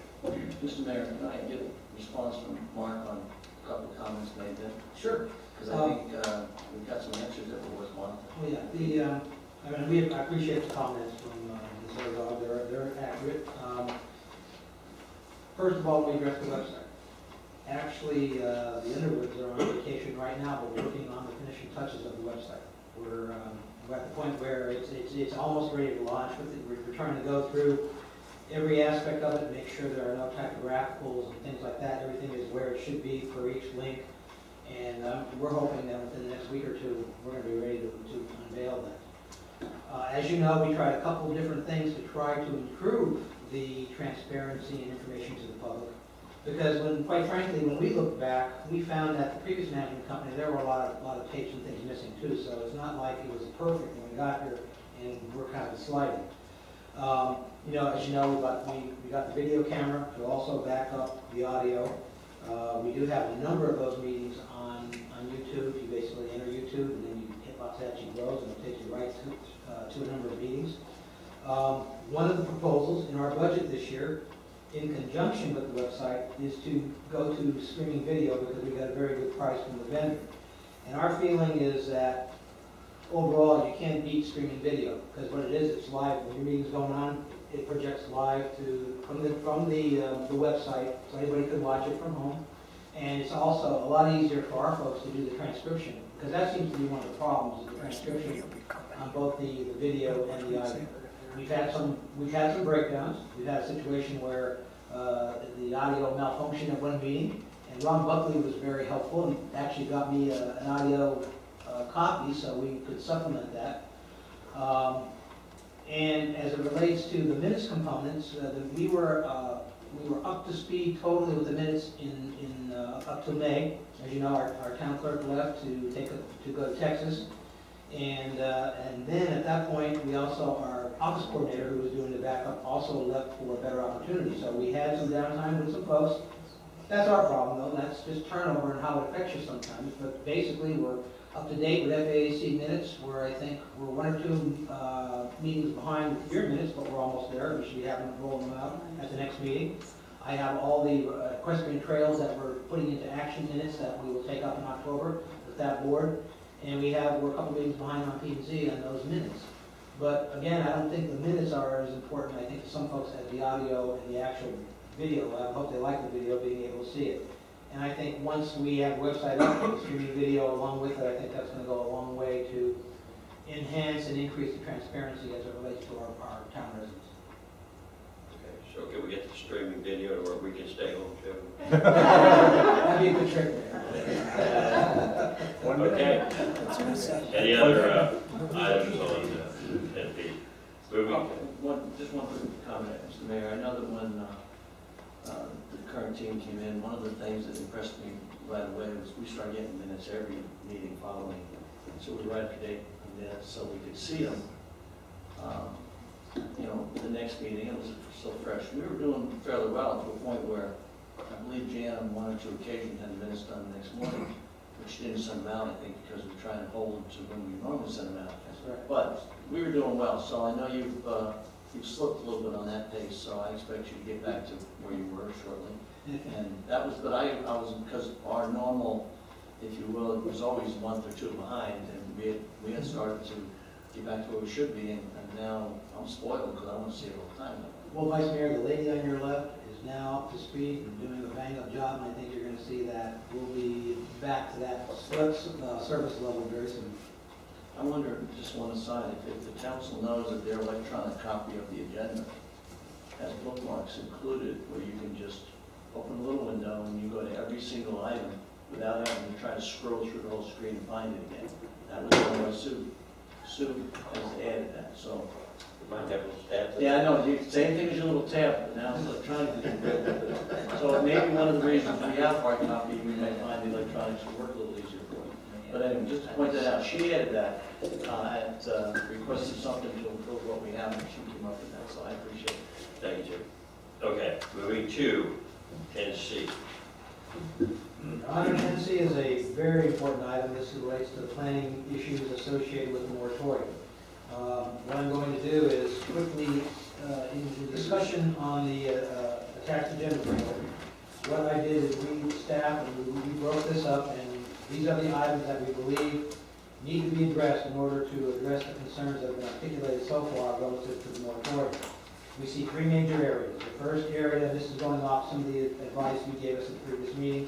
Mr. Mayor, can I get a response from Mark on a couple of comments made then? Sure. Because I think we've got some answers that were worthwhile. Oh, yeah. I appreciate the comments from Ms. Herzog. They're accurate. First of all, we address the website. Actually, the Underwoods are on vacation right now, but we're working on the finishing touches of the website. We're at the point where it's almost ready to launch with it. We're trying to go through every aspect of it, make sure there are no typographicals and things like that. Everything is where it should be for each link. And we're hoping that within the next week or two, we're going to be ready to unveil that. As you know, we tried a couple of different things to try to improve the transparency and information to the public. Because quite frankly, when we look back, we found that the previous management company, there were a lot of tapes and things missing too. So it's not like it was perfect when we got here, and we're kind of sliding. As you know, we got the video camera to also back up the audio. We do have a number of those meetings on YouTube. You basically enter YouTube and then you hit Waxahachie Grows and it'll take you right to a number of meetings. One of the proposals in our budget this year, in conjunction with the website, is to go to streaming video because we got a very good price from the vendor. And our feeling is that overall you can't beat streaming video because what it is, it's live. When your meeting's going on, it projects live from the website, so anybody could watch it from home. And it's also a lot easier for our folks to do the transcription because that seems to be one of the problems, is the transcription on both the video and the audio. We've had some breakdowns. We've had a situation where the audio malfunctioned at one meeting, and Ron Buckley was very helpful and actually got me an audio copy so we could supplement that. And as it relates to the minutes components, we were up to speed totally with the minutes up to May. As you know, our town clerk left to go to Texas. And then at that point, we also, our office coordinator who was doing the backup also left for a better opportunity. So we had some downtime with some folks. That's our problem though, that's just turnover and how it affects you sometimes. But basically we're up to date with FAAC minutes. I think we're 1 or 2 meetings behind your minutes, but we're almost there. We should be having to roll them out at the next meeting. I have all the equestrian trails that we're putting into action minutes that we will take up in October with that board. And we're a couple meetings behind on P&Z on those minutes. But again, I don't think the minutes are as important, I think, to some folks as the audio and the actual video. I hope they like the video, being able to see it. And I think once we have the website up with the streaming video along with it, I think that's going to go a long way to enhance and increase the transparency as it relates to our town residents. Okay, so can we get the streaming video where we can stay home too? That'd be a good trick there. Okay. Any other items on 10B? Just one quick comment, Mr. Mayor. I know that when the current team came in, one of the things that impressed me right away was we started getting minutes every meeting following. So we were right up to date on minutes so we could see them. The next meeting, it was so fresh. We were doing fairly well to a point where I believe Jan on 1 or 2 occasions had the minutes done the next morning, which didn't send them out, I think, because we're trying to hold them to when we normally send them out. That's right. But we were doing well, so I know you've slipped a little bit on that pace, so I expect you to get back to where you were shortly. And that was, but I was, because our normal, if you will, it was always 1 or 2 behind, and we had started to get back to where we should be, and now I'm spoiled because I want to see it all the time. Well, Vice Mayor, the lady on your left is now up to speed and doing a bang-up job, and I think you're going to see that we'll be back to that service level very soon. I wonder, just one aside, if the council knows that their electronic copy of the agenda has bookmarks included where you can just open a little window and you go to every single item without having to try to scroll through the whole screen and find it again. That was done by Sue. Sue has added that, so. You might have a little tab. Yeah, I know, same thing as your little tab, but now it's electronic. So maybe one of the reasons we have hard copy, we may find the electronics will work a little easier for you. But anyway, just to point that out, she added that at request of something to improve what we have, and she came up with that, so I appreciate it. Thank you. Okay, moving to 10C. Item 10C is a very important item. This relates to the planning issues associated with the moratorium. What I'm going to do is quickly, in the discussion on the attached agenda framework, what I did is we staff and we broke this up, and these are the items that we believe need to be addressed in order to address the concerns that have been articulated so far relative to the moratorium. We see 3 major areas. The first area, this is going off some of the advice you gave us at the previous meeting.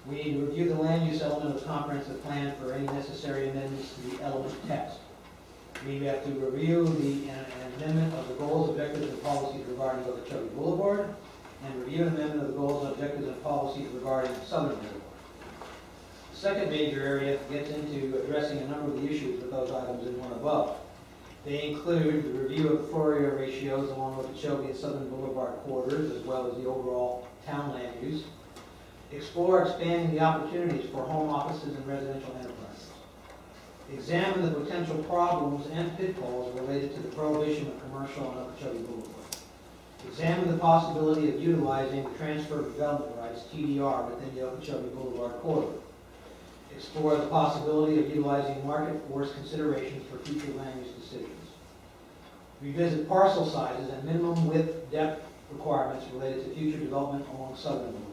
We need to review the land use element of the comprehensive plan for any necessary amendments to the element text. We have to review an amendment of the goals, objectives, and policies regarding Okeechobee Boulevard, and review an amendment of the goals, objectives, and policies regarding Southern Boulevard. The second major area gets into addressing a number of the issues with those items in one above. They include the review of the floor area ratios along Okeechobee and Southern Boulevard corridors, as well as the overall town land use. Explore expanding the opportunities for home offices and residential enterprises. Examine the potential problems and pitfalls related to the prohibition of commercial on Okeechobee Boulevard. Examine the possibility of utilizing the transfer of development rights rights, TDR, within the Okeechobee Boulevard corridor. Explore the possibility of utilizing market force considerations for future land use decisions. Revisit parcel sizes and minimum width depth requirements related to future development along Southern Boulevard.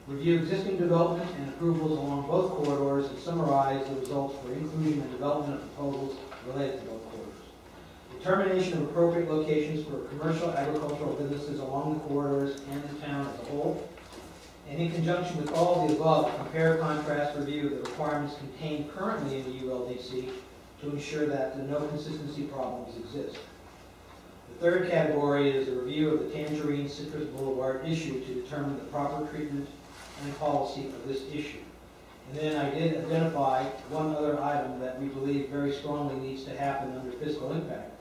Review existing development and approvals along both corridors and summarize the results for inclusion and development of proposals related to both corridors. Determination of appropriate locations for commercial agricultural businesses along the corridors and the town as a whole. And in conjunction with all of the above, compare, contrast, review the requirements contained currently in the ULDC to ensure that no consistency problems exist. The third category is a review of the Tangerine Citrus Boulevard issue to determine the proper treatment and policy of this issue. And then I did identify one other item that we believe very strongly needs to happen under fiscal impact.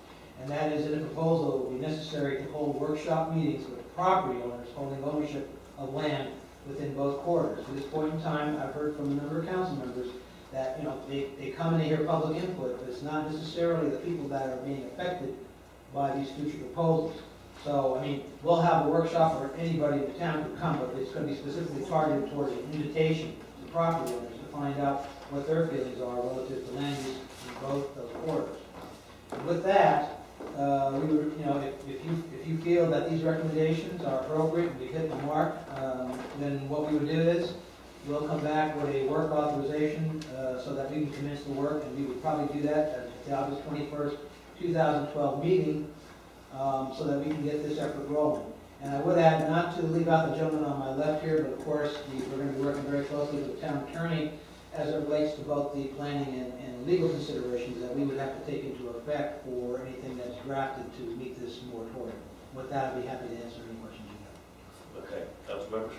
And that is in a proposal it will be necessary to hold workshop meetings with property owners holding ownership of land within both corridors. At this point in time, I've heard from a number of council members that, you know, they come and they hear public input, but it's not necessarily the people that are being affected by these future proposals. So, I mean, we'll have a workshop where anybody in the town can come, but it's going to be specifically targeted towards an invitation to property owners to find out what their feelings are relative to land use in both those corridors. And with that, we would, you know, if you feel that these recommendations are appropriate and we hit the mark, then what we would do is we'll come back with a work authorization so that we can commence the work, and we would probably do that at the August 21st, 2012 meeting so that we can get this effort rolling. And I would add, not to leave out the gentleman on my left here, but of course we're going to be working very closely with the town attorney as it relates to both the planning and legal considerations that we would have to take into effect for anything that's drafted to meet this moratorium. With that, I'd be happy to answer any questions you have. Okay, council members?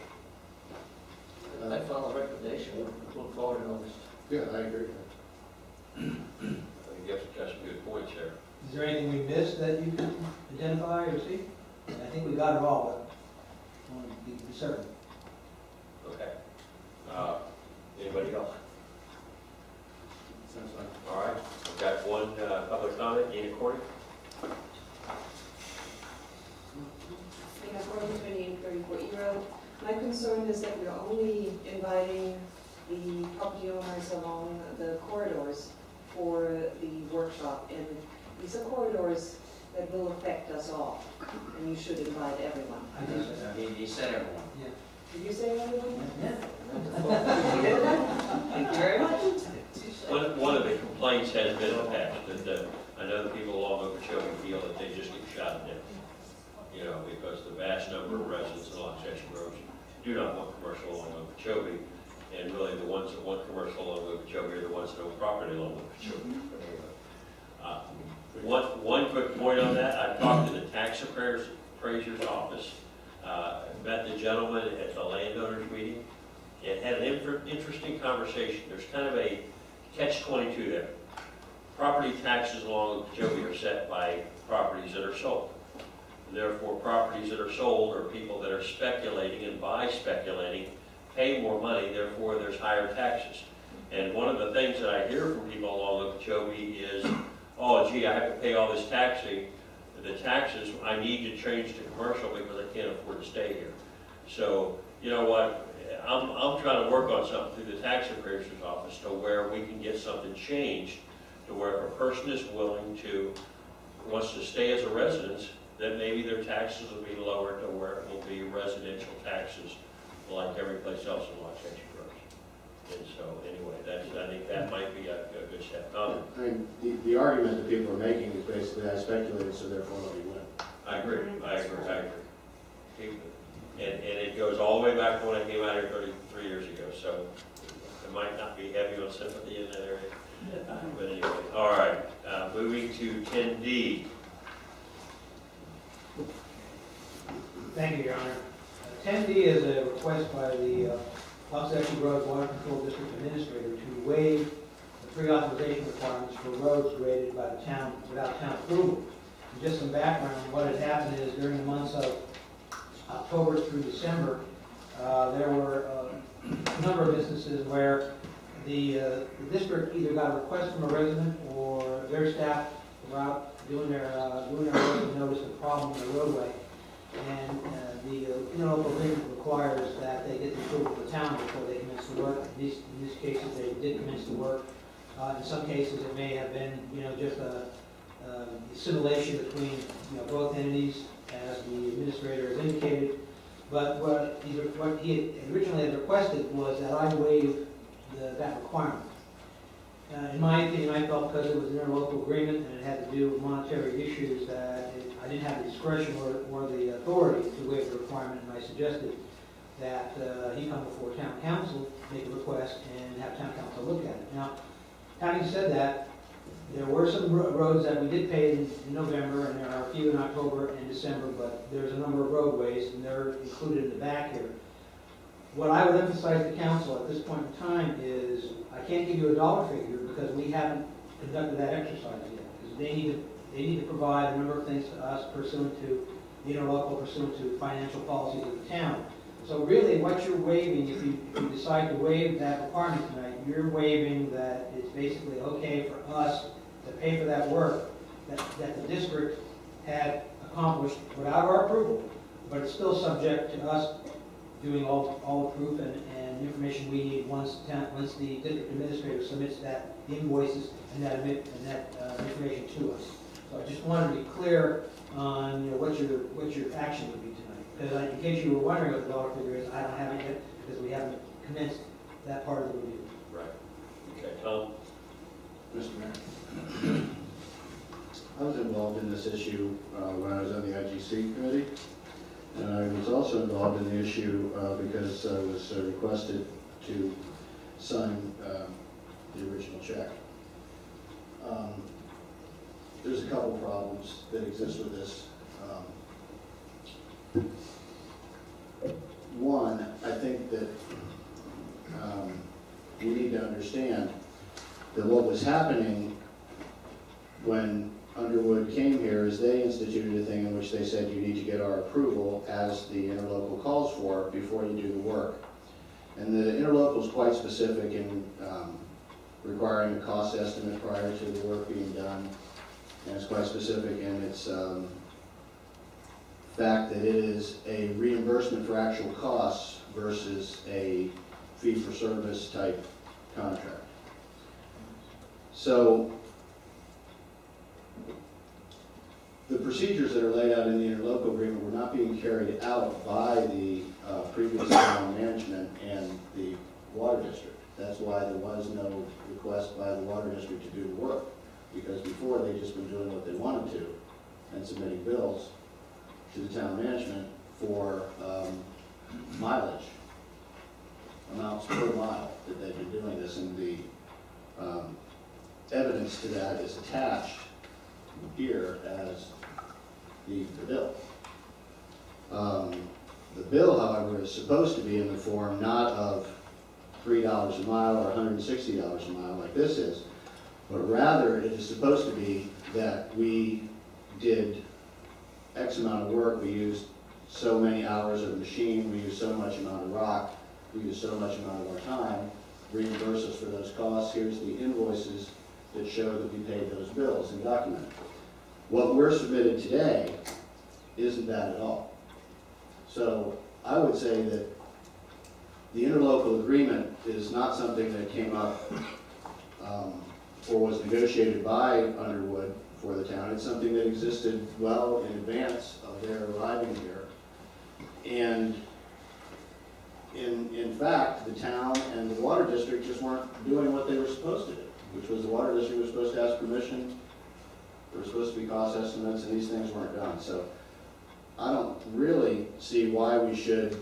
I follow the recommendation, we'll look forward to August. Yeah, I agree. I think you have got some good points there. Is there anything we missed that you can identify or see? And I think we got it all, but I want to be certain. Okay. Anybody else? Sounds fine. All right, we've got one public comment, Nina Cordy. Nina Cordy, 2834 E Road. My concern is that we're only inviting the property owners along the corridors for the workshop, and these are corridors that will affect us all, and you should invite everyone. He said everyone. Yeah. Did you say everyone? Yeah. Thank you very much. One of the complaints has been in the past that I know the people along Okeechobee feel that they just get shot down. You know, because the vast number of residents along Section Roads do not want commercial along Okeechobee, and really the ones that want commercial along Okeechobee are the ones that own property along Okeechobee. One quick point on that, I talked to the tax appraiser's office, met the gentleman at the landowners meeting, and had an interesting conversation. There's kind of a catch-22 there. Property taxes along Okeechobee are set by properties that are sold. Therefore, properties that are sold are people that are speculating, and by speculating, pay more money, therefore there's higher taxes. And one of the things that I hear from people along Okeechobee is, oh, gee, I have to pay all this taxing. The taxes, I need to change to commercial because I can't afford to stay here. So, you know what, I'm trying to work on something through the tax appraiser's office to where we can get something changed to where if a person is willing to, wants to stay as a resident, then maybe their taxes will be lower to where it will be residential taxes like every place else in Los Angeles. And so, anyway, I think that might be a good step. I mean, the argument that people are making is basically I speculated, so therefore let me win. I agree. And it goes all the way back to when I came out here 33 years ago, so it might not be heavy on sympathy in that area. But anyway, all right, moving to 10D. Thank you, Your Honor. 10D is a request by the Los Angeles Roads Water Control District Administrator to waive the pre-authorization requirements for roads graded by the town without town approval. And just some background, what had happened is during the months of October through December, there were a number of instances where the district either got a request from a resident or their staff were out doing their work and noticed a problem in the roadway. And the interlocal agreement requires that they get the approval of the town before they commence the work. In these cases, they did commence the work. In some cases, it may have been, just a assimilation between, both entities, as the administrator has indicated. But what he originally had requested was that I waive that requirement. In my opinion, I felt because it was an interlocal agreement and it had to do with monetary issues that I didn't have the discretion or the authority to waive the requirement, and I suggested that he come before town council, make a request, and have town council look at it. Now, having said that, there were some roads that we did pay in November, and there are a few in October and December, but there's a number of roadways, and they're included in the back here. What I would emphasize to council at this point in time is, I can't give you a dollar figure because we haven't conducted that exercise yet. Because they need to provide a number of things to us pursuant to the interlocal, pursuant to financial policies of the town. So really, what you're waiving, if you decide to waive that requirement tonight, you're waiving that it's basically okay for us to pay for that work that the district had accomplished without our approval, but it's still subject to us doing all the proof and information we need once the district administrator submits the invoices and that information to us. So I just wanted to be clear on what your action would be tonight. Because in case you were wondering what the dollar figure is, I don't have it yet because we haven't commenced that part of the review. Right. Okay, Tom? Mr. Mayor. I was involved in this issue when I was on the IGC committee, and I was also involved in the issue because I was requested to sign the original check. There's a couple problems that exist with this. One, I think that we need to understand that what was happening when Underwood came here is they instituted a thing in which they said you need to get our approval as the interlocal calls for before you do the work. And the interlocal is quite specific in requiring a cost estimate prior to the work being done. And it's quite specific in its fact that it is a reimbursement for actual costs versus a fee-for-service type contract. So the procedures that are laid out in the interlocal agreement were not being carried out by the previous town management and the water district. That's why there was no request by the water district to do the work, because before they'd just been doing what they wanted to and submitting bills to the town management for mileage, amounts per mile that they've been doing this, and the evidence to that is attached here as the bill. The bill, however, is supposed to be in the form not of $3 a mile or $160 a mile like this is, but rather it is supposed to be that we did X amount of work, we used so many hours of machine, we used so much amount of rock, we used so much amount of our time, reimburse us for those costs, here's the invoices that show that we paid those bills and documented. What we're submitted today isn't that at all. So I would say that the interlocal agreement is not something that came up or was negotiated by Underwood for the town. It's something that existed well in advance of their arriving here. And in fact, the town and the water district just weren't doing what they were supposed to do, which was the water district was supposed to ask permission, there were supposed to be cost estimates, and these things weren't done. So I don't really see why we should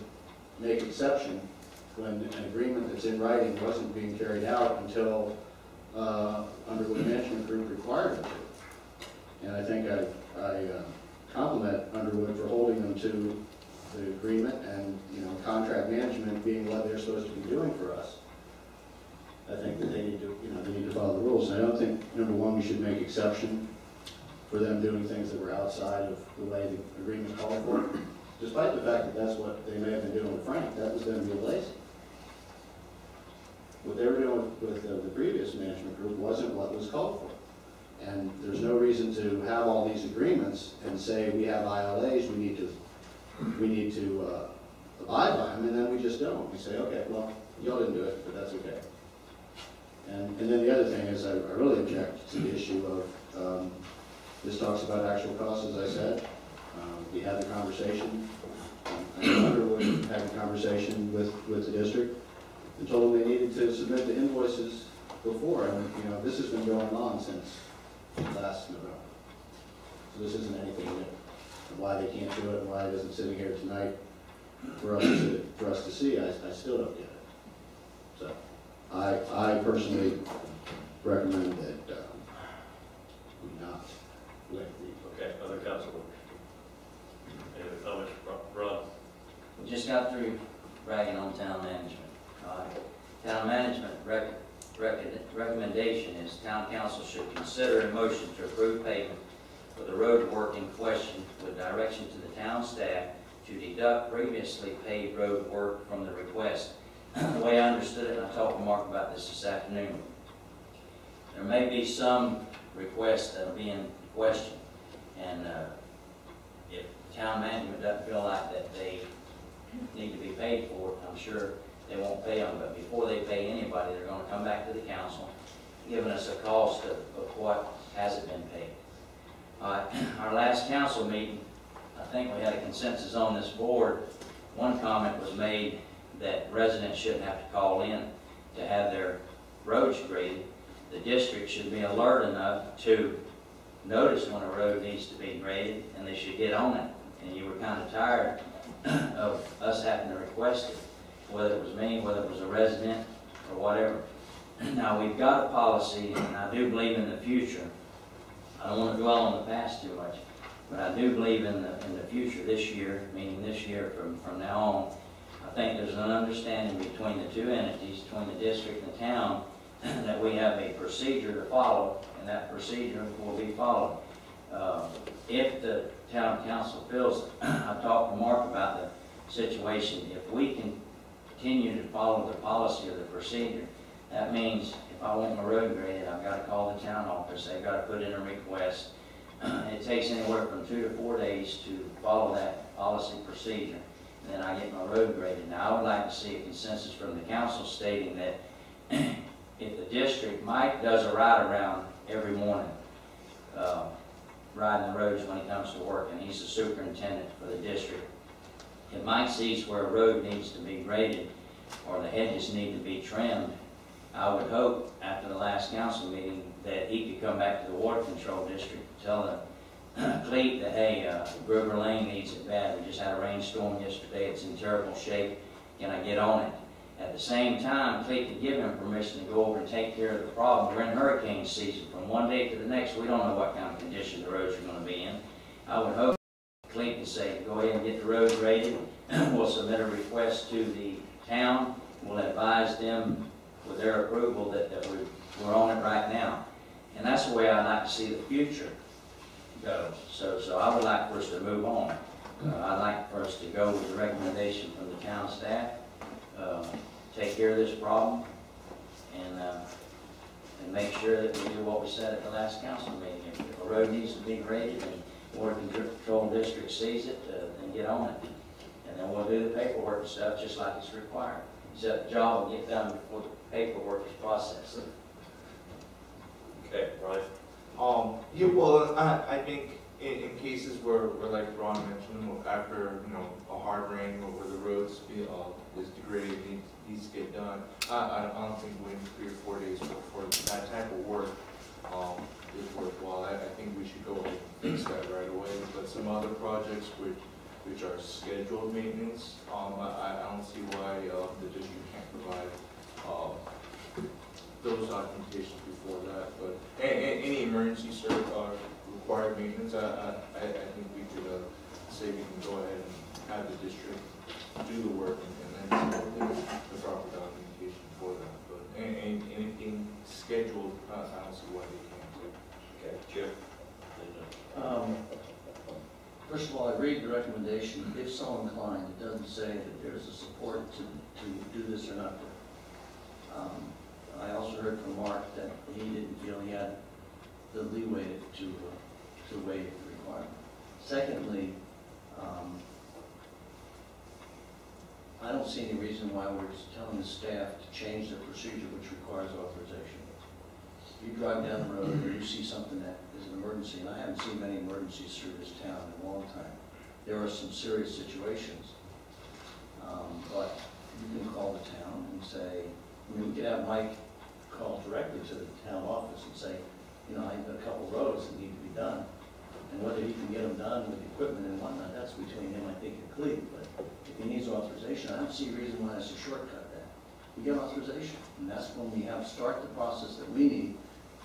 make exception when an agreement that's in writing wasn't being carried out until Underwood Management Group required it to. And I think I compliment Underwood for holding them to the agreement and, contract management being what they're supposed to be doing for us. I think that they need to follow the rules. And I don't think, number one, we should make exception for them doing things that were outside of the way the agreement called for, despite the fact that that's what they may have been doing with Frank. That was them being lazy. What they were doing with the previous management group wasn't what was called for. And there's no reason to have all these agreements and say we have ILAs, we need to we need to abide by them, and then we just don't. We say, okay, well, y'all didn't do it, but that's okay. And then the other thing is I really object to the issue of, this talks about actual costs, as I said. We had the conversation. I remember we had a conversation with the district and told them they needed to submit the invoices before. And, you know, this has been going on since last November. So this isn't anything new. And why they can't do it and why it isn't sitting here tonight for us to see, I still don't get it. So I personally recommend that we not waive the. Okay, other councilman. Any other comments? Ron? We just got through bragging on town management. Town management recommendation is town council should consider a motion to approve payment for the road work in question with direction to the town staff to deduct previously paid road work from the request. The way I understood it, and I talked to Mark about this afternoon, there may be some requests that are being questioned, and if town management doesn't feel like that they need to be paid for it, I'm sure they won't pay them, but before they pay anybody, they're going to come back to the council, giving us a cost of what hasn't been paid. Our last council meeting, I think we had a consensus on this board. One comment was made that residents shouldn't have to call in to have their roads graded. The district should be alert enough to notice when a road needs to be graded, and they should get on it. And you were kind of tired of us having to request it, whether it was me, whether it was a resident, or whatever. Now, we've got a policy, and I do believe in the future. I don't want to dwell on the past too much, but I do believe in the future, this year, meaning this year from now on. I think there's an understanding between the two entities, between the district and the town, that we have a procedure to follow, and that procedure will be followed. If the town council feels, I talked to Mark about the situation, if we can continue to follow the policy of the procedure, that means if I want my road graded, I've got to call the town office, they've got to put in a request. It takes anywhere from 2 to 4 days to follow that policy procedure, and then I get my road graded. Now, I would like to see a consensus from the council stating that if the district, Mike does a ride around every morning, riding the roads when he comes to work, and he's the superintendent for the district. If Mike sees where a road needs to be graded or the hedges need to be trimmed, I would hope after the last council meeting that he could come back to the water control district and tell the Cleat that, hey, Gruber Lane needs it bad. We just had a rainstorm yesterday. It's in terrible shape. Can I get on it? At the same time, Cleat could give him permission to go over and take care of the problem. We're in hurricane season. From one day to the next, we don't know what kind of condition the roads are going to be in. I would hope Cleat could say, go ahead and get the road graded. We'll submit a request to the town. We'll advise them with their approval that we're on it right now. And that's the way I'd like to see the future go. So I would like for us to move on. I'd like for us to go with the recommendation from the town staff, take care of this problem, and make sure that we do what we said at the last council meeting. If a road needs to be graded and the water control district sees it, then get on it. And then we'll do the paperwork and stuff just like it's required. Except the job will get done before the paperwork is processed. Okay, Ryan? Yeah, well, I think in cases where like Ron mentioned, after, a hard rain or where the roads is degraded, needs to get done, I don't think waiting 3 or 4 days for that type of work is worthwhile. I think we should go and fix that right away. But some other projects which are scheduled maintenance, I don't see why the district can't provide those documentations before that. But any emergency required maintenance, I think we could say we can go ahead and have the district do the work and then submit the proper documentation for that. But anything scheduled, I don't see why they can't do. Okay, Jim? First of all, I read the recommendation, if so inclined. It doesn't say that there's a support to do this or not. I also heard from Mark that he didn't feel he had the leeway to waive the requirement. Secondly, don't see any reason why we're telling the staff to change the procedure which requires authorization. You drive down the road and you see something that is an emergency, and I haven't seen many emergencies through this town in a long time. There are some serious situations, but you can call the town and say, I mean, we could have Mike call directly to the town office and say, you know, I have a couple roads that need to be done. And whether he can get them done with equipment and whatnot, that's between him, I think, and Cleve. But if he needs authorization, I don't see a reason why that's a shortcut there. We get authorization, and that's when we have start the process that we need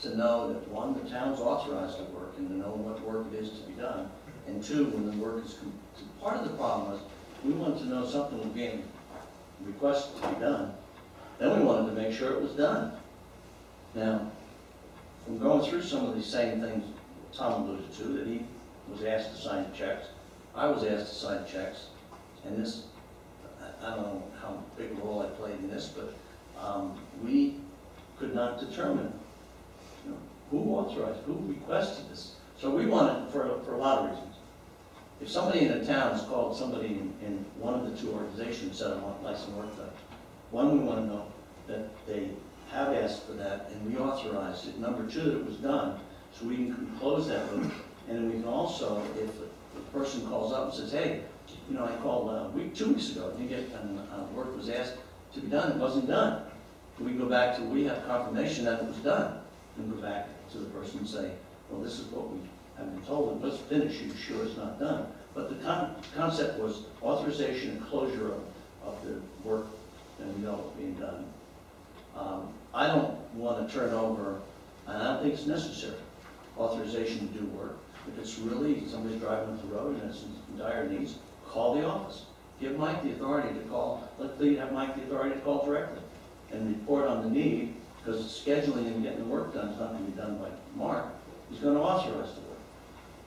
to know that, one, the town's authorized to work and to know what work it is to be done, and two, when the work is part of the problem was we wanted to know something was being requested to be done. Then we wanted to make sure it was done. Now, from going through some of these same things Tom alluded to, that he was asked to sign checks, I was asked to sign checks, and this, I don't know how big a role I played in this, but we could not determine, you know, who authorized, who requested this. So we wanted, for a lot of reasons. If somebody in the town has called somebody in one of the two organizations and said, I want like some work done, one, we want to know that they have asked for that and we authorized it. Number two, that it was done, so we can close that loop. And we can also, if the person calls up and says, hey, you know, I called 2 weeks ago, and work was asked to be done, it wasn't done. We go back to, we have confirmation that it was done, and go back to the person and say, well, this is what we have been told, and let's finish, you sure it's not done. But the concept was authorization and closure of the work that we know is being done. I don't want to turn over, and I don't think it's necessary, authorization to do work. If it's really, somebody's driving up the road and it's in dire needs, call the office. Give Mike the authority to call, let Lee have Mike the authority to call directly and report on the need, because scheduling and getting the work done is not going to be done by Mark. He's going to authorize the work.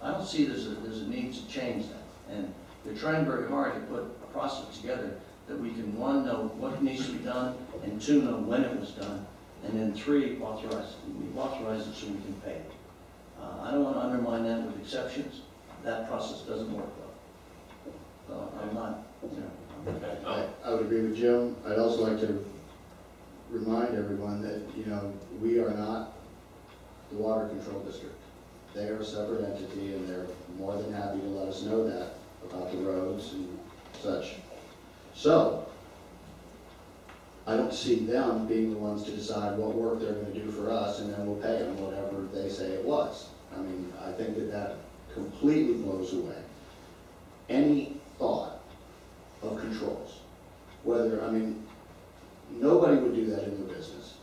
I don't see there's a need to change that. And they're trying very hard to put a process together that we can, one, know what needs to be done, and two, know when it was done, and then three, authorize it. We've authorized it so we can pay it. I don't want to undermine that with exceptions. That process doesn't work well. So I'm not, you know. I would agree with Jim. I'd also like to remind everyone that, you know, we are not the water control district. They are a separate entity, and they're more than happy to let us know that about the roads and such. So, I don't see them being the ones to decide what work they're going to do for us, and then we'll pay them whatever they say it was. I mean, I think that completely blows away any thought of controls. Whether, I mean, nobody would do that in their business,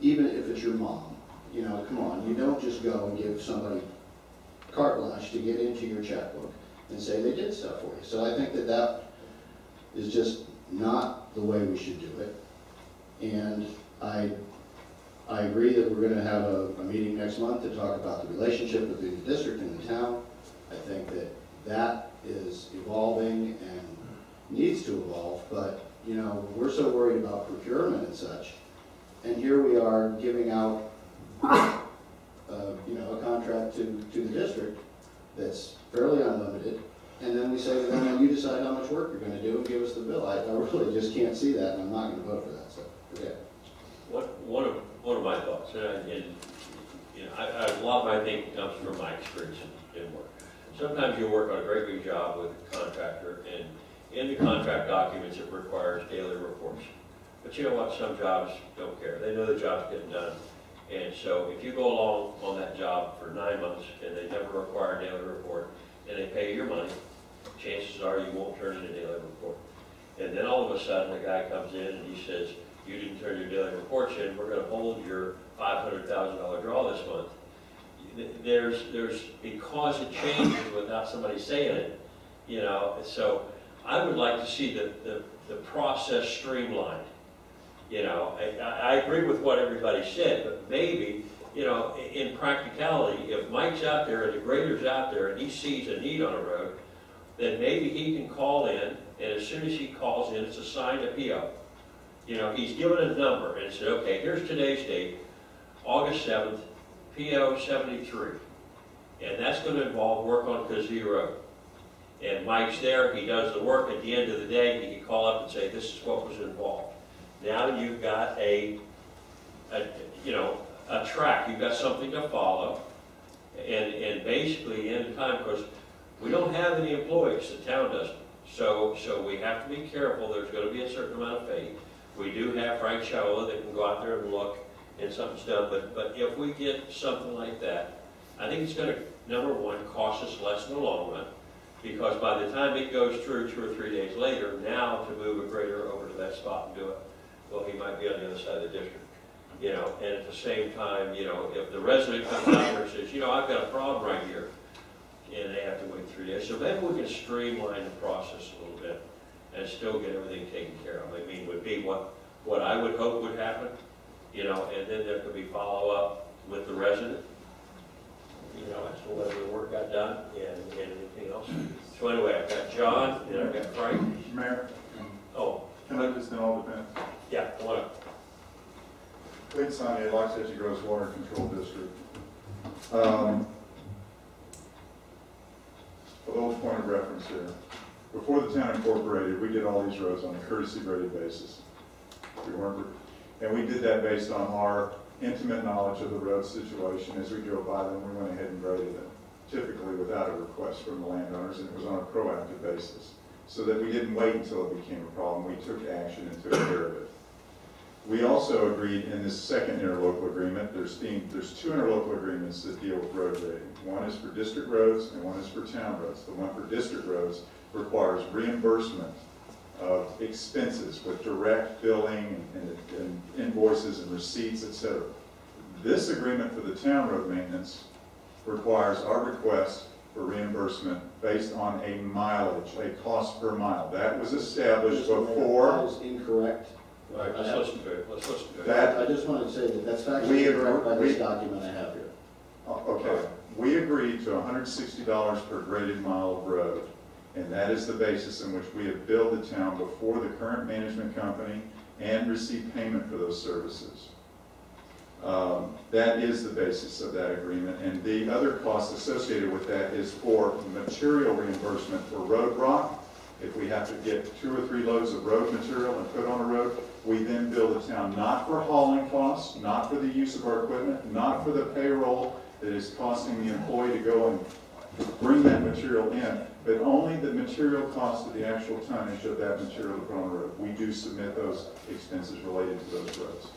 even if it's your mom. You know, come on, you don't just go and give somebody carte blanche to get into your checkbook and say they did stuff for you. So I think that is just not the way we should do it. And I agree that we're going to have a meeting next month to talk about the relationship between the district and the town. I think that is evolving and needs to evolve, but, you know, we're so worried about procurement and such. And here we are giving out, you know, a contract to the district that's fairly unlimited, and then we say to them, well, you decide how much work you're going to do and give us the bill. I really just can't see that, and I'm not going to vote for that, so forget it. One of my thoughts, and you know, a lot of my thinking comes from my experience in work. Sometimes you work on a great big job with a contractor, and in the contract documents it requires daily reports. But you know what? Some jobs don't care. They know the job's getting done. And so if you go along on that job for 9 months and they never require a daily report and they pay your money, chances are you won't turn in a daily report. And then all of a sudden the guy comes in and he says, you didn't turn your daily reports in, we're going to hold your $500,000 draw this month. There's because it changes without somebody saying it, you know. So I would like to see the process streamlined. You know, I agree with what everybody said, but maybe, you know, in practicality, if Mike's out there and the grader's out there and he sees a need on a road, then maybe he can call in, and as soon as he calls in, it's assigned a PO. You know, he's given a number and said, okay, here's today's date, August 7th, PO 73. And that's going to involve work on Kazoo Road. and Mike's there, he does the work. At the end of the day, he can call up and say, this is what was involved. Now you've got a track, you've got something to follow, and basically in time, because we don't have any employees, the town doesn't. So we have to be careful. There's going to be a certain amount of faith. We do have Frank Shaula that can go out there and look and something's done, but if we get something like that, I think it's going to, number one, cost us less in the long run, because by the time it goes through 2 or 3 days later, now to move a grader over to that spot and do it, well, he might be on the other side of the district. And at the same time, if the resident comes out there and says, I've got a problem right here, and they have to wait 3 days. So maybe we can streamline the process a little bit and still get everything taken care of. I mean, would be what I would hope would happen, and then there could be follow-up with the resident, as to whether the work got done and anything else. So anyway, I've got John, and I've got Frank. Mayor? Oh. Can I just, in all defense? Yeah, come on up. Clayton Sonnier, Loxahatchee Groves Water Control District. A little point of reference here. Before the town incorporated, we did all these roads on a courtesy graded basis. And we did that based on our intimate knowledge of the road situation. As we drove by them, we went ahead and graded them, typically without a request from the landowners, and it was on a proactive basis, so that we didn't wait until it became a problem. We took action and took care of it. We also agreed in this second interlocal agreement, there's 2 interlocal agreements that deal with road grading. One is for district roads and one is for town roads. The one for district roads requires reimbursement of expenses with direct billing and invoices and receipts, etc. This agreement for the town road maintenance requires our request for reimbursement based on a mileage, a cost per mile. That was established before. That is incorrect. All right, let's listen to it. Let's listen to it. I just wanted to say that that's factually incorrect by this document I have here. Okay. We agreed to $160 per graded mile of road, and that is the basis in which we have billed the town before the current management company and received payment for those services. That is the basis of that agreement, and the other cost associated with that is for material reimbursement for road rock. If we have to get 2 or 3 loads of road material and put on a road, we then bill the town not for hauling costs, not for the use of our equipment, not for the payroll that is costing the employee to go and bring that material in, but only the material cost of the actual tonnage of that material to put on the road. We do submit those expenses related to those roads.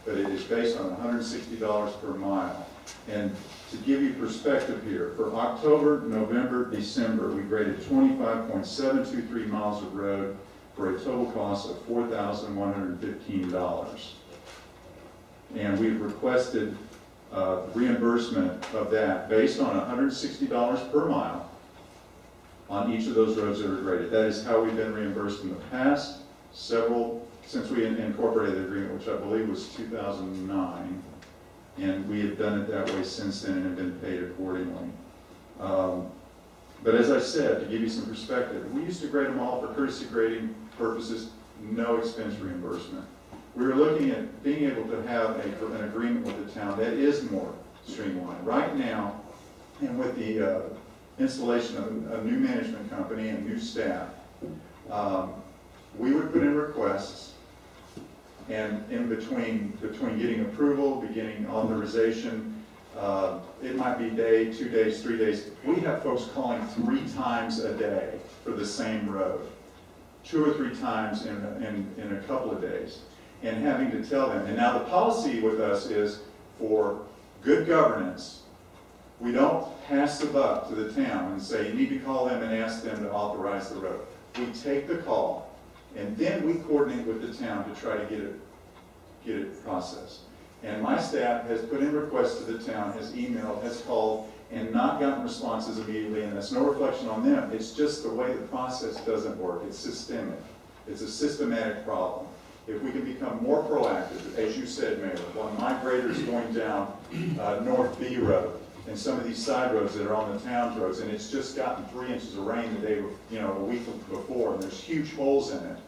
But it is based on $160 per mile. And to give you perspective here, for October, November, December, we graded 25.723 miles of road for a total cost of $4,115. And we've requested reimbursement of that based on $160 per mile on each of those roads that are graded. That is how we've been reimbursed in the past, since we incorporated the agreement, which I believe was 2009. And we have done it that way since then and have been paid accordingly. But as I said, to give you some perspective, we used to grade them all for courtesy grading purposes, no expense reimbursement. We were looking at being able to have an agreement with the town that is more streamlined. Right now, and with the installation of a new management company and new staff, we would put in requests, and in between getting approval, beginning authorization, it might be a day, 2 days, 3 days. We have folks calling 3 times a day for the same road, 2 or 3 times in a couple of days, and having to tell them. And now the policy with us is, for good governance, we don't pass the buck to the town and say, you need to call them and ask them to authorize the road. We take the call, and then we coordinate with the town to try to get it processed. And my staff has put in requests to the town, has emailed, has called, and not gotten responses immediately, and that's no reflection on them. It's just the way the process doesn't work. It's systemic. It's a systematic problem. If we can become more proactive, as you said, Mayor, one of my graders going down North B Road, and some of these side roads that are on the town roads, and it's just gotten 3 inches of rain the day, a week before, and there's huge holes in it.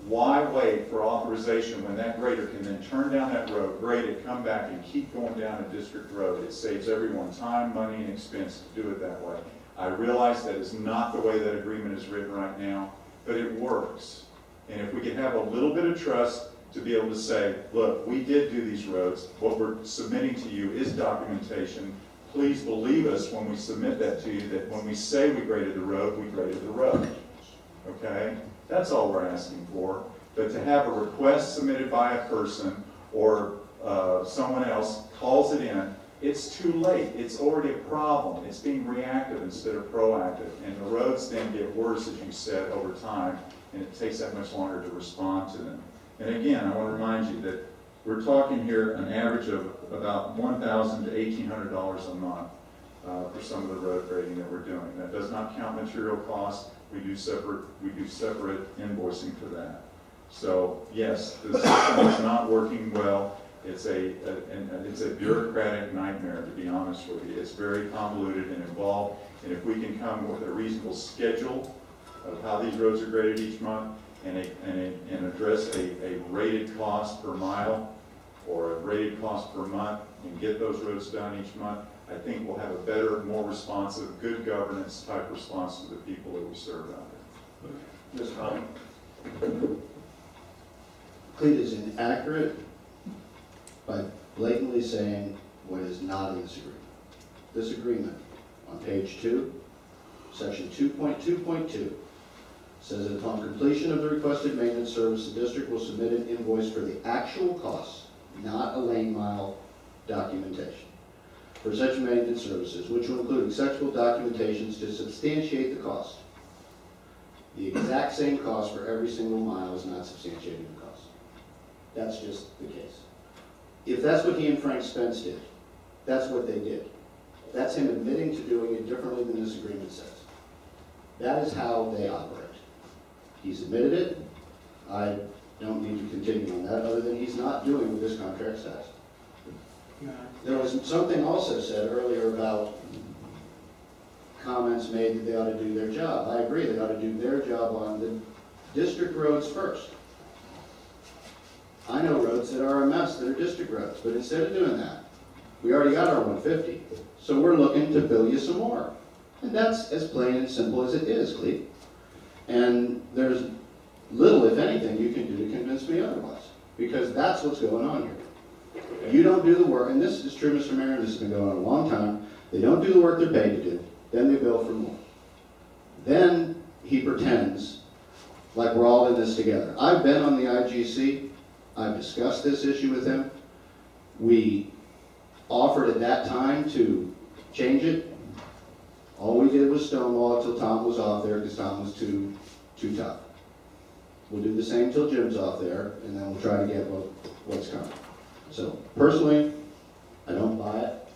Why wait for authorization when that grader can then turn down that road, grade it, come back, and keep going down a district road? It saves everyone time, money, and expense to do it that way. I realize that is not the way that agreement is written right now, but it works. And if we can have a little bit of trust to be able to say, look, we did do these roads. What we're submitting to you is documentation. Please believe us when we submit that to you, that when we say we graded the road, we graded the road. Okay? That's all we're asking for. But to have a request submitted by a person or someone else calls it in, it's too late. It's already a problem. It's being reactive instead of proactive. And the roads then get worse, as you said, over time, and it takes that much longer to respond to them. And again, I want to remind you that we're talking here an average of about $1,000 to $1,800 a month for some of the road grading that we're doing. That does not count material costs. We do separate invoicing for that. So yes, the system is not working well. It's a bureaucratic nightmare, to be honest with you. It's very convoluted and involved. And if we can come with a reasonable schedule of how these roads are graded each month and address a rated cost per mile or a rated cost per month and get those roads done each month, I think we'll have a better, more responsive, good governance type response to the people that we serve out there. Ms. Conlon. Clete is inaccurate by blatantly saying what is not in this agreement. This agreement on page 2, section 2.2.2 says that upon completion of the requested maintenance service, the district will submit an invoice for the actual costs, not a lane mile documentation, for such maintenance services, which will include acceptable documentations to substantiate the cost. The exact same cost for every single mile is not substantiating the cost. That's just the case. If that's what he and Frank Spence did, that's what they did. That's him admitting to doing it differently than this agreement says. That is how they operate. He's admitted it. I don't need to continue on that, other than he's not doing what this contract says. There was something also said earlier about comments made that they ought to do their job. I agree, they ought to do their job on the district roads first. I know roads that are a mess that are district roads, but instead of doing that, we already got our 150, so we're looking to bill you some more. And that's as plain and simple as it is, Clete. And there's little, if anything, you can do to convince me otherwise, because that's what's going on here. You don't do the work, and this is true, Mr. Mayor, and this has been going on a long time. They don't do the work they're paid to do, then they bill for more. Then he pretends like we're all in this together. I've been on the IGC. I've discussed this issue with him. We offered at that time to change it. All we did was stonewall it till Tom was off there because Tom was too tough. We'll do the same till Jim's off there, and then we'll try to get what's coming. So personally, I don't buy it.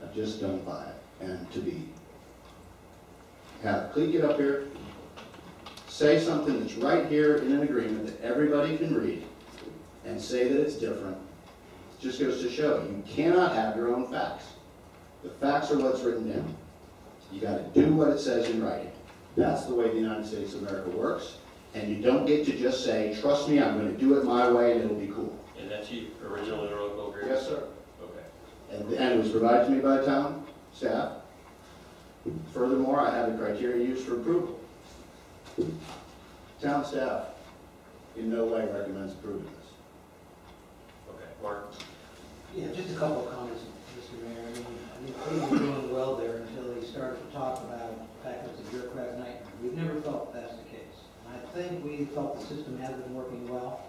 I just don't buy it. And to have Clete get up here, say something that's right here in an agreement that everybody can read, and say that it's different, it just goes to show you cannot have your own facts. The facts are what's written down. You got to do what it says in writing. That's the way the United States of America works, and you don't get to just say, trust me, I'm going to do it my way and it'll be cool. And that's the original interlocal agreement? Yes, sir. Okay. And it was provided to me by town staff. Furthermore, I have the criteria used for approval. Town staff in no way recommends approving this. Okay, Mark? Yeah, just a couple of comments, Mr. Mayor. I mean, things were doing well there until he started to talk about the fact that it's a bureaucratic nightmare. We've never felt that's the case. And I think we felt the system has been working well.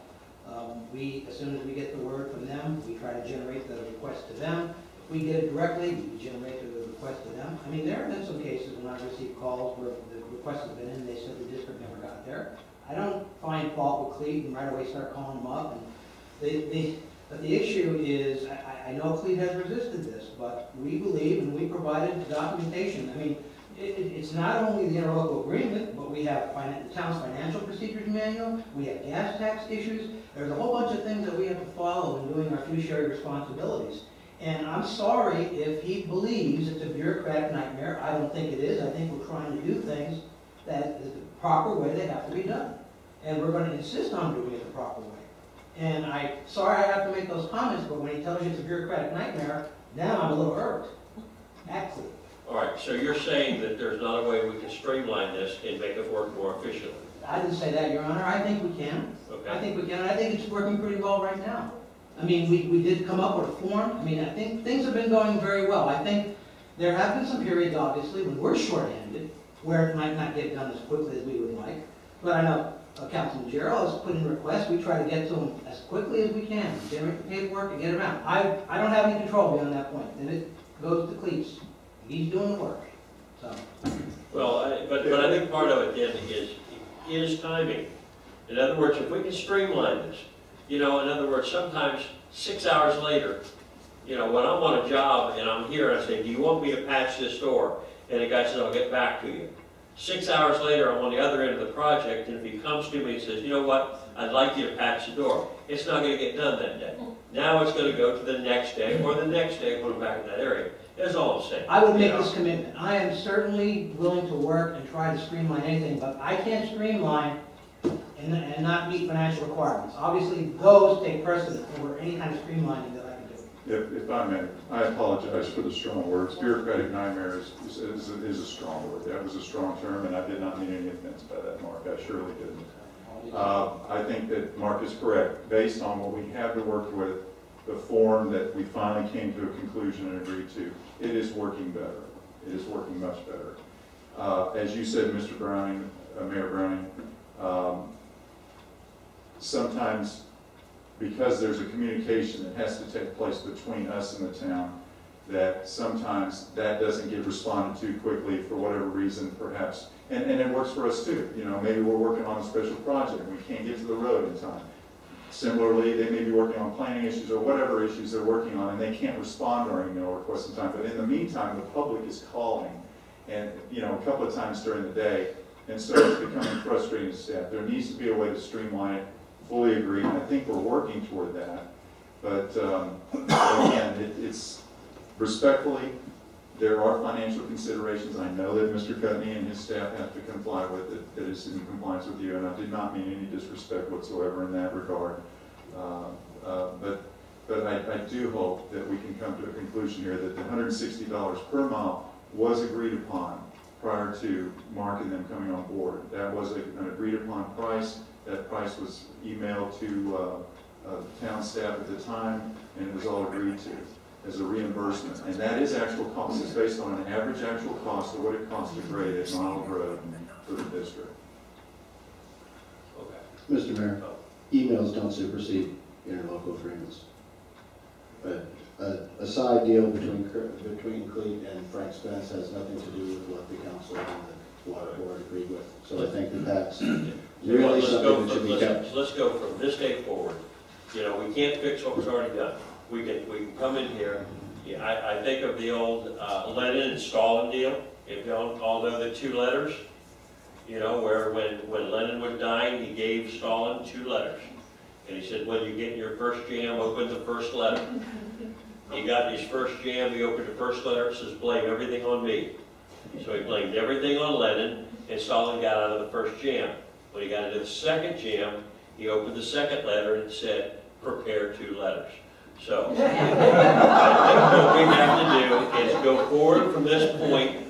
As soon as we get the word from them, we try to generate the request to them. If we get it directly, we generate the request to them. I mean, there have been some cases when I've received calls where the request has been in, they said the district never got there. I don't find fault with Clete and right away start calling them up. And but the issue is, I know Clete has resisted this, but we believe and we provided the documentation. I mean, it's not only the interlocal agreement, but we have the town's financial procedures manual, we have gas tax issues. There's a whole bunch of things that we have to follow in doing our fiduciary responsibilities. And I'm sorry if he believes it's a bureaucratic nightmare. I don't think it is. I think we're trying to do things that is the proper way they have to be done. And we're going to insist on doing it the proper way. And sorry I have to make those comments, but when he tells you it's a bureaucratic nightmare, now I'm a little irked. Actually. All right, so you're saying that there's not a way we can streamline this and make it work more efficiently? I didn't say that, Your Honor. I think we can. Okay. I think we can. I think it's working pretty well right now. I mean, we did come up with a form. I mean, I think things have been going very well. I think there have been some periods, obviously, when we're short-handed, where it might not get done as quickly as we would like. But I know Councilman Gerald has put in requests. We try to get to them as quickly as we can, generate the paperwork and get it around. I don't have any control beyond that point. And it goes to Cleese. He's doing the work. So. Well, but I think part of it then is timing. In other words, if we can streamline this, you know, in other words, sometimes 6 hours later, you know, when I'm on a job and I'm here and I say, do you want me to patch this door? And the guy says, I'll get back to you. 6 hours later, I'm on the other end of the project, and if he comes to me and says, you know what, I'd like you to patch the door, it's not going to get done that day. Now it's going to go to the next day or the next day when I'm back in that area. That's all I'm saying. I would make this commitment. I am certainly willing to work and try to streamline anything, but I can't streamline and not meet financial requirements. Obviously, those take precedent over any kind of streamlining that I can do. If I may, I apologize for the strong words. Bureaucratic nightmare is a strong word. That was a strong term, and I did not mean any offense by that, Mark. I surely didn't. I think that Mark is correct. Based on what we have to work with, the form that we finally came to a conclusion and agreed to, it is working better. It is working much better. As you said, Mr. Browning, Mayor Browning, sometimes because there's a communication that has to take place between us and the town, that sometimes that doesn't get responded to quickly for whatever reason, perhaps. And it works for us too. You know, maybe we're working on a special project and we can't get to the road in time. Similarly, they may be working on planning issues or whatever issues they're working on, and they can't respond to our email requests in time. But in the meantime, the public is calling, and you know, a couple of times during the day, and so it's becoming frustrating to staff. There needs to be a way to streamline it. Fully agree. I think we're working toward that. But again, it's respectfully, there are financial considerations. I know that Mr. Cutney and his staff have to comply with it, that it's in compliance with you, and I did not mean any disrespect whatsoever in that regard. But I do hope that we can come to a conclusion here that the $160 per mile was agreed upon prior to Mark and them coming on board. That was an agreed upon price. That price was emailed to the town staff at the time, and it was all agreed to as a reimbursement. And that is actual cost. It's based on an average actual cost of what it costs to grade at Mile Road for the district. Okay. Mr. Mayor, emails don't supersede interlocal agreements. But a side deal between Cleet and Frank Spence has nothing to do with what the council and the water board agreed with. So I think that that's really something that should be kept. Let's go from this day forward. You know, we can't fix what was already done. We can come in here. Yeah, I think of the old Lennon and Stalin deal. If you all know the 2 letters, you know, where when Lennon was dying, he gave Stalin 2 letters. And he said, when you get your first jam, open the first letter. He got his first jam, he opened the first letter, it says, blame everything on me. So he blamed everything on Lennon, and Stalin got out of the first jam. When he got into the second jam, he opened the second letter and said, prepare 2 letters. So, I think what we have to do is go forward from this point,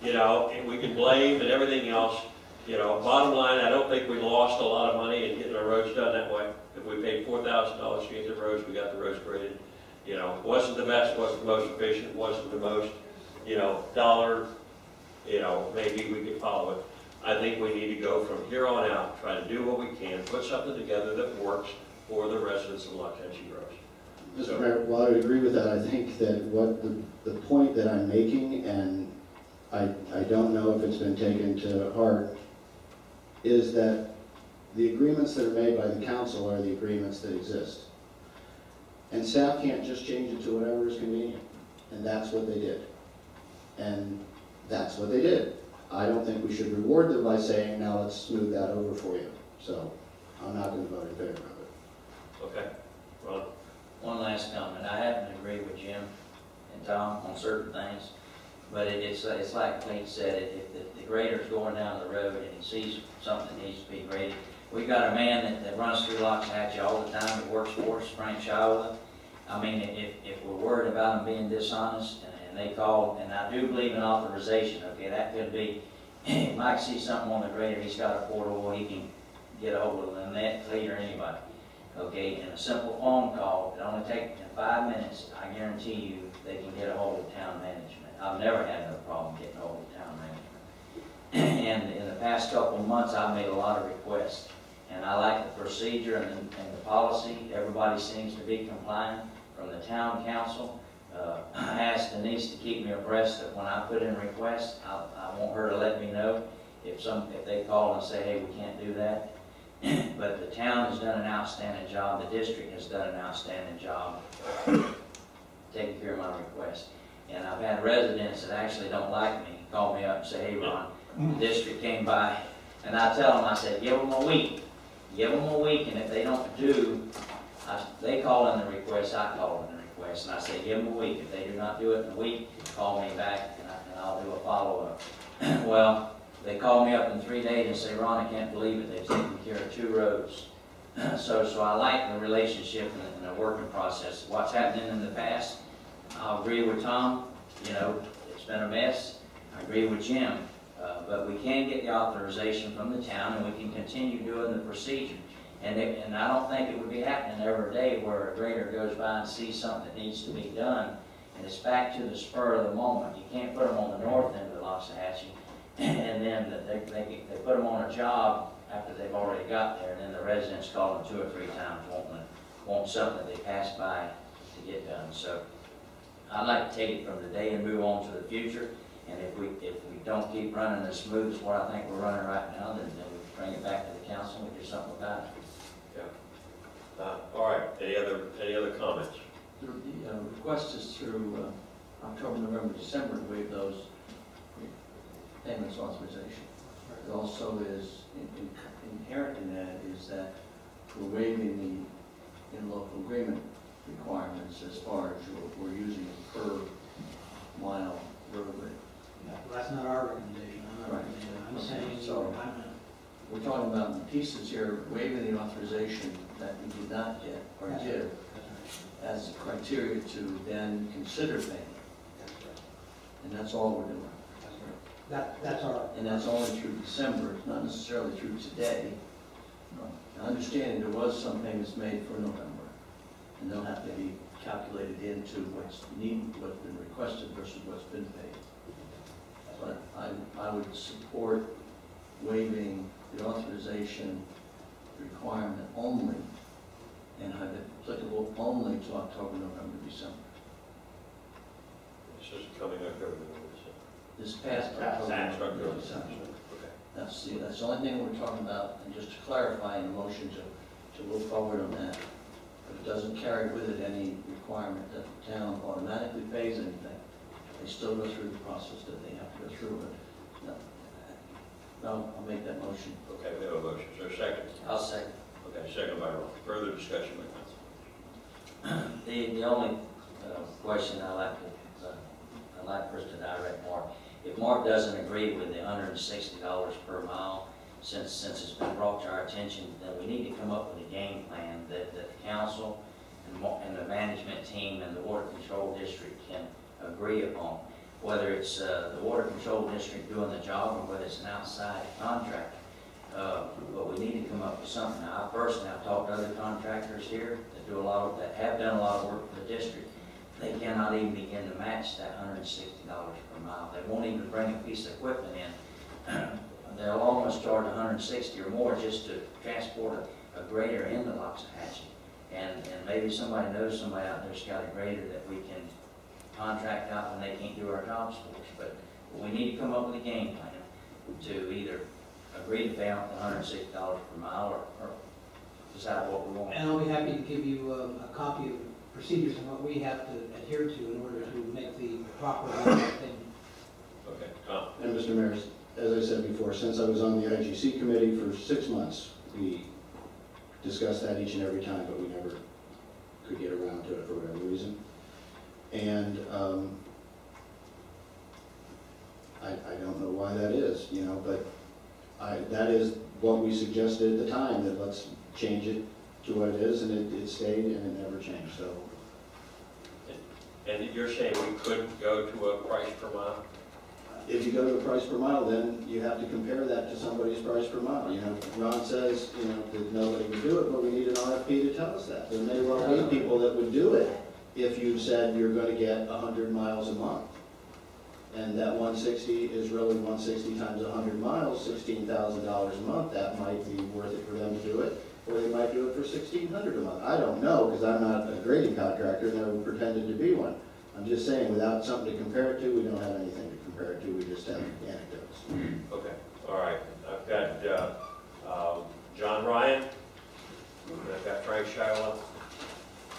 you know, and we can blame and everything else. You know, bottom line, I don't think we lost a lot of money in getting our roads done that way. If we paid $4,000 to get the roads, we got the roads graded. You know, wasn't the best, wasn't the most efficient, wasn't the most, you know, dollar, you know, maybe we could follow it. I think we need to go from here on out, try to do what we can, put something together that works for the residents of Lockhatchee Groves. Mr. Mayor, while I would agree with that, I think that what the point that I'm making, and I don't know if it's been taken to heart, is that the agreements that are made by the council are the agreements that exist. And staff can't just change it to whatever is convenient. And that's what they did. And that's what they did. I don't think we should reward them by saying, now let's smooth that over for you. So I'm not going to vote in favor of it. Okay. Ron? One last comment. I happen to agree with Jim and Tom on certain things, but it's like Cleet said, if the grader's going down the road and he sees something that needs to be graded, we've got a man that runs through Lockhatchee all the time. He works for us, Frank Shawla. I mean, if we're worried about him being dishonest and they call, and I do believe in authorization, okay, that could be, Mike sees something on the grader, he's got a portable, he can get a hold of Lynette, Cleat, or anybody, okay, and a simple phone call, it only takes 5 minutes, I guarantee you, they can get a hold of town management. I've never had no problem getting a hold of town management. And in the past couple of months, I've made a lot of requests, and I like the procedure and the policy. Everybody seems to be complying from the town council. I asked Denise to keep me abreast of when I put in requests. I want her to let me know if they call and say, hey, we can't do that. But the town has done an outstanding job. The district has done an outstanding job taking care of my request. And I've had residents that actually don't like me call me up and say, hey, Ron, the district came by, and I tell them, I said, give them a week. Give them a week, and if they don't do, they call in the request, I call in the request, and I say, give them a week. If they do not do it in a week, call me back, and I'll do a follow-up. Well, they call me up in 3 days and say, Ron, I can't believe it, they've taken care of 2 roads. So I like the relationship and the working process. What's happening in the past, I'll agree with Tom, you know, it's been a mess. I agree with Jim. But we can get the authorization from the town, and we can continue doing the procedure. And I don't think it would be happening every day where a grader goes by and sees something that needs to be done, and it's back to the spur of the moment. You can't put them on the north end of the Loxahatchee, and then they put them on a job after they've already got there, and then the residents call them 2 or 3 times wanting something they passed by to get done. So I'd like to take it from today and move on to the future. And if we don't keep running as smooth as what I think we're running right now, then we bring it back to the council and do something about it. Yeah. All right. Any other comments? The request is through October, November, December to waive those payments authorization. It also is inherent in that is that we're waiving the interlocal agreement requirements as far as we're using a per mile roadway. Well, that's not our recommendation. I'm not recommending it. I'm saying, So, we're talking about in pieces here, waiving the authorization that we did not get or give as a criteria to then consider paying. And that's all we're doing. That's our. And that's only through December, it's not necessarily through today. Now, understanding there was some payments made for November, and they'll have to be calculated into what's been requested versus what's been paid. But I would support waiving the authorization requirement only and have it applicable only to October, November, December. This is coming October, November, December. This past October, November, December. Okay. That's the only thing we're talking about, and just to clarify in the motion to move forward on that. But it doesn't carry with it any requirement that the town automatically pays anything. They still go through the process that they have to go through. But no, I'll make that motion. Okay, we have a motion. Is there a second? I'll second. Okay, second by Ron. Further discussion by council. The only question I'd like for us to direct Mark, if Mark doesn't agree with the $160 per mile, since it's been brought to our attention, then we need to come up with a game plan that the council and the management team and the water control district can agree upon, whether it's the water control district doing the job or whether it's an outside contractor. But we need to come up with something. Now, I personally have talked to other contractors here that have done a lot of work for the district. They cannot even begin to match that $160 per mile. They won't even bring a piece of equipment in. They'll almost charge $160 or more just to transport a grader into Loxahatchee. And maybe somebody knows somebody out there's got a grader that we can contract out when they can't do our jobs for us. But we need to come up with a game plan to either agree to pay out the $160 per mile or decide what we want. And I'll be happy to give you a copy of procedures and what we have to adhere to in order to make the proper thing. Okay, Tom. And Mr. Mayor, as I said before, since I was on the IGC committee for 6 months, we discussed that each and every time, but we never could get around to it for whatever reason. And I don't know why that is, you know, but that is what we suggested at the time, that let's change it to what it is, and it stayed and it never changed. So And you're saying we couldn't go to a price per mile? If you go to a price per mile, then you have to compare that to somebody's price per mile. You know, Ron says, you know, that nobody would do it, but we need an RFP to tell us that. There may well be people that would do it if you said you're going to get 100 miles a month. And that 160 is really 160 times 100 miles, $16,000 a month. That might be worth it for them to do it, or they might do it for $1,600 a month. I don't know, because I'm not a grading contractor, never pretended to be one. I'm just saying, without something to compare it to, we don't have anything to compare it to. We just have anecdotes. Okay, all right. I've got John Ryan, and I've got Frank Shiloh,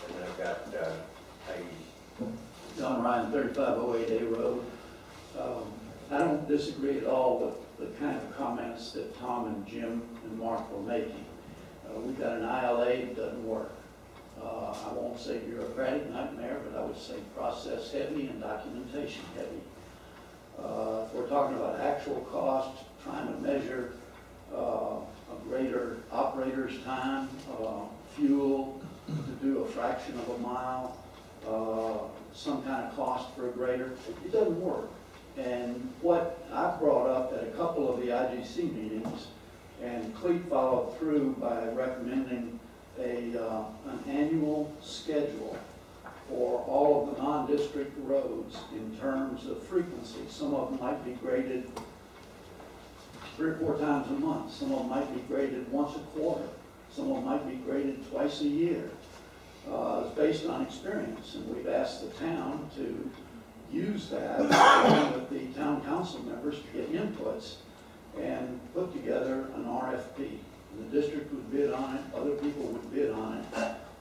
and then I've got Peggy. John Ryan, 3508 A Road. I don't disagree at all with the kind of comments that Tom and Jim and Mark were making. We've got an ILA that doesn't work. I won't say bureaucratic nightmare, but I would say process heavy and documentation heavy. If we're talking about actual cost, trying to measure a greater operator's time, fuel to do a fraction of a mile, some kind of cost for a grader, it doesn't work. And what I brought up at a couple of the IGC meetings, and Clete followed through by recommending an annual schedule for all of the non-district roads in terms of frequency. Some of them might be graded 3 or 4 times a month. Some of them might be graded once a quarter. Some of them might be graded twice a year. It's based on experience, and we've asked the town to use that along with the town council members to get inputs and put together an RFP. The district would bid on it, other people would bid on it,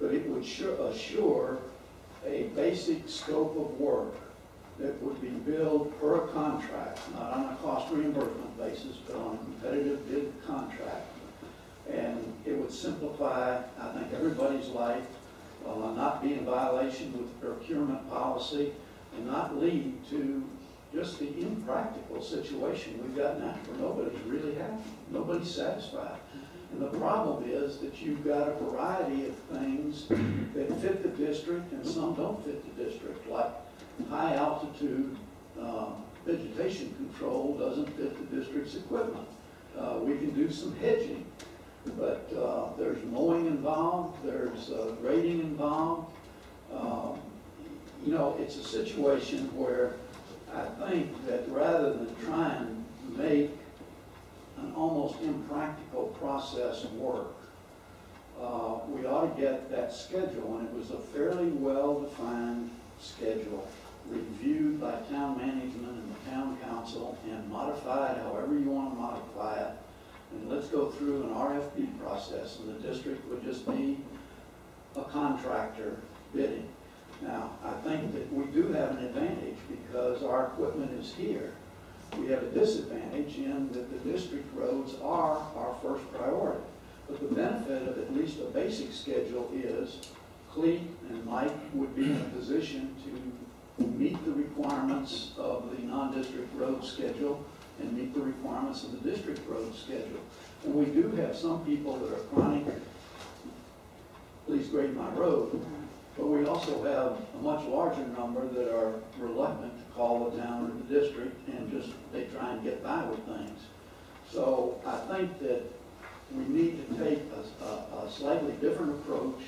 but it would assure a basic scope of work that would be billed per a contract, not on a cost reimbursement basis, but on a competitive bid contract. And it would simplify, I think, everybody's life, not be in violation with the procurement policy, and not lead to just the impractical situation we've got now, where nobody's really happy, nobody's satisfied. And the problem is that you've got a variety of things that fit the district and some don't fit the district, like high altitude vegetation control doesn't fit the district's equipment. We can do some hedging, but there's mowing involved, there's grading involved. You know, it's a situation where I think that rather than try and make an almost impractical process work, we ought to get that schedule, and it was a fairly well-defined schedule, reviewed by town management and the town council, and modified however you want to modify it. And let's go through an RFP process, and the district would just be a contractor bidding. Now, I think that we do have an advantage because our equipment is here. We have a disadvantage in that the district roads are our first priority. But the benefit of at least a basic schedule is Clete and Mike would be in a position to meet the requirements of the non-district road schedule and meet the requirements of the district road schedule. And we do have some people that are chronic, please grade my road, but we also have a much larger number that are reluctant to call the town or the district and just, they try and get by with things. So I think that we need to take a slightly different approach,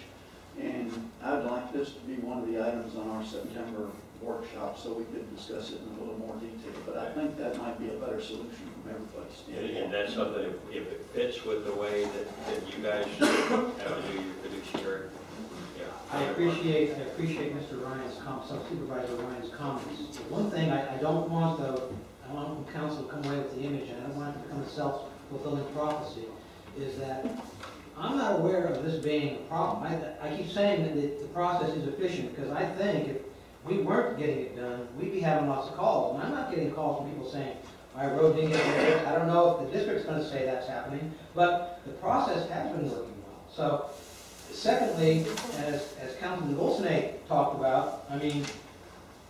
and I'd like this to be one of the items on our September workshop so we could discuss it in a little more detail. But I think that might be a better solution from everybody's standpoint. And that's something, if it fits with the way that you guys have to do your fiduciary. Yeah. I appreciate Mr. Ryan's Supervisor Ryan's comments. The one thing I don't want I want the council to come away with the image, and I don't want it to become a self-fulfilling prophecy, is that I'm not aware of this being a problem. I keep saying that the process is efficient because I think if we weren't getting it done, we'd be having lots of calls. And I'm not getting calls from people saying, my road didn't get repaired. I don't know if the district's going to say that's happening, but the process has been working well. So, secondly, as Councilman Golsnake talked about, I mean,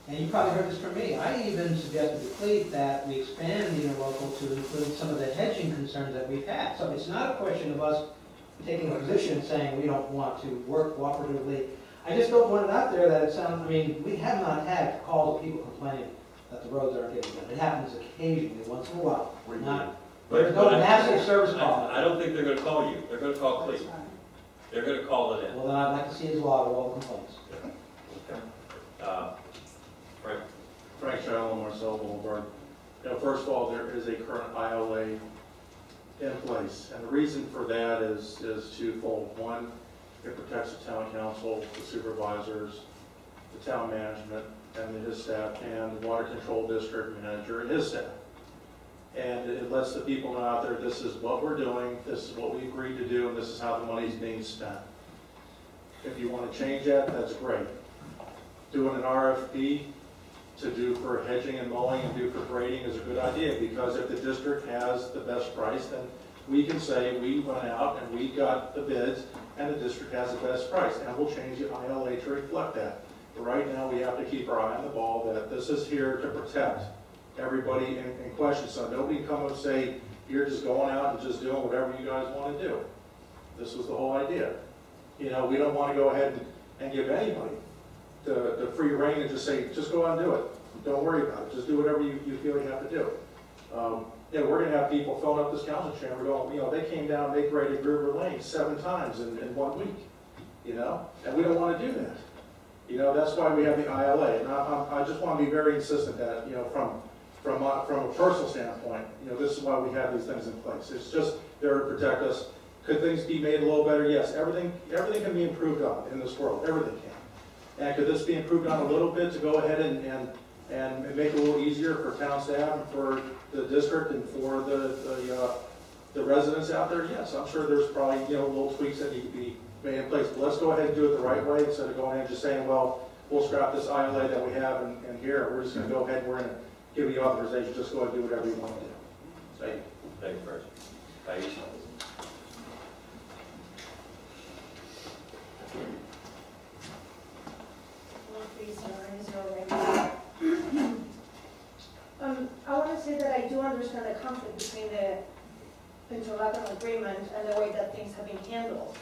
and you probably heard this from me, I even suggested to Clete that we expand the interlocal to include some of the hedging concerns that we've had. So it's not a question of us taking a position saying we don't want to work cooperatively I just don't want it out there that it sounds, I mean, we have not had calls of people complaining that the roads aren't getting done. It happens occasionally, once in a while. We're not, there's no massive service call. I don't think they're gonna call you, they're gonna call Cleveland. They're gonna call it in. Well, then I'd like to see his log of all the complaints. Frank? Frank Child, Marcel Boulevard. First of all, there is a current ILA in place, and the reason for that is twofold. One, it protects the town council, the supervisors, the town management, and his staff, and the water control district manager and his staff. And it lets the people know out there, this is what we're doing, this is what we agreed to do, and this is how the money's being spent. If you want to change that, that's great. Doing an RFP to do for hedging and mowing and do for grading is a good idea, because if the district has the best price, then we can say we went out and we got the bids and the district has the best price, and we'll change the ILA to reflect that. But right now, we have to keep our eye on the ball that this is here to protect everybody in question. So nobody come and say, you're just going out and just doing whatever you guys want to do. This was the whole idea. We don't want to go ahead and give anybody the free rein and just say, just go out and do it. Don't worry about it. Just do whatever you feel you have to do. We're going to have people filling up this council chamber going, they came down, they graded River Lane 7 times in 1 week, and we don't want to do that. That's why we have the ILA. And I just want to be very insistent that, from a personal standpoint, this is why we have these things in place. It's just there to protect us. Could things be made a little better? Yes, everything can be improved on in this world. Everything can. And could this be improved on a little bit to go ahead and make it a little easier for town staff and for the district and for the residents out there? Yes, I'm sure there's probably little tweaks that need to be made in place. But let's go ahead and do it the right way instead of going ahead and just saying, well, we'll scrap this ILA that we have in here. We're just going to go ahead and we're going to give you authorization. Just go ahead and do whatever you want to do. Thank you. Thank you, President. Thais? I want to say that I do understand the conflict between the interlocal agreement and the way that things have been handled.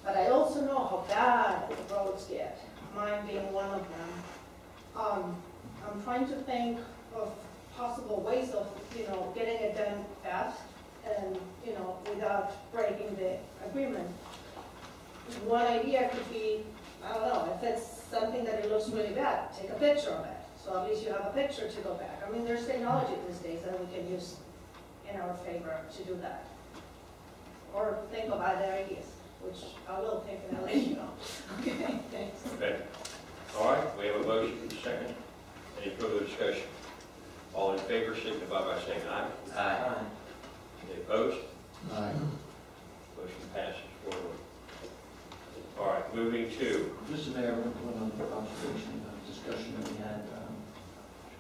But I also know how bad the roads get, mine being one of them. I'm trying to think of possible ways of, getting it done fast and, without breaking the agreement. One idea could be, I don't know, if it's something that it looks really bad, take a picture of it. So at least you have a picture to go back. I mean, there's technology these days that we can use in our favor to do that. Or think of other ideas, which I will think and I'll let you know. Okay, thanks. Okay. All right, we have a motion and a second. Any further discussion? All in favor, signify by saying aye. Aye. Any opposed? Aye. Motion passes 4-1. All right, moving to. Mr. Mayor, one other observation, discussion that we had.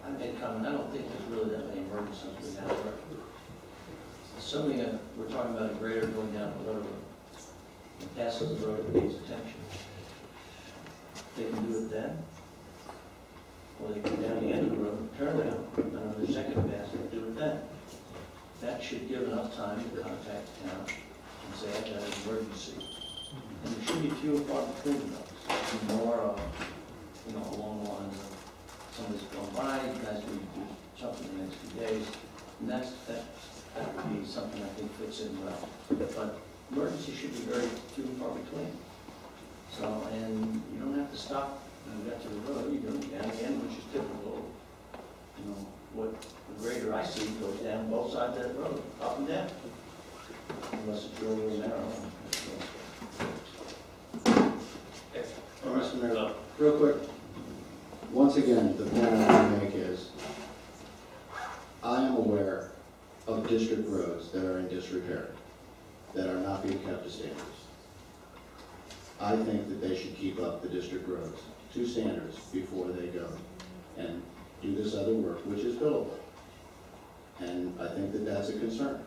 I made a comment, I don't think there's really that many emergencies we have. Assuming we're talking about a grader going down the road, and passes the road that needs attention. They can do it then, or they come down the end of the road, turn around, and on the second pass, they do it then. That should give enough time to contact the town and say, I've got an emergency. And there should be few and far between those. More, along the lines of somebody's going by, you guys need to do something in the next few days. And that would be something I think fits in well. But emergency should be very few and far between. So, and you don't have to stop when you get to the road. You go down again, which is typical. What the grader I see goes down both sides of that road, up and down. Unless it's really narrow. Mr. Mayor, real quick, once again, the point I want to make is, I am aware of district roads that are in disrepair, that are not being kept to standards. I think that they should keep up the district roads to standards before they go and do this other work, which is billable. And I think that that's a concern.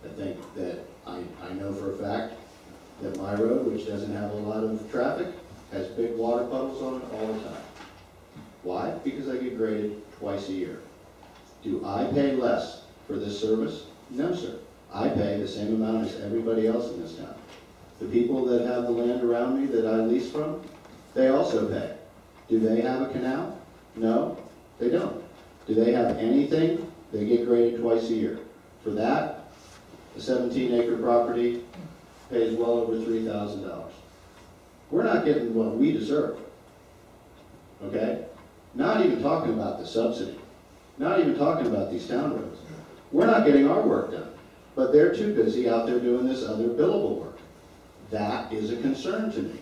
I think that I know for a fact that my road, which doesn't have a lot of traffic, has big water puddles on it all the time. Why? Because I get graded twice a year. Do I pay less for this service? No, sir. I pay the same amount as everybody else in this town. The people that have the land around me that I lease from, they also pay. Do they have a canal? No, they don't. Do they have anything? They get graded twice a year. For that, a 17-acre property pays well over $3,000. We're not getting what we deserve, okay? Not even talking about the subsidy. Not even talking about these town roads. We're not getting our work done, but they're too busy out there doing this other billable work. That is a concern to me.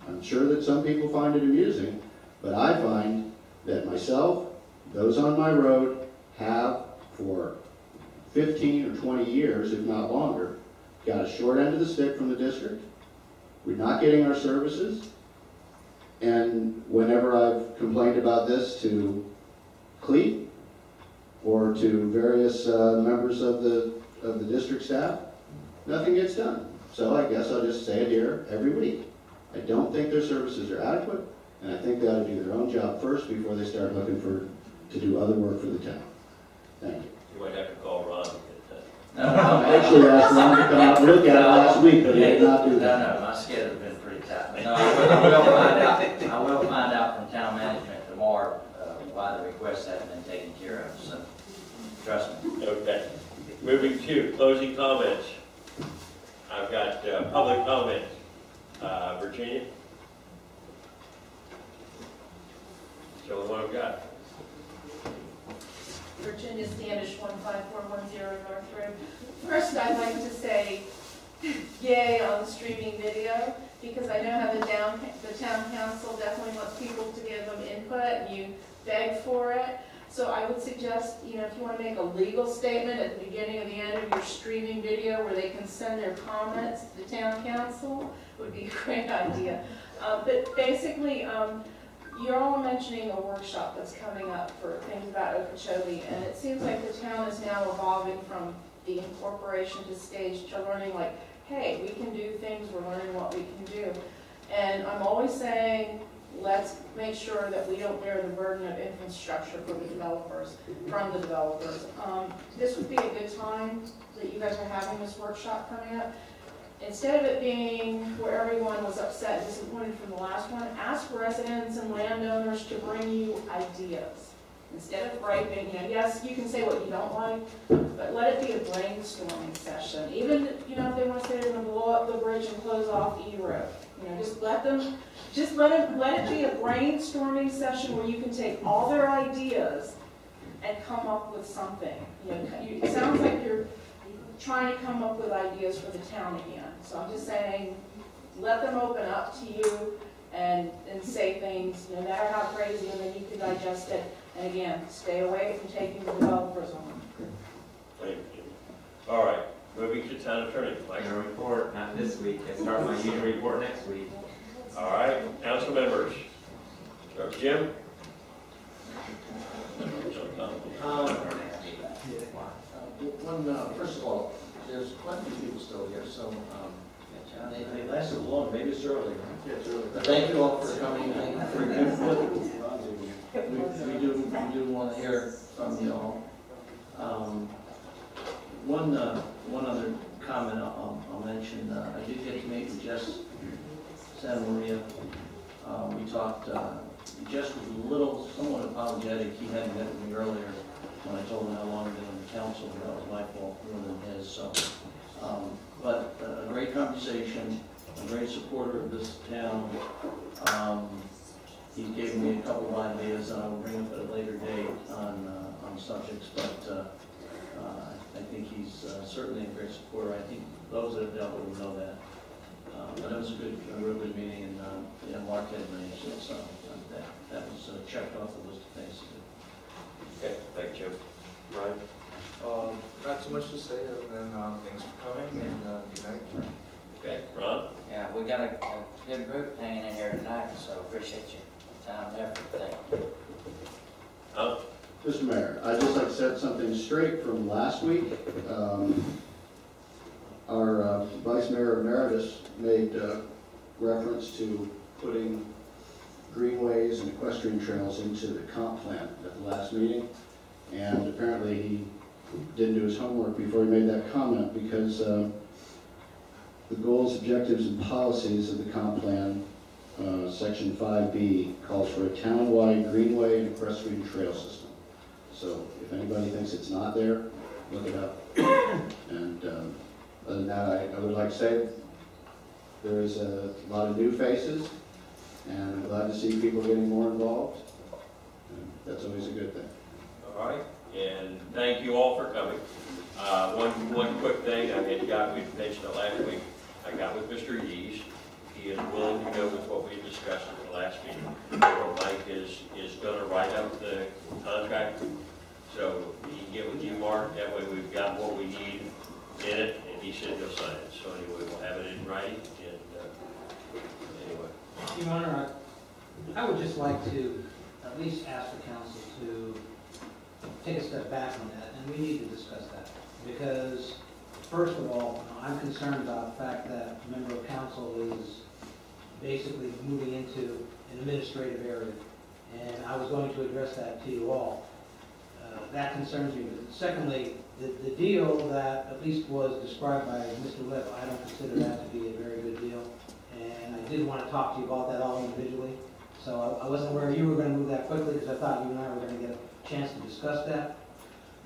I'm sure that some people find it amusing, but I find that myself, those on my road, have for 15 or 20 years, if not longer, got a short end of the stick from the district. We're not getting our services. And whenever I've complained about this to CLEAT or to various members of the district staff, nothing gets done. So I guess I'll just say it here every week. I don't think their services are adequate, and I think they ought to do their own job first before they start looking to do other work for the town. Thank you. You might have to call Ron. I actually asked Ron to come out and look at it last week, but he did not do that. No, my schedule's been pretty tight. No, I will find out from town management tomorrow why the requests haven't been taken care of, so trust me. Okay. Moving to closing comments. I've got public comment. Virginia? Show the one I've got. Virginia Standish, 15410 North Road. First, I'd like to say yay on the streaming video, because I know how the town council definitely wants people to give them input, and you beg for it. So I would suggest, if you want to make a legal statement at the beginning or the end of your streaming video where they can send their comments to the town council, would be a great idea. But basically, you're all mentioning a workshop that's coming up for things about Okeechobee, and it seems like the town is now evolving from the incorporation to stage to learning like, hey, we can do things, we're learning what we can do. And I'm always saying, let's make sure that we don't bear the burden of infrastructure for the developers, from the developers. This would be a good time that you guys are having this workshop coming up. Instead of it being where everyone was upset and disappointed from the last one, ask residents and landowners to bring you ideas. Instead of griping, yes, you can say what you don't like, but let it be a brainstorming session. Even, if they want to say they're going to blow up the bridge and close off E Road, just let it be a brainstorming session where you can take all their ideas and come up with something. It sounds like you're trying to come up with ideas for the town again. So I'm just saying, let them open up to you and say things, no matter how crazy, and then you can digest it. And again, stay away from taking the developers on. Thank you. All right, moving to town attorney. I'm going to report, not this week. I start my usual report next week. All right, council members. Jim? First of all, there's quite a few people still here, so they lasted long, maybe it's early. But thank you all for coming, thank you for your input. We do want to hear from you all. One other comment I'll mention. I did get to meet with Jess Santa Maria. We talked. Jess was somewhat apologetic. He hadn't met with me earlier when I told him how long I've been on the council. That was my fault more than his. So, but a great conversation. A great supporter of this town. He gave me a couple of ideas, and I will bring up at a later date on subjects. But I think he's certainly a great supporter. I think those that have dealt with him know that. But it was a real good meeting, and Mark had managed it, so that was checked off the list of things to do. Okay, thank you. Ryan? Not too much to say other than thanks for coming and good night. Okay, Ron? Yeah, we got a good group hanging in here tonight, so appreciate your time and effort. Thank you. Mr. Mayor, I'd just like to set something straight from last week. Our Vice Mayor Emeritus made reference to putting greenways and equestrian trails into the comp plan at the last meeting, and apparently he didn't do his homework before he made that comment, because the goals, objectives, and policies of the comp plan Section 5B calls for a town-wide greenway and equestrian trail system. So if anybody thinks it's not there, look it up. And other than that, I would like to say there's a lot of new faces, and I'm glad to see people getting more involved. And that's always a good thing. All right, and thank you all for coming. One quick thing, we mentioned it last week. I got with Mr. Yees. He is willing to go with what we discussed at the last meeting. Mike is going to write up the contract, so he can get with you, Mark. That way we've got what we need in it, and he said he'll sign it. So anyway, we'll have it in writing. And anyway, Your Honor, I would just like to at least ask the council to take a step back on that, and we need to discuss that. Because, first of all, I'm concerned about the fact that a member of council is basically moving into an administrative area, and I was going to address that to you all. That concerns me. Secondly, the deal that at least was described by Mr. Lip, I don't consider that to be a very good deal, and I did want to talk to you about that all individually. So I wasn't aware you were going to move that quickly, because I thought you and I were going to get a chance to discuss that.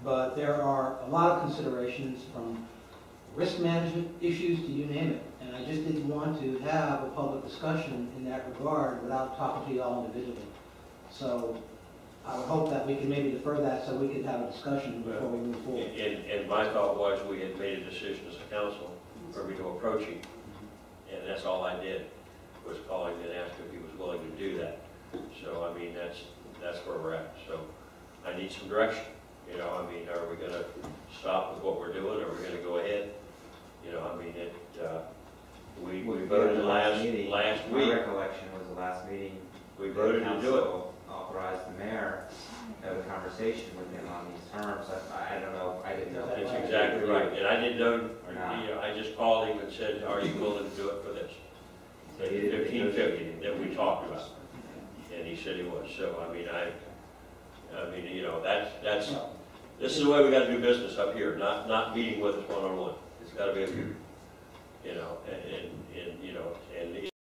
But there are a lot of considerations, from risk management issues to you name it. And I just didn't want to have a public discussion in that regard without talking to you all individually. So I would hope that we can maybe defer that so we could have a discussion before we move forward. and my thought was we had made a decision as a council for me to approach him. And that's all I did, was call him and ask if he was willing to do that. So, I mean, that's where we're at. So I need some direction. You know, I mean, are we going to stop with what we're doing, or are we going to go ahead? You know, I mean, we voted last week. My recollection was the last meeting. We voted to do it. Authorized the mayor to have a conversation with him on these terms. I don't know, I didn't know. That's exactly right. And I didn't know, you know, I just called him and said, are you willing to do it for this? So he did 1550 that we talked about. And he said he was. So, I mean, you know, this is the way we got to do business up here, not meeting with us one-on-one. It's got to be a few, you know, and you know, and the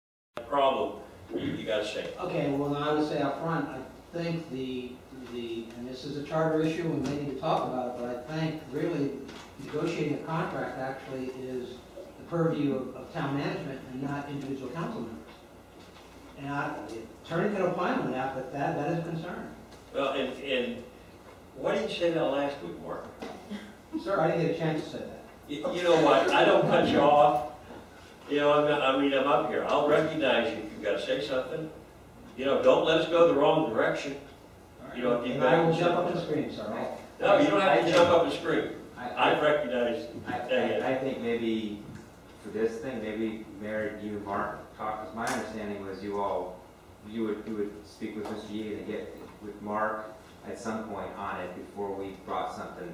problem, you got to say it. Okay, well, I would say up front, I think and this is a charter issue, and we need to talk about it, but I think really negotiating a contract actually is the purview of town management and not individual council members. And the attorney can opine on that, but that is a concern. Well, and why didn't you say that last week, Mark? Sir, I didn't get a chance to say that. You know what, I don't cut you off. You know, I'm up here. I'll recognize you if you've got to say something. You know, don't let us go the wrong direction. You know, And I will jump up and scream, sir. No, you don't have to jump up and scream. I recognize. I think maybe for this thing, maybe Mayor, you and Mark talked, because my understanding was you would speak with Mr. Yee and get with Mark at some point on it before we brought something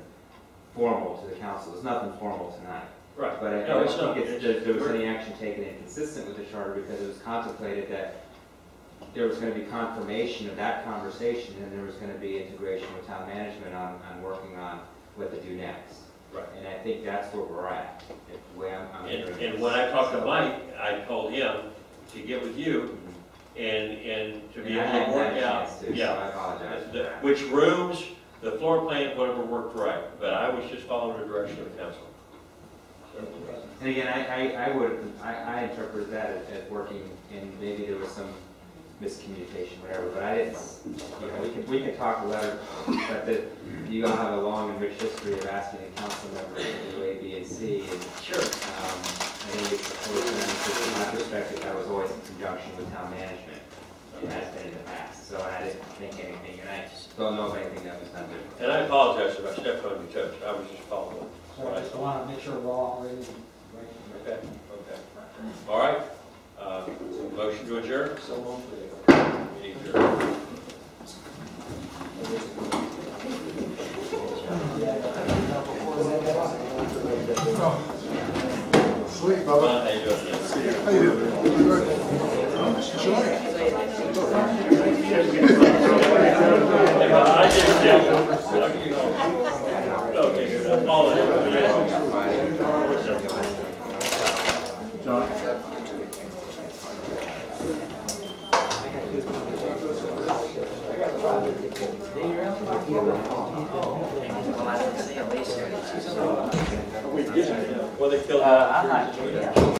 formal to the council. There's nothing formal tonight. Right. But I don't think there was any action taken inconsistent with the charter, because it was contemplated that there was going to be confirmation of that conversation, and there was going to be integration with town management on working on what to do next. Right. And I think that's where we're at. The way I'm And when I talked to Mike, I told him to get with you and to be able to work out. Yeah, I apologize. Which rooms, the floor plan, whatever worked right. But I was just following the direction of the council. And again, I interpret that as working, and maybe there was some miscommunication, whatever, but I didn't, you know, we can talk later, but you all have a long and rich history of asking a council member to do A, B, and C, and sure. I think from my perspective, that was always in conjunction with town management, and that's been in the past, so I didn't think anything, and I don't know of anything that was done different. And I apologize if I stepped on your toes. I was just following. So I just want to make sure we're all operating right. Okay, okay. All right. Motion to adjourn? So moved. Meeting adjourned. Sweet, Bubba. How you doing? How you doing? I did, okay, good. All in. John. Well, I didn't see a lease. Well, they killed. I like